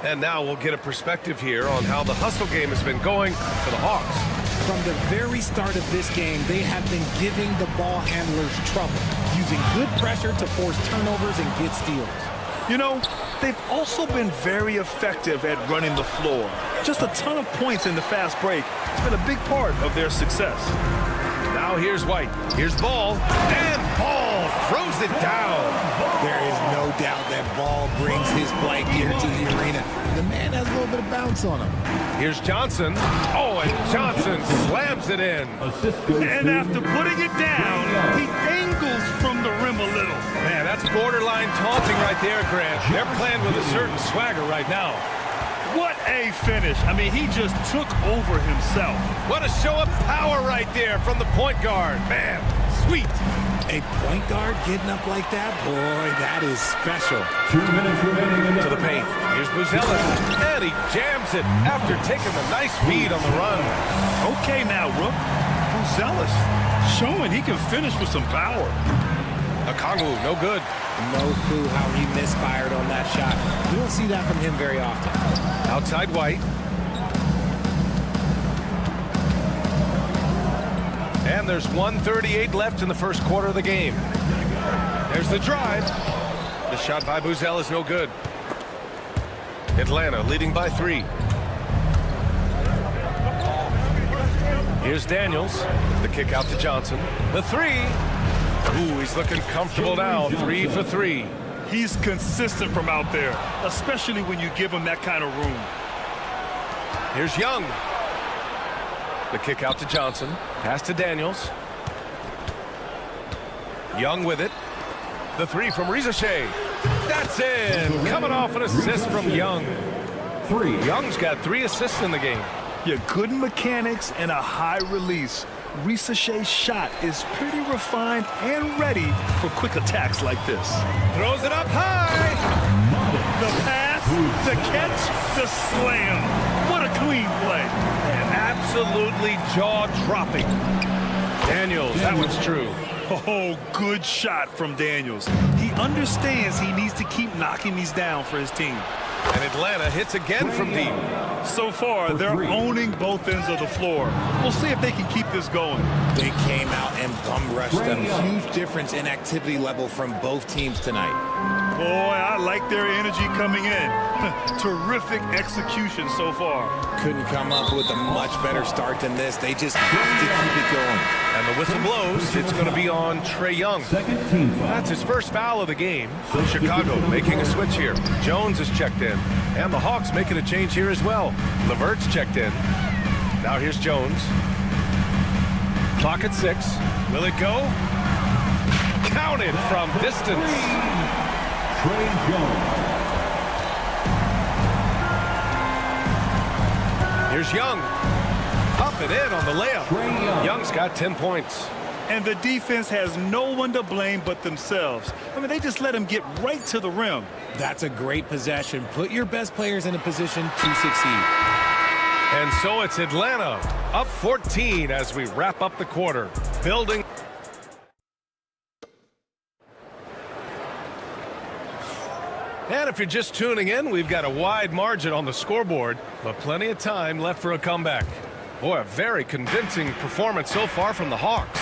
Speaker 6: And now we'll get a perspective here on how the hustle game has been going for the Hawks.
Speaker 8: From the very start of this game, they have been giving the ball handlers trouble, using good pressure to force turnovers and get steals.
Speaker 7: You know, they've also been very effective at running the floor. Just a ton of points in the fast break. It's been a big part of their success.
Speaker 6: Now here's White. Here's Ball. And Ball throws it down.
Speaker 8: There is no doubt that Ball brings his flight gear to the arena. The man has a little bit of bounce on him.
Speaker 6: Here's Johnson. Oh, and Johnson slams it in.
Speaker 7: And after putting it down, he dangles from the rim a little.
Speaker 6: Man, that's borderline taunting right there, Grant. They're playing with a certain swagger right now.
Speaker 7: What a finish. I mean, he just took over himself.
Speaker 6: What a show of power right there from the point guard. Man, sweet.
Speaker 8: A point guard getting up like that? Boy, that is special.
Speaker 4: 2 minutes remaining.
Speaker 6: To the paint. Here's Buzelis. And he jams it after taking the nice feed on the run.
Speaker 7: Okay now, Rook. Buzelis showing he can finish with some power.
Speaker 6: Okongwu, no good.
Speaker 8: No clue how he misfired on that shot. You don't see that from him very often.
Speaker 6: Outside White. And there's 1:38 left in the first quarter of the game. There's the drive. The shot by Buzelis is no good. Atlanta leading by 3. Here's Daniels. The kick out to Johnson. The 3. Ooh, he's looking comfortable now. 3 for 3.
Speaker 7: He's consistent from out there, especially when you give him that kind of room.
Speaker 6: Here's Young. The kick out to Johnson. Pass to Daniels. Young with it. The 3 from Risache. That's in. Coming off an assist from Young.
Speaker 4: 3.
Speaker 6: Young's got 3 assists in the game.
Speaker 7: Yeah, good mechanics and a high release. Risa Shea's shot is pretty refined and ready for quick attacks like this.
Speaker 6: Throws it up high.
Speaker 7: The pass, the catch, the slam. What a clean play.
Speaker 6: And absolutely jaw-dropping. Daniels, that one's true.
Speaker 7: Oh, good shot from Daniels. He understands he needs to keep knocking these down for his team.
Speaker 6: And Atlanta hits again from deep.
Speaker 7: So far, they're owning both ends of the floor. We'll see if they can keep this going.
Speaker 8: They came out and bum rushed them. Huge difference in activity level from both teams tonight.
Speaker 7: Boy, I like their energy coming in. Terrific execution so far.
Speaker 8: Couldn't come up with a much better start than this. They just have to keep it going.
Speaker 6: And the whistle blows. It's going to be on Trae Young. That's his first foul of the game. Chicago making a switch here. Jones is checked in. And the Hawks making a change here as well. LeVert's checked in. Now here's Jones. Clock at 6. Will it go? Counted from distance.
Speaker 4: Trae Young.
Speaker 6: Here's Young. Up and in on the layup. Young's got 10 points.
Speaker 7: And the defense has no one to blame but themselves. I mean, they just let him get right to the rim.
Speaker 8: That's a great possession. Put your best players in a position to succeed.
Speaker 6: And so it's Atlanta up 14 as we wrap up the quarter. Building. And if you're just tuning in, we've got a wide margin on the scoreboard, but plenty of time left for a comeback. Boy, a very convincing performance so far from the Hawks.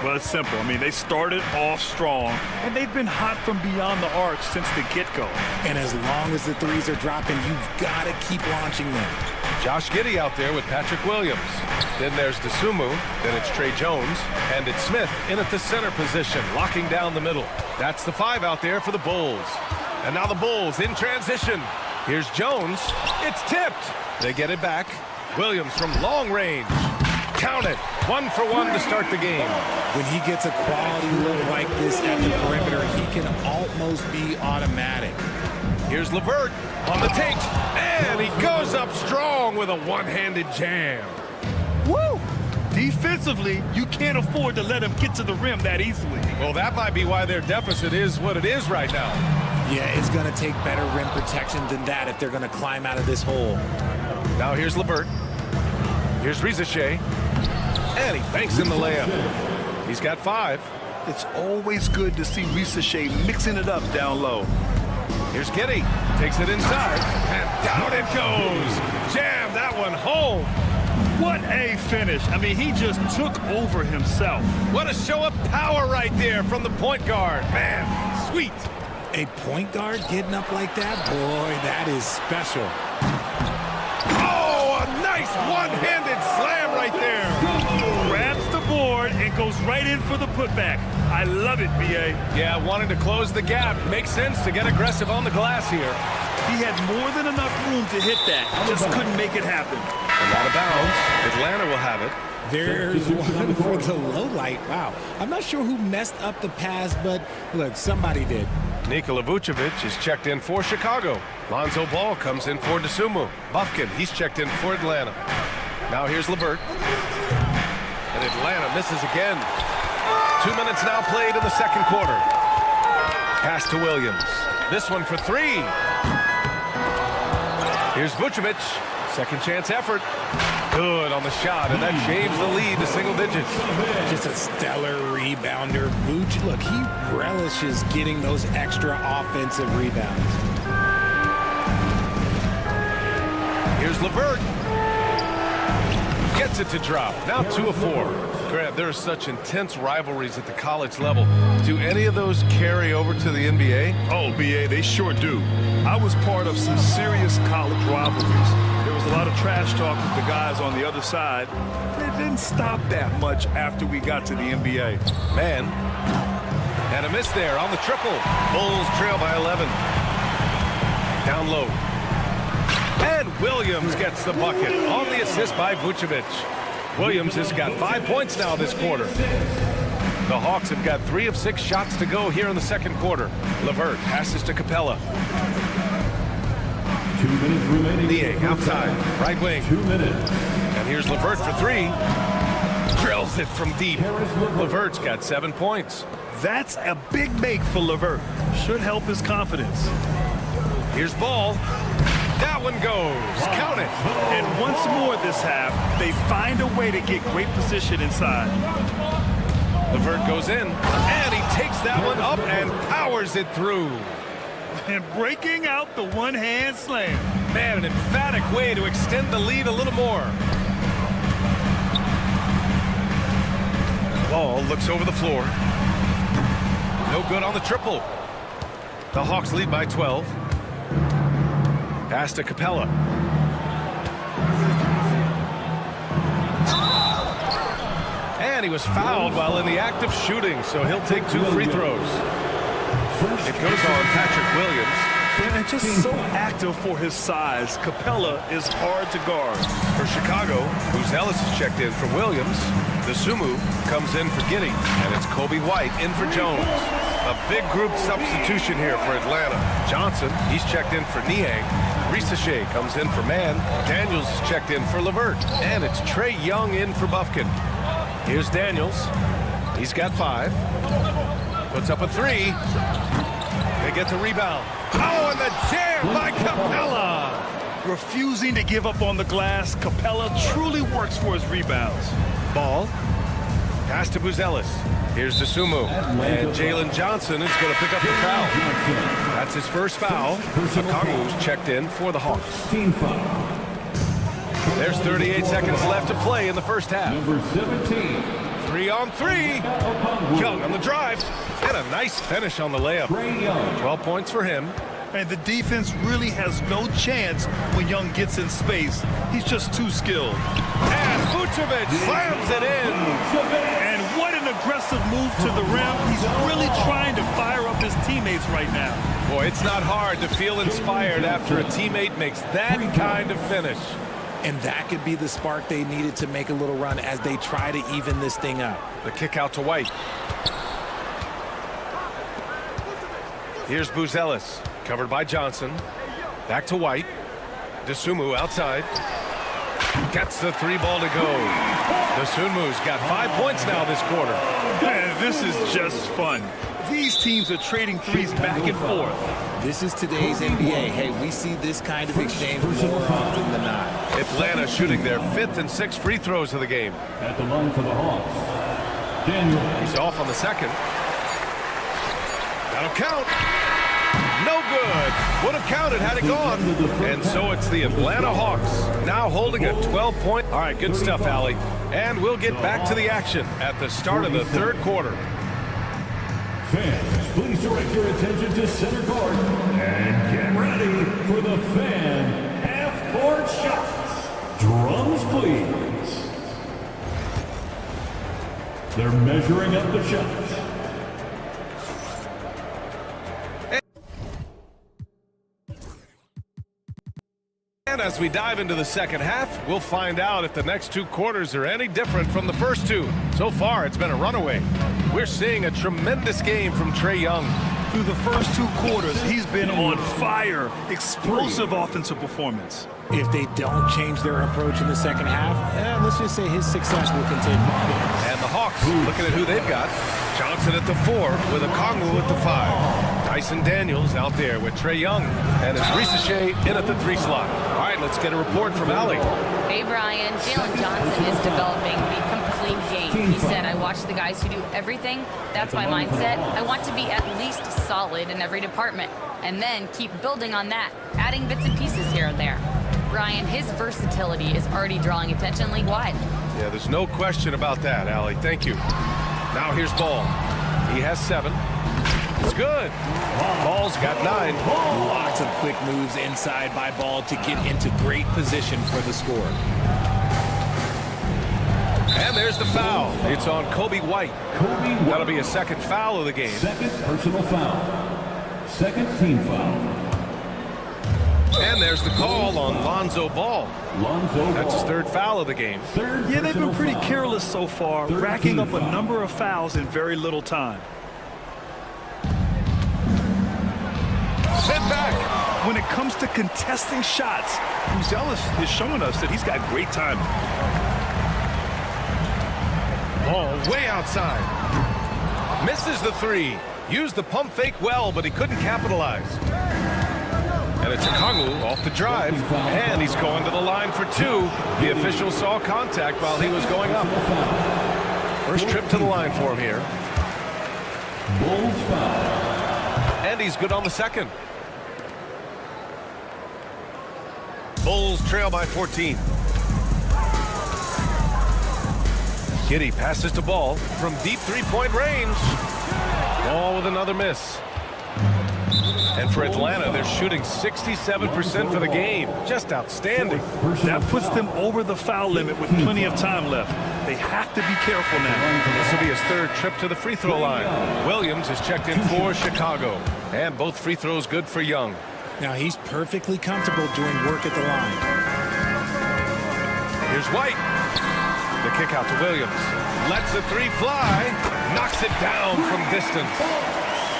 Speaker 7: Well, it's simple. I mean, they started off strong, and they've been hot from beyond the arc since the get-go.
Speaker 8: And as long as the threes are dropping, you've got to keep launching them.
Speaker 6: Josh Giddey out there with Patrick Williams. Then there's Dosunmu. Then it's Trae Jones. And it's Smith in at the center position, locking down the middle. That's the 5 out there for the Bulls. And now the Bulls in transition. Here's Jones. It's tipped. They get it back. Williams from long range. Count it. 1 for 1 to start the game.
Speaker 8: When he gets a quality look like this at the perimeter, he can almost be automatic.
Speaker 6: Here's LeVert on the take. And he goes up strong with a one-handed jam.
Speaker 7: Woo! Defensively, you can't afford to let him get to the rim that easily.
Speaker 6: Well, that might be why their deficit is what it is right now.
Speaker 8: Yeah, it's going to take better rim protection than that if they're going to climb out of this hole.
Speaker 6: Now here's LeVert. Here's Risa Shea. And he banks in the layup. He's got 5.
Speaker 7: It's always good to see Risa Shea mixing it up down low.
Speaker 6: Here's Giddey. Takes it inside. And down it goes. Jam that one home.
Speaker 7: What a finish. I mean, he just took over himself.
Speaker 6: What a show of power right there from the point guard. Man, sweet.
Speaker 8: A point guard getting up like that? Boy, that is special.
Speaker 6: Oh, a nice one-handed slam right there.
Speaker 7: Grabs the board and goes right in for the putback. I love it, B.A.
Speaker 6: Yeah, wanting to close the gap. Makes sense to get aggressive on the glass here.
Speaker 7: He had more than enough room to hit that. Just couldn't make it happen.
Speaker 6: Out of bounds. Atlanta will have it.
Speaker 8: There's one for the low light. Wow. I'm not sure who messed up the pass, but look, somebody did.
Speaker 6: Nikola Vucevic is checked in for Chicago. Lonzo Ball comes in for Dosunmu. Bufkin, he's checked in for Atlanta. Now here's LeVert. And Atlanta misses again. 2 minutes now played in the second quarter. Pass to Williams. This one for 3. Here's Vucevic. Second chance effort. Good on the shot, and that shaves the lead to single digits.
Speaker 8: Just a stellar rebounder. Vooch, look, he relishes getting those extra offensive rebounds.
Speaker 6: Here's LeVert. Gets it to drop. Now 2 of 4. Grant, there are such intense rivalries at the college level. Do any of those carry over to the NBA?
Speaker 7: Oh, B.A., they sure do. I was part of some serious college rivalries. There was a lot of trash talk with the guys on the other side. It didn't stop that much after we got to the NBA.
Speaker 6: Man. And a miss there on the triple. Bulls trail by 11. Down low. And Williams gets the bucket on the assist by Vucevic. Williams has got 5 points now this quarter. The Hawks have got 3 of 6 shots to go here in the second quarter. LeVert passes to Capella.
Speaker 4: 2 minutes remaining.
Speaker 6: Niang outside, right wing.
Speaker 4: 2 minutes.
Speaker 6: And here's LeVert for 3. Drills it from deep. LeVert's got 7 points.
Speaker 7: That's a big make for LeVert. Should help his confidence.
Speaker 6: Here's Ball. That one goes. Count it.
Speaker 7: And once more this half, they find a way to get great position inside.
Speaker 6: LeVert goes in, and he takes that one up and powers it through.
Speaker 7: And breaking out the one-hand slam.
Speaker 6: Man, an emphatic way to extend the lead a little more. Ball looks over the floor. No good on the triple. The Hawks lead by 12. Pass to Capella. And he was fouled while in the act of shooting, so he'll take 2 free throws. It goes on Patrick Williams.
Speaker 7: And just so active for his size, Capella is hard to guard.
Speaker 6: For Chicago, Buzelis is checked in for Williams. The Sumu comes in for Giddey, and it's Kobe White in for Jones. A big group substitution here for Atlanta. Johnson, he's checked in for Niang. Risachet comes in for Mann. Daniels is checked in for LeVert. And it's Trae Young in for Bufkin. Here's Daniels. He's got 5. Puts up a 3. They get the rebound. Oh, and the jam by Capella.
Speaker 7: Refusing to give up on the glass, Capella truly works for his rebounds.
Speaker 6: Ball. Pass to Buzelis. Here's Dosunmu. And Jalen Johnson is going to pick up the foul. That's his first foul. Okongwu's checked in for the Hawks. There's 38 seconds left to play in the first half.
Speaker 4: Number 17.
Speaker 6: 3-on-3. Young on the drive. And a nice finish on the layup. 12 points for him.
Speaker 7: And the defense really has no chance when Young gets in space. He's just too skilled.
Speaker 6: And Vucevic slams it in.
Speaker 7: And what an aggressive move to the rim. He's really trying to fire up his teammates right now.
Speaker 6: Boy, it's not hard to feel inspired after a teammate makes that kind of finish.
Speaker 8: And that could be the spark they needed to make a little run as they try to even this thing up.
Speaker 6: The kick out to White. Here's Buzelis, covered by Johnson. Back to White. Dosunmu outside. Gets the 3 ball to go. Dosunmu's got 5 points now this quarter.
Speaker 7: Man, this is just fun. These teams are trading threes back and forth.
Speaker 8: This is today's NBA. Hey, we see this kind of exchange more often than not.
Speaker 6: Atlanta shooting their 5th and 6th free throws of the game.
Speaker 4: At the line for the Hawks, Daniel.
Speaker 6: He's off on the second. That'll count. No good. Would have counted had it gone. And so it's the Atlanta Hawks now holding a 12-point. All right, good stuff, Allie. And we'll get back to the action at the start of the 3rd quarter.
Speaker 4: Fans, please direct your attention to center court and get ready for the fan half-court shots. Drums, please. They're measuring up the shots.
Speaker 6: And as we dive into the second half, we'll find out if the next 2 quarters are any different from the first 2. So far, it's been a runaway. We're seeing a tremendous game from Trae Young.
Speaker 7: Through the first 2 quarters, he's been on fire. Explosive offensive performance.
Speaker 8: If they don't change their approach in the second half, let's just say his success will continue.
Speaker 6: And the Hawks, looking at who they've got. Johnson at the 4 with Okongwu at the 5. Dyson Daniels out there with Trae Young. And it's Risachet in at the 3 slot. All right, let's get a report from Allie.
Speaker 9: Hey, Brian. Jalen Johnson is developing the complete game. He said, I watch the guys who do everything. That's my mindset. I want to be at least solid in every department. And then keep building on that, adding bits and pieces here and there. Brian, his versatility is already drawing attention league-wide.
Speaker 6: Yeah, there's no question about that, Allie. Thank you. Now here's Ball. He has 7. It's good. Ball's got 9.
Speaker 8: Lots of quick moves inside by Ball to get into great position for the score.
Speaker 6: And there's the foul. It's on Kobe White. That'll be a 2nd foul of the game.
Speaker 4: 2nd personal foul. 2nd team foul.
Speaker 6: And there's the call on Lonzo Ball. That's his 3rd foul of the game.
Speaker 7: Yeah, they've been pretty careless so far, racking up a number of fouls in very little time.
Speaker 6: Sit back.
Speaker 7: When it comes to contesting shots, Buzelis is showing us that he's got great timing.
Speaker 6: Ball way outside. Misses the three. Used the pump fake well, but he couldn't capitalize. And it's Okongwu off the drive, and he's going to the line for two. The official saw contact while he was going up. First trip to the line for him here. And he's good on the second. Bulls trail by 14. Giddey passes to Ball from deep three-point range. Ball with another miss. And for Atlanta, they're shooting 67% for the game. Just outstanding.
Speaker 7: That puts them over the foul limit with plenty of time left. They have to be careful now.
Speaker 6: This will be his third trip to the free throw line. Williams is checked in for Chicago. And both free throws good for Young.
Speaker 8: Now he's perfectly comfortable doing work at the line.
Speaker 6: Here's White. The kick out to Williams. Lets the three fly. Knocks it down from distance.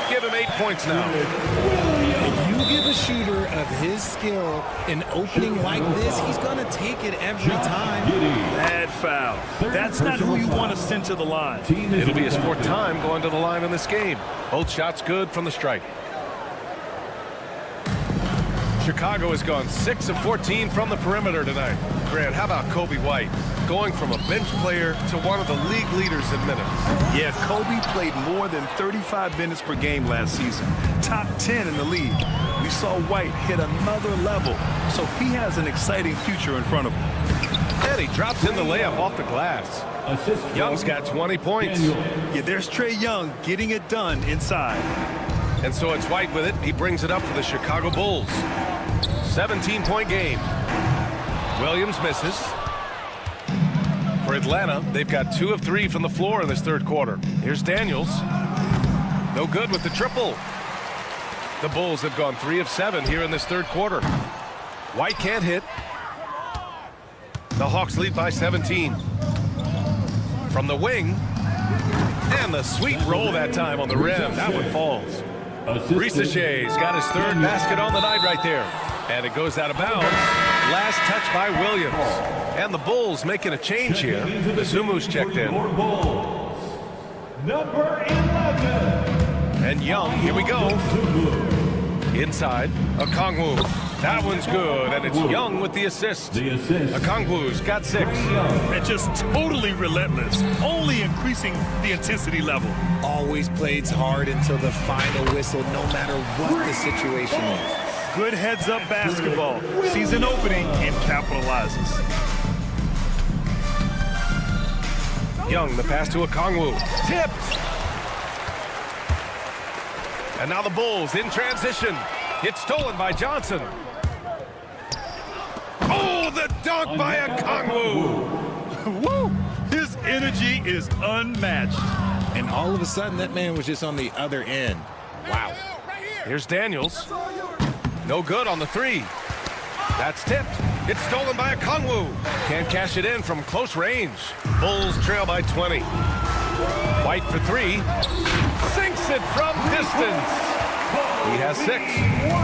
Speaker 6: Give him 8 points now.
Speaker 8: If you give a shooter of his skill an opening like this, he's going to take it every time.
Speaker 7: Bad foul. That's not who you want to send to the line.
Speaker 6: It'll be his fourth time going to the line in this game. Both shots good from the stripe. Chicago has gone 6 of 14 from the perimeter tonight. Grant, how about Kobe White? Going from a bench player to one of the league leaders in minutes.
Speaker 7: Yeah, Kobe played more than 35 minutes per game last season. Top 10 in the league. We saw White hit another level, so he has an exciting future in front of him.
Speaker 6: And he drops in the layup off the glass. Young's got 20 points.
Speaker 7: Yeah, there's Trae Young getting it done inside.
Speaker 6: And so it's White with it. He brings it up for the Chicago Bulls. 17-point game. Williams misses. For Atlanta, they've got 2 of 3 from the floor in this third quarter. Here's Daniels. No good with the triple. The Bulls have gone 3 of 7 here in this third quarter. White can't hit. The Hawks lead by 17. From the wing. And the sweet roll that time on the rim. That one falls. Ricochet's got his third basket on the night right there. And it goes out of bounds. Last touch by Williams. And the Bulls making a change here. Bazumu's checked in.
Speaker 4: Number 11.
Speaker 6: And Young, here we go. Inside, Okongwu. That one's good, and it's Young with the assist. Okongwu's got 6.
Speaker 7: And just totally relentless, only increasing the intensity level.
Speaker 8: Always plays hard until the final whistle, no matter what the situation is.
Speaker 7: Good heads-up basketball. Sees an opening and capitalizes.
Speaker 6: Young, the pass to Okongwu. Tipped! And now the Bulls in transition. It's stolen by Johnson. Oh, the dunk by Okongwu!
Speaker 7: Woo! His energy is unmatched.
Speaker 8: And all of a sudden, that man was just on the other end. Wow.
Speaker 6: Here's Daniels. No good on the 3. That's tipped. It's stolen by Okongwu. Can't cash it in from close range. Bulls trail by 20. White for 3. Sinks it from distance. He has 6.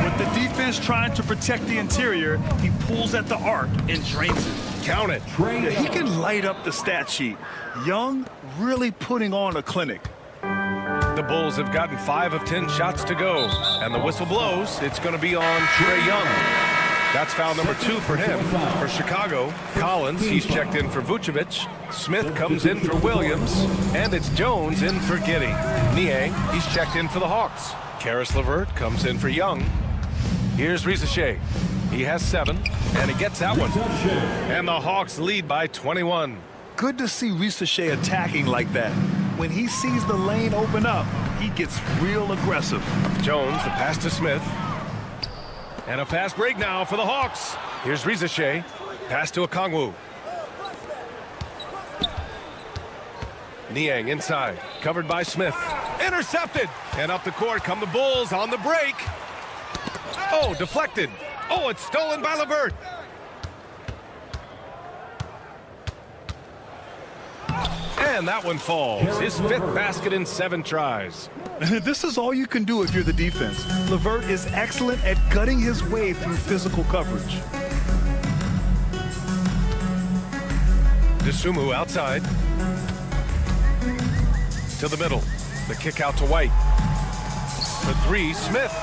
Speaker 7: With the defense trying to protect the interior, he pulls at the arc and drains it.
Speaker 6: Count it.
Speaker 7: Yeah, he can light up the stat sheet. Young really putting on a clinic.
Speaker 6: The Bulls have gotten 5 of 10 shots to go. And the whistle blows. It's going to be on Trae Young. That's foul number 2 for him. For Chicago, Collins, he's checked in for Vucevic. Smith comes in for Williams. And it's Jones in for Giddey. Niang, he's checked in for the Hawks. Karis LeVert comes in for Young. Here's Ricochet. He has 7, and he gets that one. And the Hawks lead by 21.
Speaker 7: Good to see Ricochet attacking like that. When he sees the lane open up, he gets real aggressive.
Speaker 6: Jones, the pass to Smith. And a fast break now for the Hawks. Here's Ricochet. Pass to Okongwu. Niang inside. Covered by Smith. Intercepted. And up the court come the Bulls on the break. Oh, deflected. Oh, it's stolen by LeVert. And that one falls. His 5th basket in 7 tries.
Speaker 7: This is all you can do if you're the defense. LeVert is excellent at gutting his way through physical coverage.
Speaker 6: Dosunmu outside. To the middle. The kick out to White. For three, Smith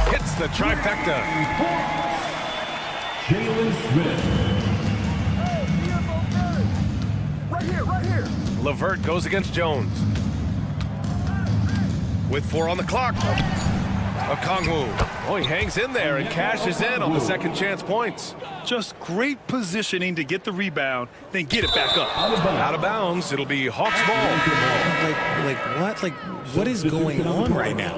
Speaker 6: hits the trifecta.
Speaker 4: Jalen Smith. Right here.
Speaker 6: LeVert goes against Jones. With 4 on the clock. Okongwu. Oh, he hangs in there and cashes in on the second chance points.
Speaker 7: Just great positioning to get the rebound, then get it back up.
Speaker 6: Out of bounds. It'll be Hawks ball.
Speaker 8: Like what? Like, what is going on right now?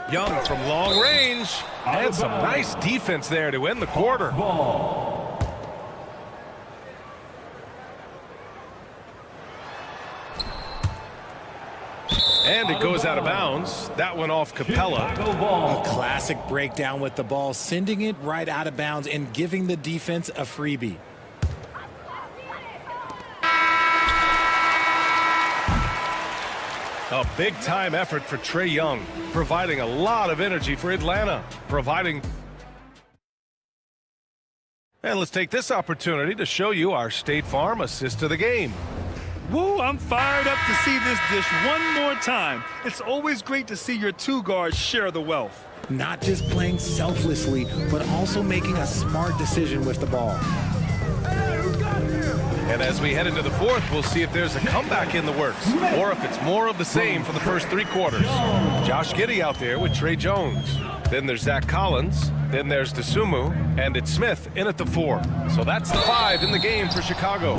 Speaker 6: Young from long range. And some nice defense there to end the quarter. And it goes out of bounds. That went off Capella.
Speaker 8: A classic breakdown with the ball, sending it right out of bounds and giving the defense a freebie.
Speaker 6: A big-time effort for Trae Young, providing a lot of energy for Atlanta, And let's take this opportunity to show you our State Farm assist of the game.
Speaker 7: Woo, I'm fired up to see this dish one more time. It's always great to see your two guards share the wealth.
Speaker 8: Not just playing selflessly, but also making a smart decision with the ball.
Speaker 6: And as we head into the fourth, we'll see if there's a comeback in the works, or if it's more of the same for the first 3 quarters. Josh Giddey out there with Trey Jones. Then there's Zach Collins. Then there's Dosunmu. And it's Smith in at the 4. So that's the 5 in the game for Chicago.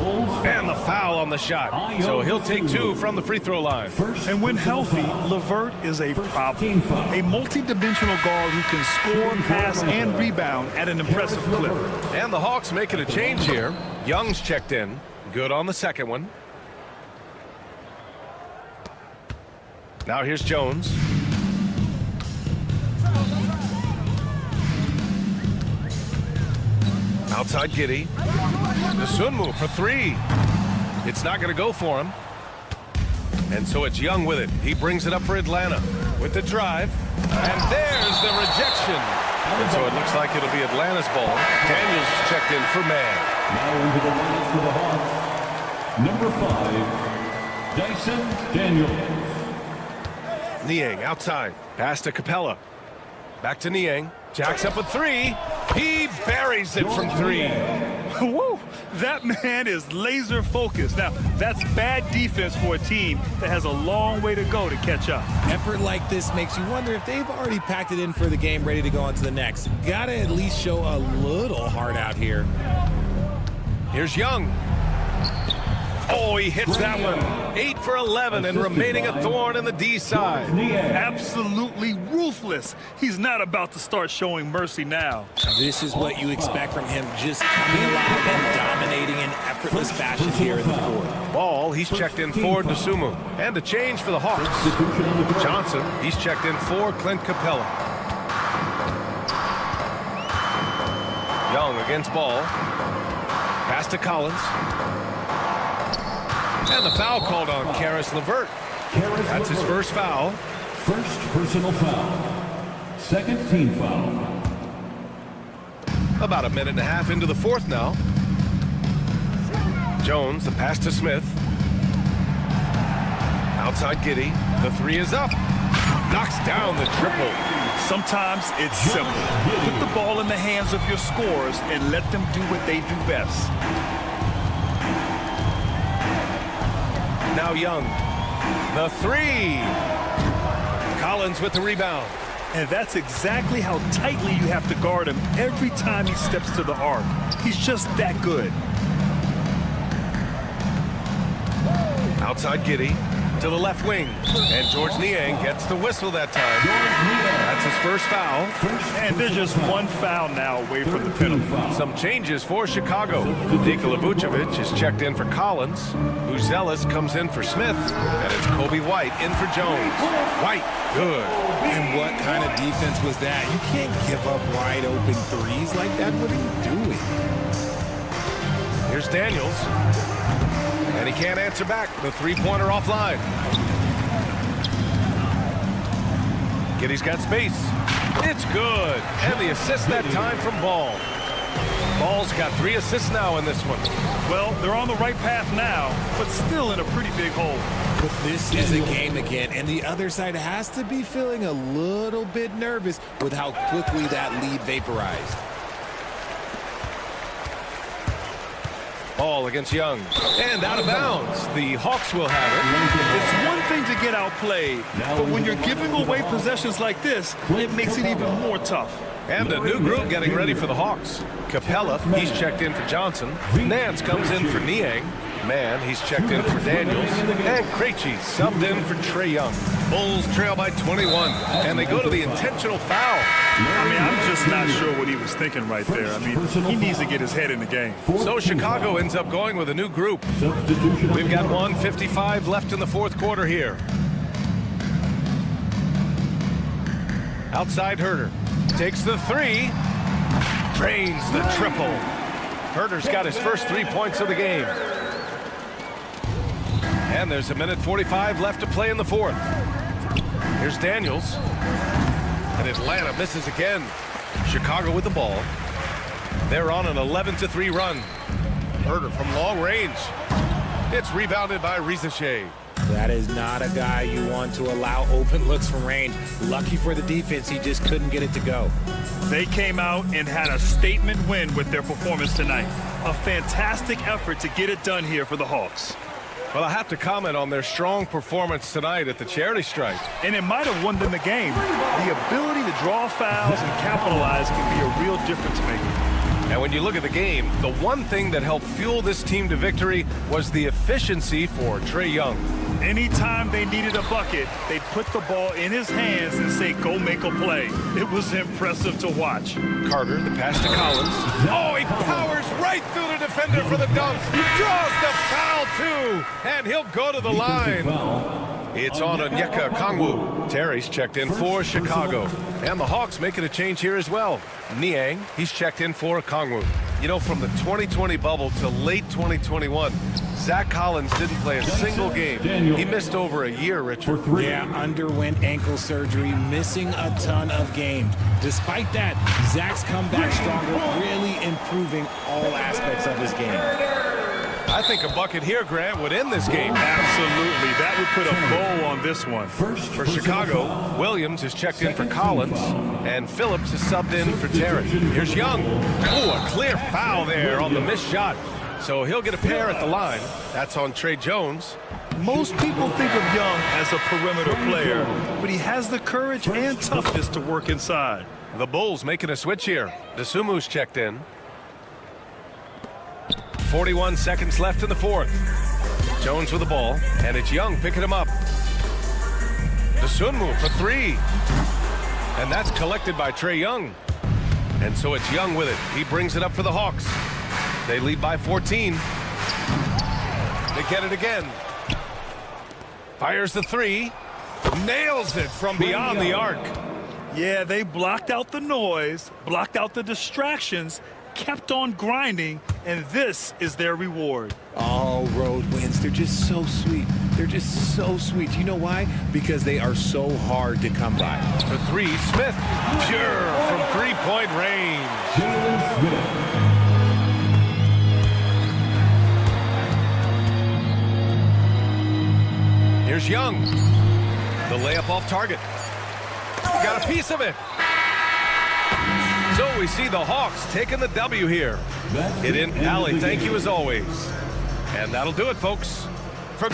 Speaker 6: And the foul on the shot. So he'll take 2 from the free throw line.
Speaker 7: And when healthy, LeVert is a problem. A multi-dimensional guard who can score, pass, and rebound at an impressive clip.
Speaker 6: And the Hawks making a change here. Young's checked in. Good on the second one. Now here's Jones. Outside Giddey. Dosunmu for 3. It's not going to go for him. And so it's Young with it. He brings it up for Atlanta with the drive. And there's the rejection. And so it looks like it'll be Atlanta's ball. Daniels checked in for man.
Speaker 4: Now into the line for the Hawks, number 5, Dyson Daniels.
Speaker 6: Niang outside. Pass to Capella. Back to Niang. Jacks up with 3. He buries it from 3.
Speaker 7: Woo! That man is laser focused. Now, that's bad defense for a team that has a long way to go to catch up.
Speaker 8: Effort like this makes you wonder if they've already packed it in for the game, ready to go on to the next. Gotta at least show a little heart out here.
Speaker 6: Here's Young. Oh, he hits that one. 8 for 11 and remaining a thorn in the D side.
Speaker 7: Absolutely ruthless. He's not about to start showing mercy now.
Speaker 8: This is what you expect from him, just coming alive and dominating in effortless fashion here in the fourth.
Speaker 6: Ball, he's checked in for Dosunmu. And a change for the Hawks. Johnson, he's checked in for Clint Capella. Young against Ball. Pass to Collins. And the foul called on Karis LeVert. That's his first foul.
Speaker 4: First personal foul. Second team foul.
Speaker 6: About a minute and a half into the fourth now. Jones, the pass to Smith. Outside Giddey. The 3 is up. Knocks down the triple.
Speaker 7: Sometimes it's simple. Put the ball in the hands of your scorers and let them do what they do best.
Speaker 6: Now Young. The 3. Collins with the rebound.
Speaker 7: And that's exactly how tightly you have to guard him every time he steps to the arc. He's just that good.
Speaker 6: Outside Giddey to the left wing. And George Niang gets the whistle that time. That's his first foul.
Speaker 7: And they're just one foul now away from the penalty.
Speaker 6: Some changes for Chicago. Nikola Vucevic is checked in for Collins. Buzelis comes in for Smith. And it's Kobe White in for Jones. White, good.
Speaker 8: And what kind of defense was that? You can't give up wide open threes like that. What are you doing?
Speaker 6: Here's Daniels. And he can't answer back. The 3-pointer offline. Giddey's got space. It's good. And the assist that time from Ball. Ball's got 3 assists now in this one.
Speaker 7: Well, they're on the right path now, but still in a pretty big hole.
Speaker 8: But this is a game again, and the other side has to be feeling a little bit nervous with how quickly that lead vaporized.
Speaker 6: Ball against Young. And out of bounds. The Hawks will have it.
Speaker 7: It's one thing to get outplayed, but when you're giving away possessions like this, it makes it even more tough.
Speaker 6: And a new group getting ready for the Hawks. Capella, he's checked in for Johnson. Nance comes in for Niang. Mann, he's checked in for Daniels. And Krejci subbed in for Trae Young. Bulls trail by 21. And they go to the intentional foul.
Speaker 7: I mean, I'm just not sure what he was thinking right there. I mean, he needs to get his head in the game.
Speaker 6: So Chicago ends up going with a new group. We've got 1:55 left in the fourth quarter here. Outside Herter. Takes the 3. Drains the triple. Herter's got his first 3 points of the game. And there's 1:45 left to play in the fourth. Here's Daniels. And Atlanta misses again. Chicago with the ball. They're on an 11-3 run. Herter from long range. It's rebounded by Rizachet.
Speaker 8: That is not a guy you want to allow open looks from range. Lucky for the defense, he just couldn't get it to go.
Speaker 7: They came out and had a statement win with their performance tonight. A fantastic effort to get it done here for the Hawks.
Speaker 6: Well, I have to comment on their strong performance tonight at the charity stripe.
Speaker 7: And it might have won them the game. The ability to draw fouls and capitalize can be a real difference maker.
Speaker 6: And when you look at the game, the one thing that helped fuel this team to victory was the efficiency for Trae Young.
Speaker 7: Anytime they needed a bucket, they put the ball in his hands and say, go make a play. It was impressive to watch.
Speaker 6: Carter, the pass to Collins. Oh, he powers right through the defender for the dunk. He draws the foul, too. And he'll go to the line. It's on Onyeka Okongwu. Terry's checked in for Chicago. And the Hawks making a change here as well. Niang, he's checked in for Okongwu. You know, from the 2020 bubble to late 2021, Zach Collins didn't play a single game. He missed over a year, Richard.
Speaker 8: Yeah, underwent ankle surgery, missing a ton of games. Despite that, Zach's come back stronger, really improving all aspects of his game.
Speaker 6: I think a bucket here, Grant, would end this game.
Speaker 7: Absolutely. That would put a bow on this one.
Speaker 6: For Chicago, Williams is checked in for Collins, and Phillips is subbed in for Terry. Here's Young. Oh, a clear foul there on the missed shot. So he'll get a pair at the line. That's on Trey Jones.
Speaker 7: Most people think of Young as a perimeter player, but he has the courage and toughness to work inside.
Speaker 6: The Bulls making a switch here. Desumu's checked in. 41 seconds left in the fourth. Jones with the ball, and it's Young picking him up. Dosunmu for 3. And that's collected by Trae Young. And so it's Young with it. He brings it up for the Hawks. They lead by 14. They get it again. Fires the 3. Nails it from beyond the arc.
Speaker 7: Yeah, they blocked out the noise, blocked out the distractions, kept on grinding, and this is their reward.
Speaker 8: All road wins. They're just so sweet. They're just so sweet. You know why? Because they are so hard to come by.
Speaker 6: For 3, Smith. Pure from 3-point range. Here's Young. The layup off target. Got a piece of it. So we see the Hawks taking the W here. It in Allie, thank you as always. And that'll do it, folks. For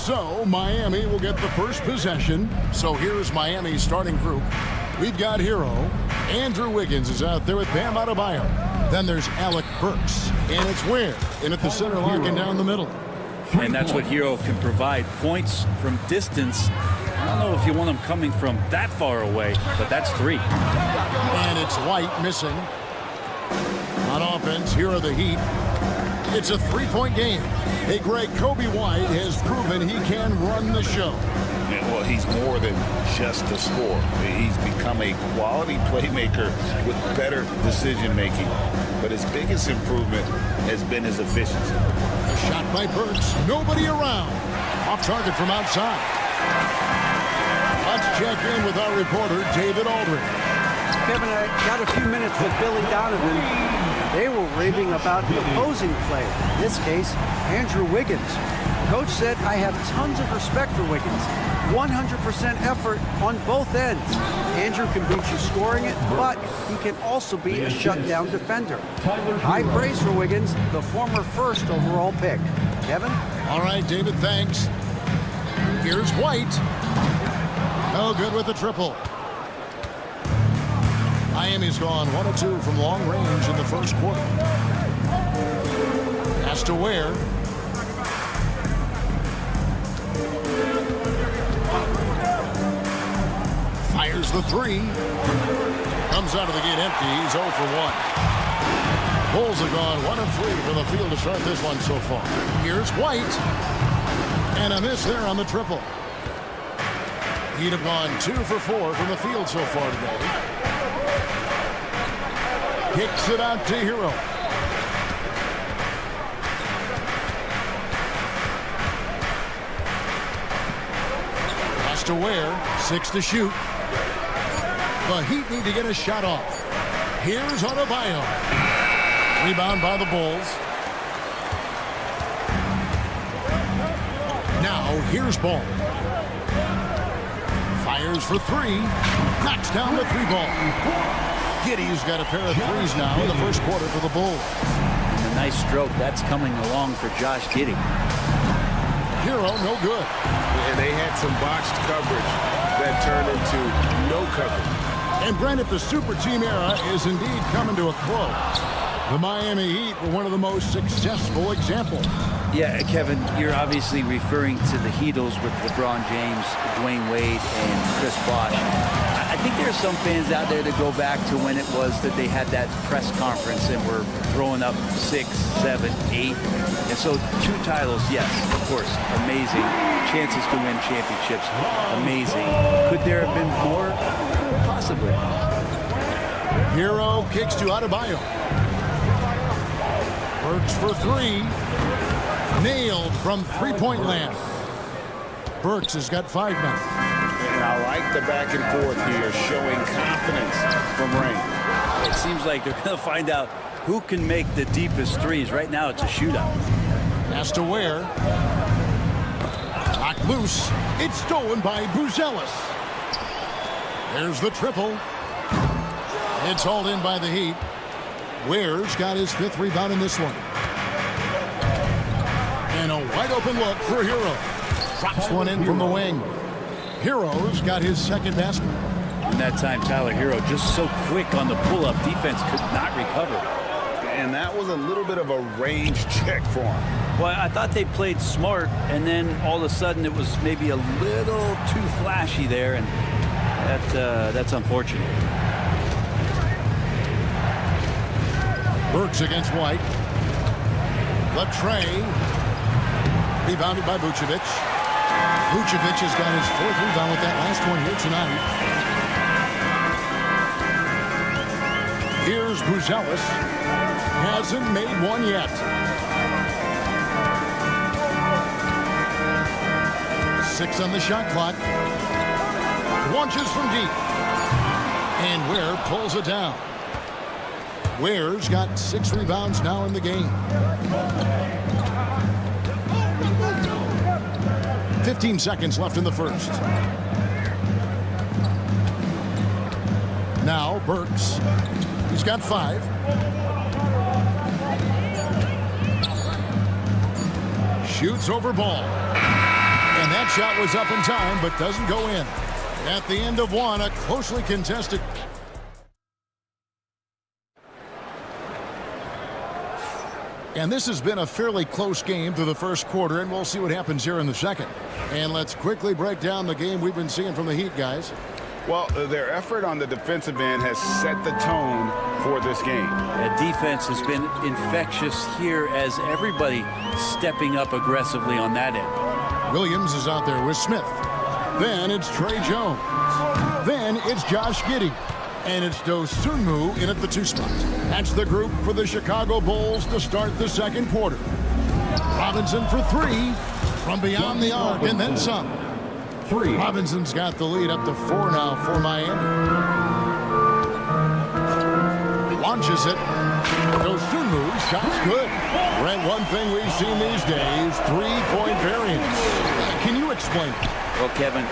Speaker 1: So Miami will get the first possession. So here's Miami's starting group. We've got Hero. Andrew Wiggins is out there with Bam Adebayo. Then there's Alec Burks. And it's Ware in at the center line and down the middle.
Speaker 2: And that's what Hero can provide. Points from distance. I don't know if you want them coming from that far away, but that's three.
Speaker 1: And it's White missing. On offense, here are the Heat. It's a three-point game. Hey, Greg, Kobe White has proven he can run the show.
Speaker 3: Yeah, well, he's more than just a scorer. He's become a quality playmaker with better decision-making. But his biggest improvement has been his efficiency.
Speaker 1: A shot by Burks. Nobody around. Off target from outside. Let's check in with our reporter, David Aldridge.
Speaker 5: Kevin, I got a few minutes with Billy Donovan. They were raving about the opposing player. In this case, Andrew Wiggins. Coach said, I have tons of respect for Wiggins. 100% effort on both ends. Andrew can beat you scoring it, but he can also be a shutdown defender. High praise for Wiggins, the former first overall pick. Kevin?
Speaker 1: All right, David, thanks. Here's White. No good with the triple. Miami's gone 1 of 2 from long range in the first quarter. Has to Ware. Fires the three. Comes out of the gate empty. He's 0 for 1. Bulls have gone 1 of 3 from the field to start this one so far. Here's White. And a miss there on the triple. He'd have gone 2 for 4 from the field so far today. Kicks it out to Hero. Has to Ware. 6 to shoot. The Heat need to get a shot off. Here's Adebayo. Rebound by the Bulls. Now here's Ball. Fires for 3. Knocks down the 3-ball. Giddey's got a pair of threes now in the first quarter for the Bulls.
Speaker 2: And a nice stroke. That's coming along for Josh Giddey.
Speaker 1: Hero, no good.
Speaker 3: And they had some botched coverage that turned into no coverage.
Speaker 1: And Brent, if the super team era is indeed coming to a close, the Miami Heat were one of the most successful examples.
Speaker 2: Yeah, Kevin, you're obviously referring to the Heatles with LeBron James, Dwayne Wade, and Chris Bosh. I think there are some fans out there that go back to when it was that they had that press conference and were throwing up 6, 7, 8. And so 2 titles, yes, of course, amazing. Chances to win championships, amazing. Could there have been more? Possibly.
Speaker 1: Hero kicks to Adebayo. Works for 3. Nailed from three-point land. Burks has got 5 now.
Speaker 3: And I like the back and forth here, showing confidence from Rain.
Speaker 2: It seems like they're going to find out who can make the deepest threes. Right now, it's a shootout.
Speaker 1: Has to Ware. Knocked loose. It's stolen by Buzelis. There's the triple. It's hauled in by the Heat. Ware's got his 5th rebound in this one. And a wide open look for Hero. Drops one in from the wing. Hero's got his 2nd basket.
Speaker 2: In that time, Tyler Hero just so quick on the pull-up. Defense could not recover.
Speaker 3: And that was a little bit of a range check for him.
Speaker 2: Well, I thought they played smart, and then all of a sudden it was maybe a little too flashy there, and that's unfortunate.
Speaker 1: Burks against White. The tray. Rebounded by Vucevic. Vucevic has got his 4th rebound with that last one here tonight. Here's Buzelis. Hasn't made one yet. 6 on the shot clock. Launches from deep. And Ware pulls it down. Ware's got 6 rebounds now in the game. 15 seconds left in the first. Now Burks. He's got 5. Shoots over Ball. And that shot was up in time, but doesn't go in. At the end of one, a closely contested. And this has been a fairly close game through the first quarter, and we'll see what happens here in the second. And let's quickly break down the game we've been seeing from the Heat, guys.
Speaker 3: Well, their effort on the defensive end has set the tone for this game.
Speaker 2: The defense has been infectious here as everybody stepping up aggressively on that end.
Speaker 1: Williams is out there with Smith. Then it's Trey Jones. Then it's Josh Giddey. And it's Dosunmu in at the 2 spot. That's the group for the Chicago Bulls to start the second quarter. Robinson for 3 from beyond the arc and then some. Robinson's got the lead up to 4 now for Miami. Launches it. Dosunmu, shot's good. Brent, one thing we've seen these days, 3-point variance. Can you explain it?
Speaker 2: Well, Kevin,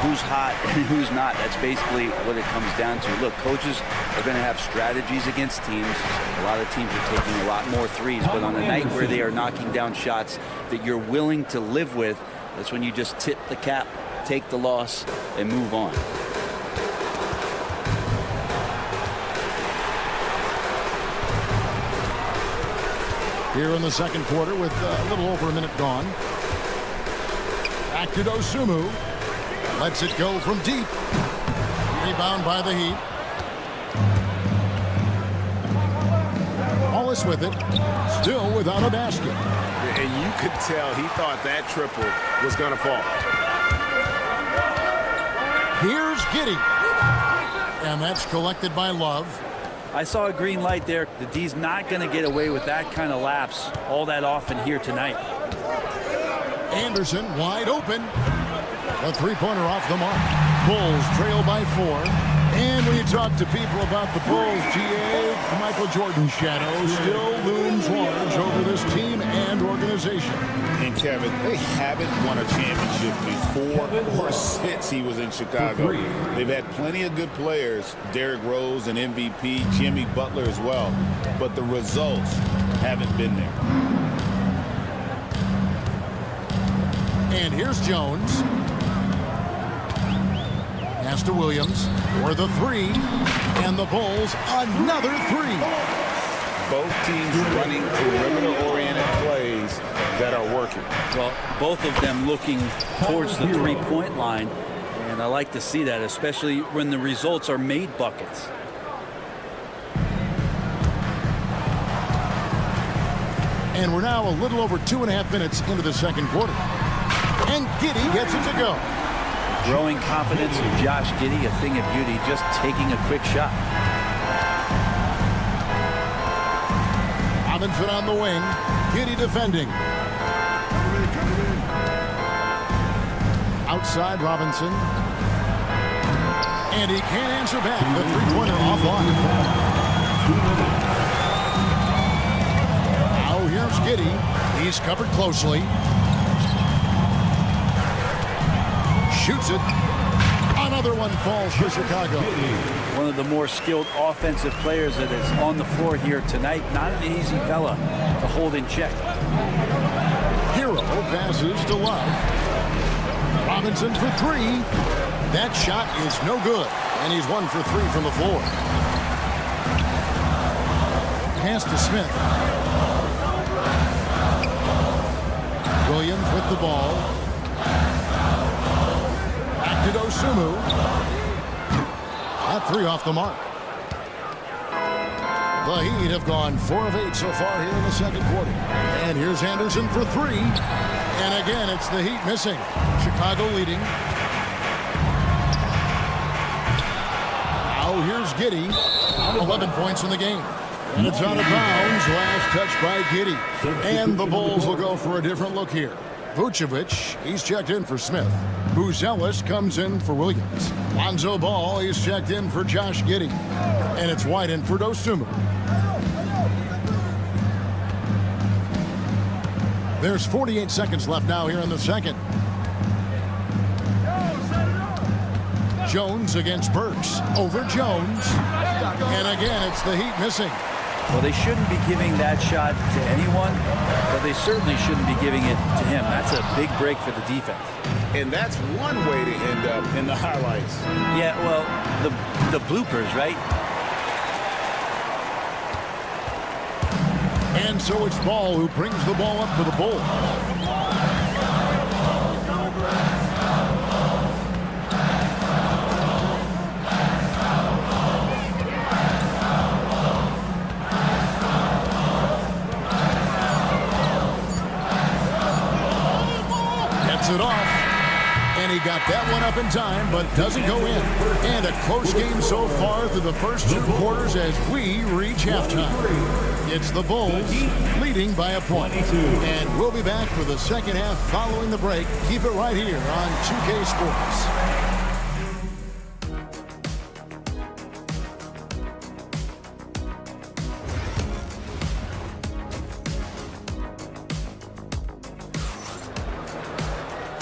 Speaker 2: who's hot and who's not? That's basically what it comes down to. Look, coaches are going to have strategies against teams. A lot of teams are taking a lot more threes, but on a night where they are knocking down shots that you're willing to live with, that's when you just tip the cap, take the loss, and move on.
Speaker 1: here in the second quarter with a little over a minute gone. Back to Dosunmu. Lets it go from deep. Rebound by the Heat. Wallace with it. Still without a basket.
Speaker 3: And you could tell he thought that triple was going to fall.
Speaker 1: Here's Giddey. And that's collected by Love.
Speaker 2: I saw a green light there. The D's not going to get away with that kind of lapse all that often here tonight.
Speaker 1: Anderson wide open. A three-pointer off the mark. Bulls trail by 4. And when you talk to people about the Bulls, GA, Michael Jordan's shadow still looms large over this team and organization.
Speaker 11: And Kevin, they haven't won a championship before or since he was in Chicago. They've had plenty of good players, Derrick Rose and MVP, Jimmy Butler as well, but the results haven't been there.
Speaker 1: And here's Jones. Pass to Williams for the 3. And the Bulls, another 3.
Speaker 11: Both teams running perimeter-oriented plays that are working.
Speaker 2: Well, both of them looking towards the three-point line. And I like to see that, especially when the results are made buckets.
Speaker 1: And we're now a little over 2.5 minutes into the second quarter. And Giddey gets it to go.
Speaker 2: Growing confidence in Josh Giddey, a thing of beauty, just taking a quick shot.
Speaker 1: Robinson on the wing. Giddey defending. Outside Robinson. And he can't answer back. The three-pointer offline. Now here's Giddey. He's covered closely. Shoots it. Another one falls for Chicago.
Speaker 2: One of the more skilled offensive players that is on the floor here tonight. Not an easy fella to hold in check.
Speaker 1: Hero passes to Love. Robinson for 3. That shot is no good. And he's 1 for 3 from the floor. Pass to Smith. Williams with the ball. Back to Dosunmu. That 3 off the mark. The Heat have gone 4 of 8 so far here in the second quarter. And here's Anderson for 3. And again, it's the Heat missing. Chicago leading. Now here's Giddey. 11 points in the game. And it's out of bounds. Last touch by Giddey. And the Bulls will go for a different look here. Vucevic, he's checked in for Smith. Buzelis comes in for Williams. Lonzo Ball, he's checked in for Josh Giddey. And it's White in for Dosunmu. There's 48 seconds left now here in the second. Jones against Burks. Over Jones. And again, it's the Heat missing.
Speaker 2: Well, they shouldn't be giving that shot to anyone, but they certainly shouldn't be giving it to him. That's a big break for the defense.
Speaker 11: And that's one way to end up in the highlights.
Speaker 2: Yeah, well, the bloopers, right?
Speaker 1: And so it's Ball who brings the ball up for the Bulls. It off, and he got that one up in time, but doesn't go in. And a close game so far through the first 2 quarters as we reach halftime. It's the Bulls leading by a point. And we'll be back for the second half following the break. Keep it right here on 2K Sports.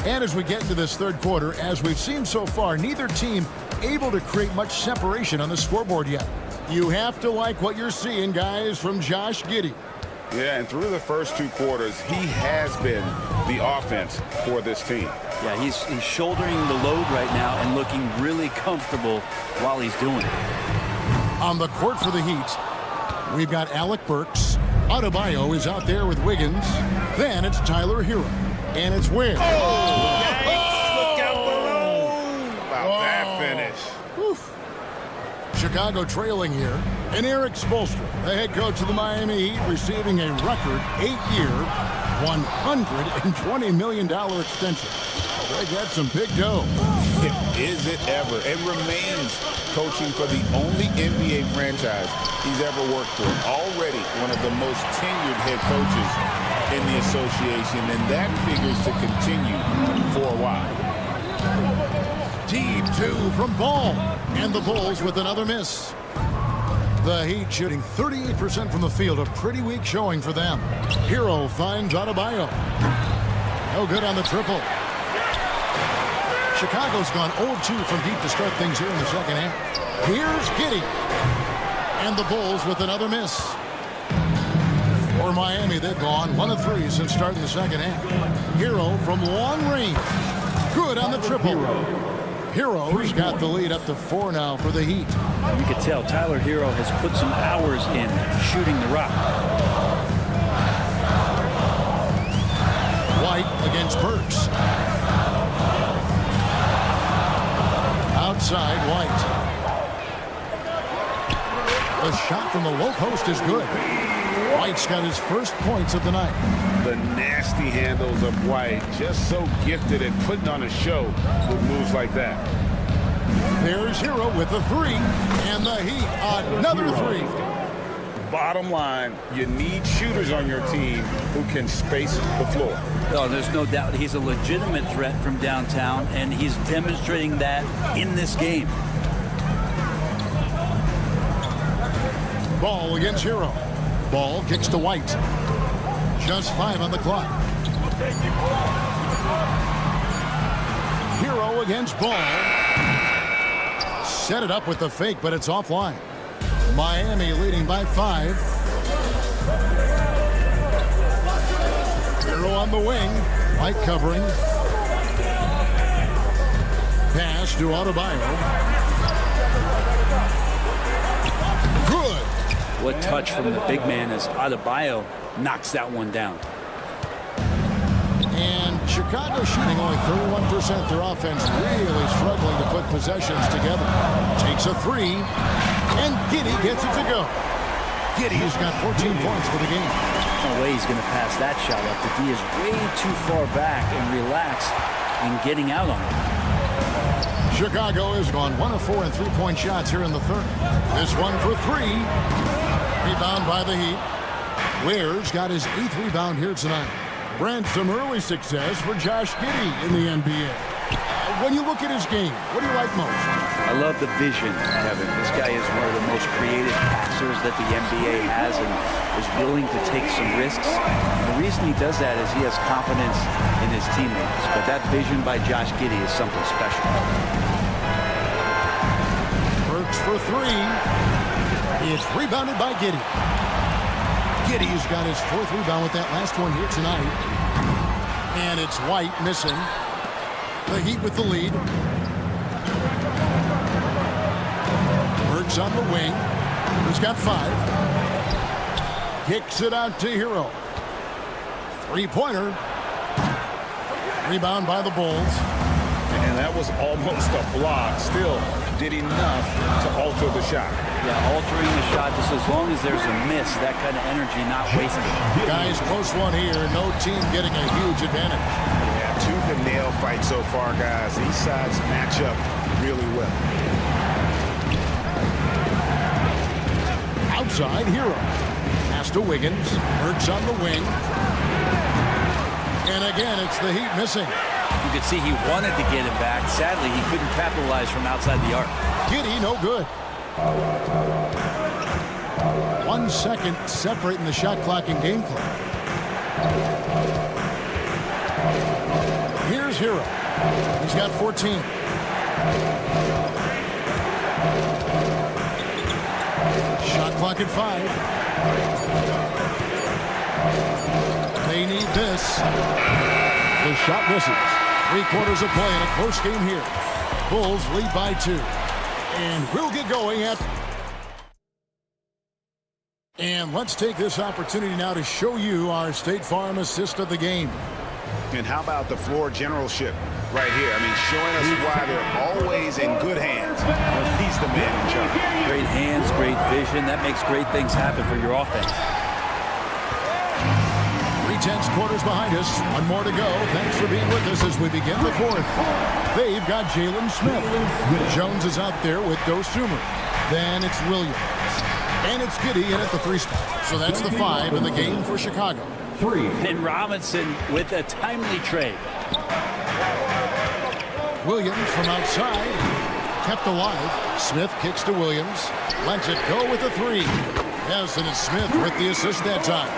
Speaker 1: And as we get into this third quarter, as we've seen so far, neither team able to create much separation on the scoreboard yet. You have to like what you're seeing, guys, from Josh Giddey.
Speaker 3: Yeah, and through the first 2 quarters, he has been the offense for this team.
Speaker 2: Yeah, he's shouldering the load right now and looking really comfortable while he's doing it.
Speaker 1: On the court for the Heat, we've got Alec Burks, Adebayo is out there with Wiggins. Then it's Tyler Hero. And it's Wynn.
Speaker 3: Look out below. Wow, that finish.
Speaker 1: Oof. Chicago trailing here. And Eric Spoelstra, the head coach of the Miami Heat, receiving a record 8-year, $120 million extension. They got some big dough.
Speaker 11: Is it ever? It remains coaching for the only NBA franchise he's ever worked for. Already one of the most tenured head coaches in the association, and that figures to continue for a while.
Speaker 1: Deep two from Ball. And the Bulls with another miss. The Heat shooting 38% from the field. A pretty weak showing for them. Hero finds Adebayo. No good on the triple. Chicago's gone 0-2 from deep to start things here in the second half. Here's Giddey. And the Bulls with another miss. For Miami, they've gone 1 of 3 since starting the second half. Hero from long range. Good on the triple. Hero's got the lead up to 4 now for the Heat.
Speaker 2: You can tell Tyler Hero has put some hours in shooting the rock.
Speaker 1: White against Burks. Outside White. The shot from the low post is good. White's got his first points of the night.
Speaker 3: The nasty handles of White, just so gifted at putting on a show with moves like that.
Speaker 1: There's Hero with a 3, and the Heat another 3.
Speaker 3: Bottom line, you need shooters on your team who can space the floor.
Speaker 2: Oh, there's no doubt he's a legitimate threat from downtown, and he's demonstrating that in this game.
Speaker 1: Ball against Hero. Ball kicks to White. Just 5 on the clock. Hero against Ball. Set it up with the fake, but it's offline. Miami leading by 5. Hero on the wing. White covering. Pass to Adebayo. Good.
Speaker 2: What touch from the big man as Adebayo knocks that one down.
Speaker 1: And Chicago shooting only 31%. Their offense really struggling to put possessions together. Takes a 3, and Giddey gets it to go. Giddey's got 14 points for the game.
Speaker 2: No way he's going to pass that shot up. The D is way too far back and relaxed in getting out on it.
Speaker 1: Chicago has gone 1 of 4 in 3-point shots here in the third. This one for 3. Rebound by the Heat. Ware's got his 8th rebound here tonight. Brent, some early success for Josh Giddey in the NBA. When you look at his game, what do you like most?
Speaker 2: I love the vision, Kevin. This guy is one of the most creative passers that the NBA has and is willing to take some risks. And the reason he does that is he has confidence in his teammates. But that vision by Josh Giddey is something special.
Speaker 1: Burks for 3. It's rebounded by Giddey. Giddey's got his 4th rebound with that last one here tonight. And it's White missing. The Heat with the lead. Burks on the wing. He's got 5. Kicks it out to Hero. 3-pointer. Rebound by the Bulls.
Speaker 3: And that was almost a block. Still did enough to alter the shot.
Speaker 2: Yeah, altering the shot just as long as there's a miss, that kind of energy not wasted.
Speaker 1: Guys, close one here. No team getting a huge advantage.
Speaker 3: Yeah, tooth and nail fight so far, guys. These sides match up really well.
Speaker 1: Outside, Hero. Pass to Wiggins. Burks on the wing. And again, it's the Heat missing.
Speaker 2: You could see he wanted to get it back. Sadly, he couldn't capitalize from outside the arc.
Speaker 1: Giddey, no good. 1 second separating the shot clock and game clock. Here's Hero. He's got 14. Shot clock at 5. They need this. The shot misses. 3 quarters of play in a close game here. Bulls lead by 2. And we'll get going at... And And let's take this opportunity now to show you our State Farm assist of the game.
Speaker 3: And how about the floor generalship right here? I mean, showing us why they're always in good hands. Well, he's the man in charge.
Speaker 2: Great hands, great vision. That makes great things happen for your offense.
Speaker 1: 3/10 quarters behind us. One more to go. Thanks for being with us as we begin the fourth. They've got Jalen Smith. Jones is out there with Dosumer. Then it's Williams. And it's Giddy in at the 3 spot. So that's the 5 in the game for Chicago.
Speaker 2: And Robinson with a timely trade.
Speaker 1: Williams from outside. Kept alive. Smith kicks to Williams. Lets it go with the 3. Yes, and it's Smith with the assist that time.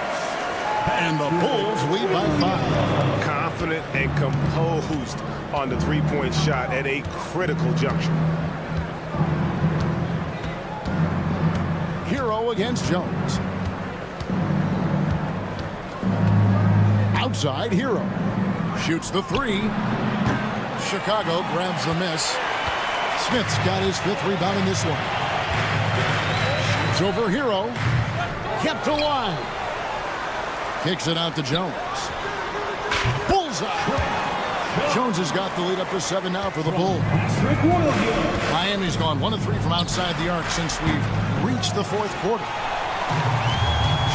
Speaker 1: And the Bulls lead by 5.
Speaker 3: Confident and composed on the three-point shot at a critical juncture.
Speaker 1: Hero against Jones. Outside, Hero. Shoots the 3. Chicago grabs the miss. Smith's got his 5th rebound in this one. Shoots over Hero. Kept alive. Kicks it out to Jones. Bullseye. Jones has got the lead up to 7 now for the Bulls. Miami's gone 1 of 3 from outside the arc since we've reached the 4th quarter.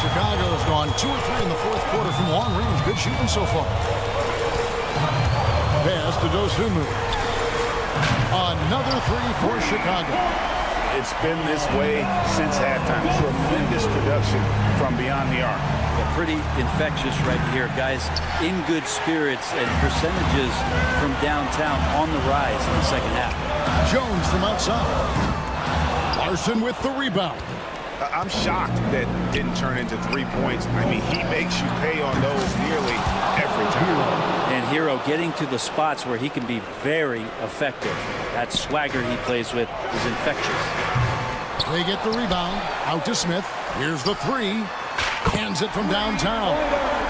Speaker 1: Chicago's gone 2 of 3 in the 4th quarter from long range. Good shooting so far. Pass to Dosumu. Another 3 for Chicago.
Speaker 3: It's been this way since halftime. Tremendous production from beyond the arc.
Speaker 2: Pretty infectious right here, guys. In good spirits and percentages from downtown on the rise in the second half.
Speaker 1: Jones from outside. Larson with the rebound.
Speaker 3: I'm shocked that didn't turn into 3 points. I mean, he makes you pay on those nearly every time.
Speaker 2: And Hero getting to the spots where he can be very effective. That swagger he plays with is infectious.
Speaker 1: They get the rebound. Out to Smith. Here's the 3. Hands it from downtown.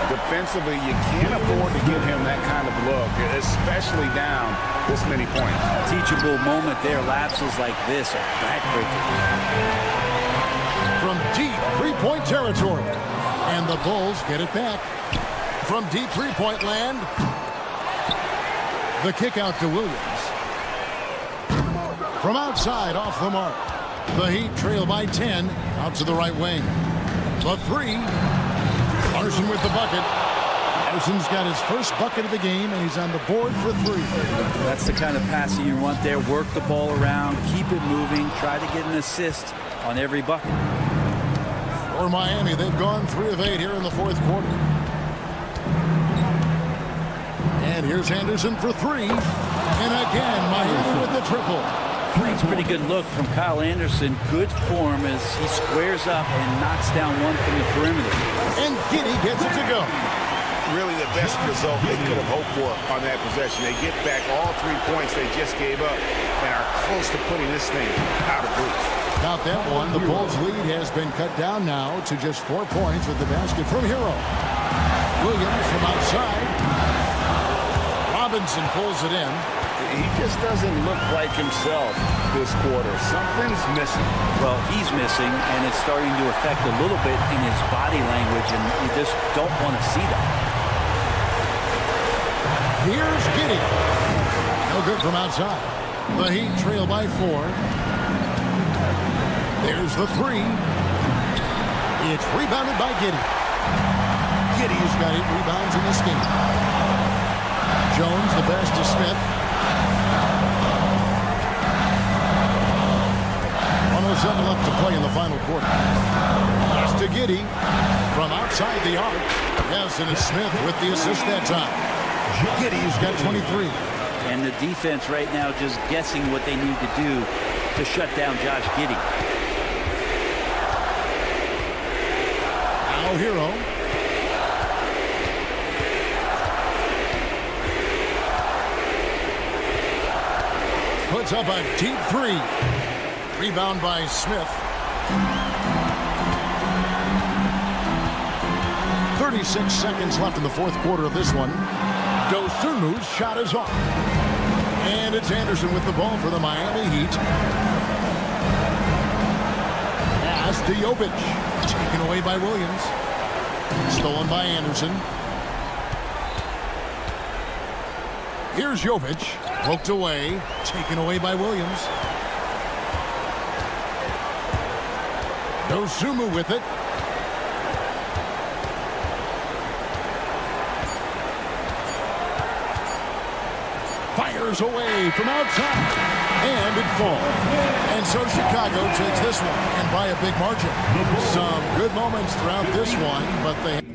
Speaker 3: Defensively, you can't afford to give him that kind of look, especially down this many points.
Speaker 2: Teachable moment there. Lapses like this are backbreakers.
Speaker 1: From deep 3-point territory. And the Bulls get it back. From deep 3-point land. The kick out to Williams. From outside off the mark. The Heat trail by 10 out to the right wing. The 3. Larson with the bucket. Larson's got his first bucket of the game, and he's on the board for 3.
Speaker 2: That's the kind of passing you want there. Work the ball around, keep it moving, try to get an assist on every bucket.
Speaker 1: For Miami, they've gone 3 of 8 here in the 4th quarter. And here's Henderson for 3. And again, Miami with the triple.
Speaker 2: It's a pretty good look from Kyle Anderson. Good form as he squares up and knocks down one from the perimeter.
Speaker 1: And Giddy gets it to go.
Speaker 3: Really the best result they could have hoped for on that possession. They get back all 3 points they just gave up and are close to putting this thing out of reach.
Speaker 1: About that one, the Bulls' lead has been cut down now to just 4 points with the basket from Hero. Williams from outside. Robinson pulls it in.
Speaker 3: He just doesn't look like himself this quarter. Something's missing.
Speaker 2: Well, he's missing, and it's starting to affect a little bit in his body language, and you just don't want to see that.
Speaker 1: Here's Giddy. No good from outside. The Heat trail by 4. There's the 3. It's rebounded by Giddy. Giddy's got 8 rebounds in this game. Jones, the best to Smith. 1:07 left to play in the final quarter. Pass to Giddy from outside the arc. Yes, and it's Smith with the assist that time. Giddy's got 23.
Speaker 2: And the defense right now just guessing what they need to do to shut down Josh Giddey.
Speaker 1: Now Hero. Puts up a deep 3. Rebound by Smith. 36 seconds left in the 4th quarter of this one. Dosumu's shot is off. And it's Anderson with the ball for the Miami Heat. Pass to Jovic. Taken away by Williams. Stolen by Anderson. Here's Jovic. Poked away. Taken away by Williams. Dosunmu with it. Fires away from outside. And it falls. And so Chicago takes this one, and by a big margin. Some good moments throughout this one, but they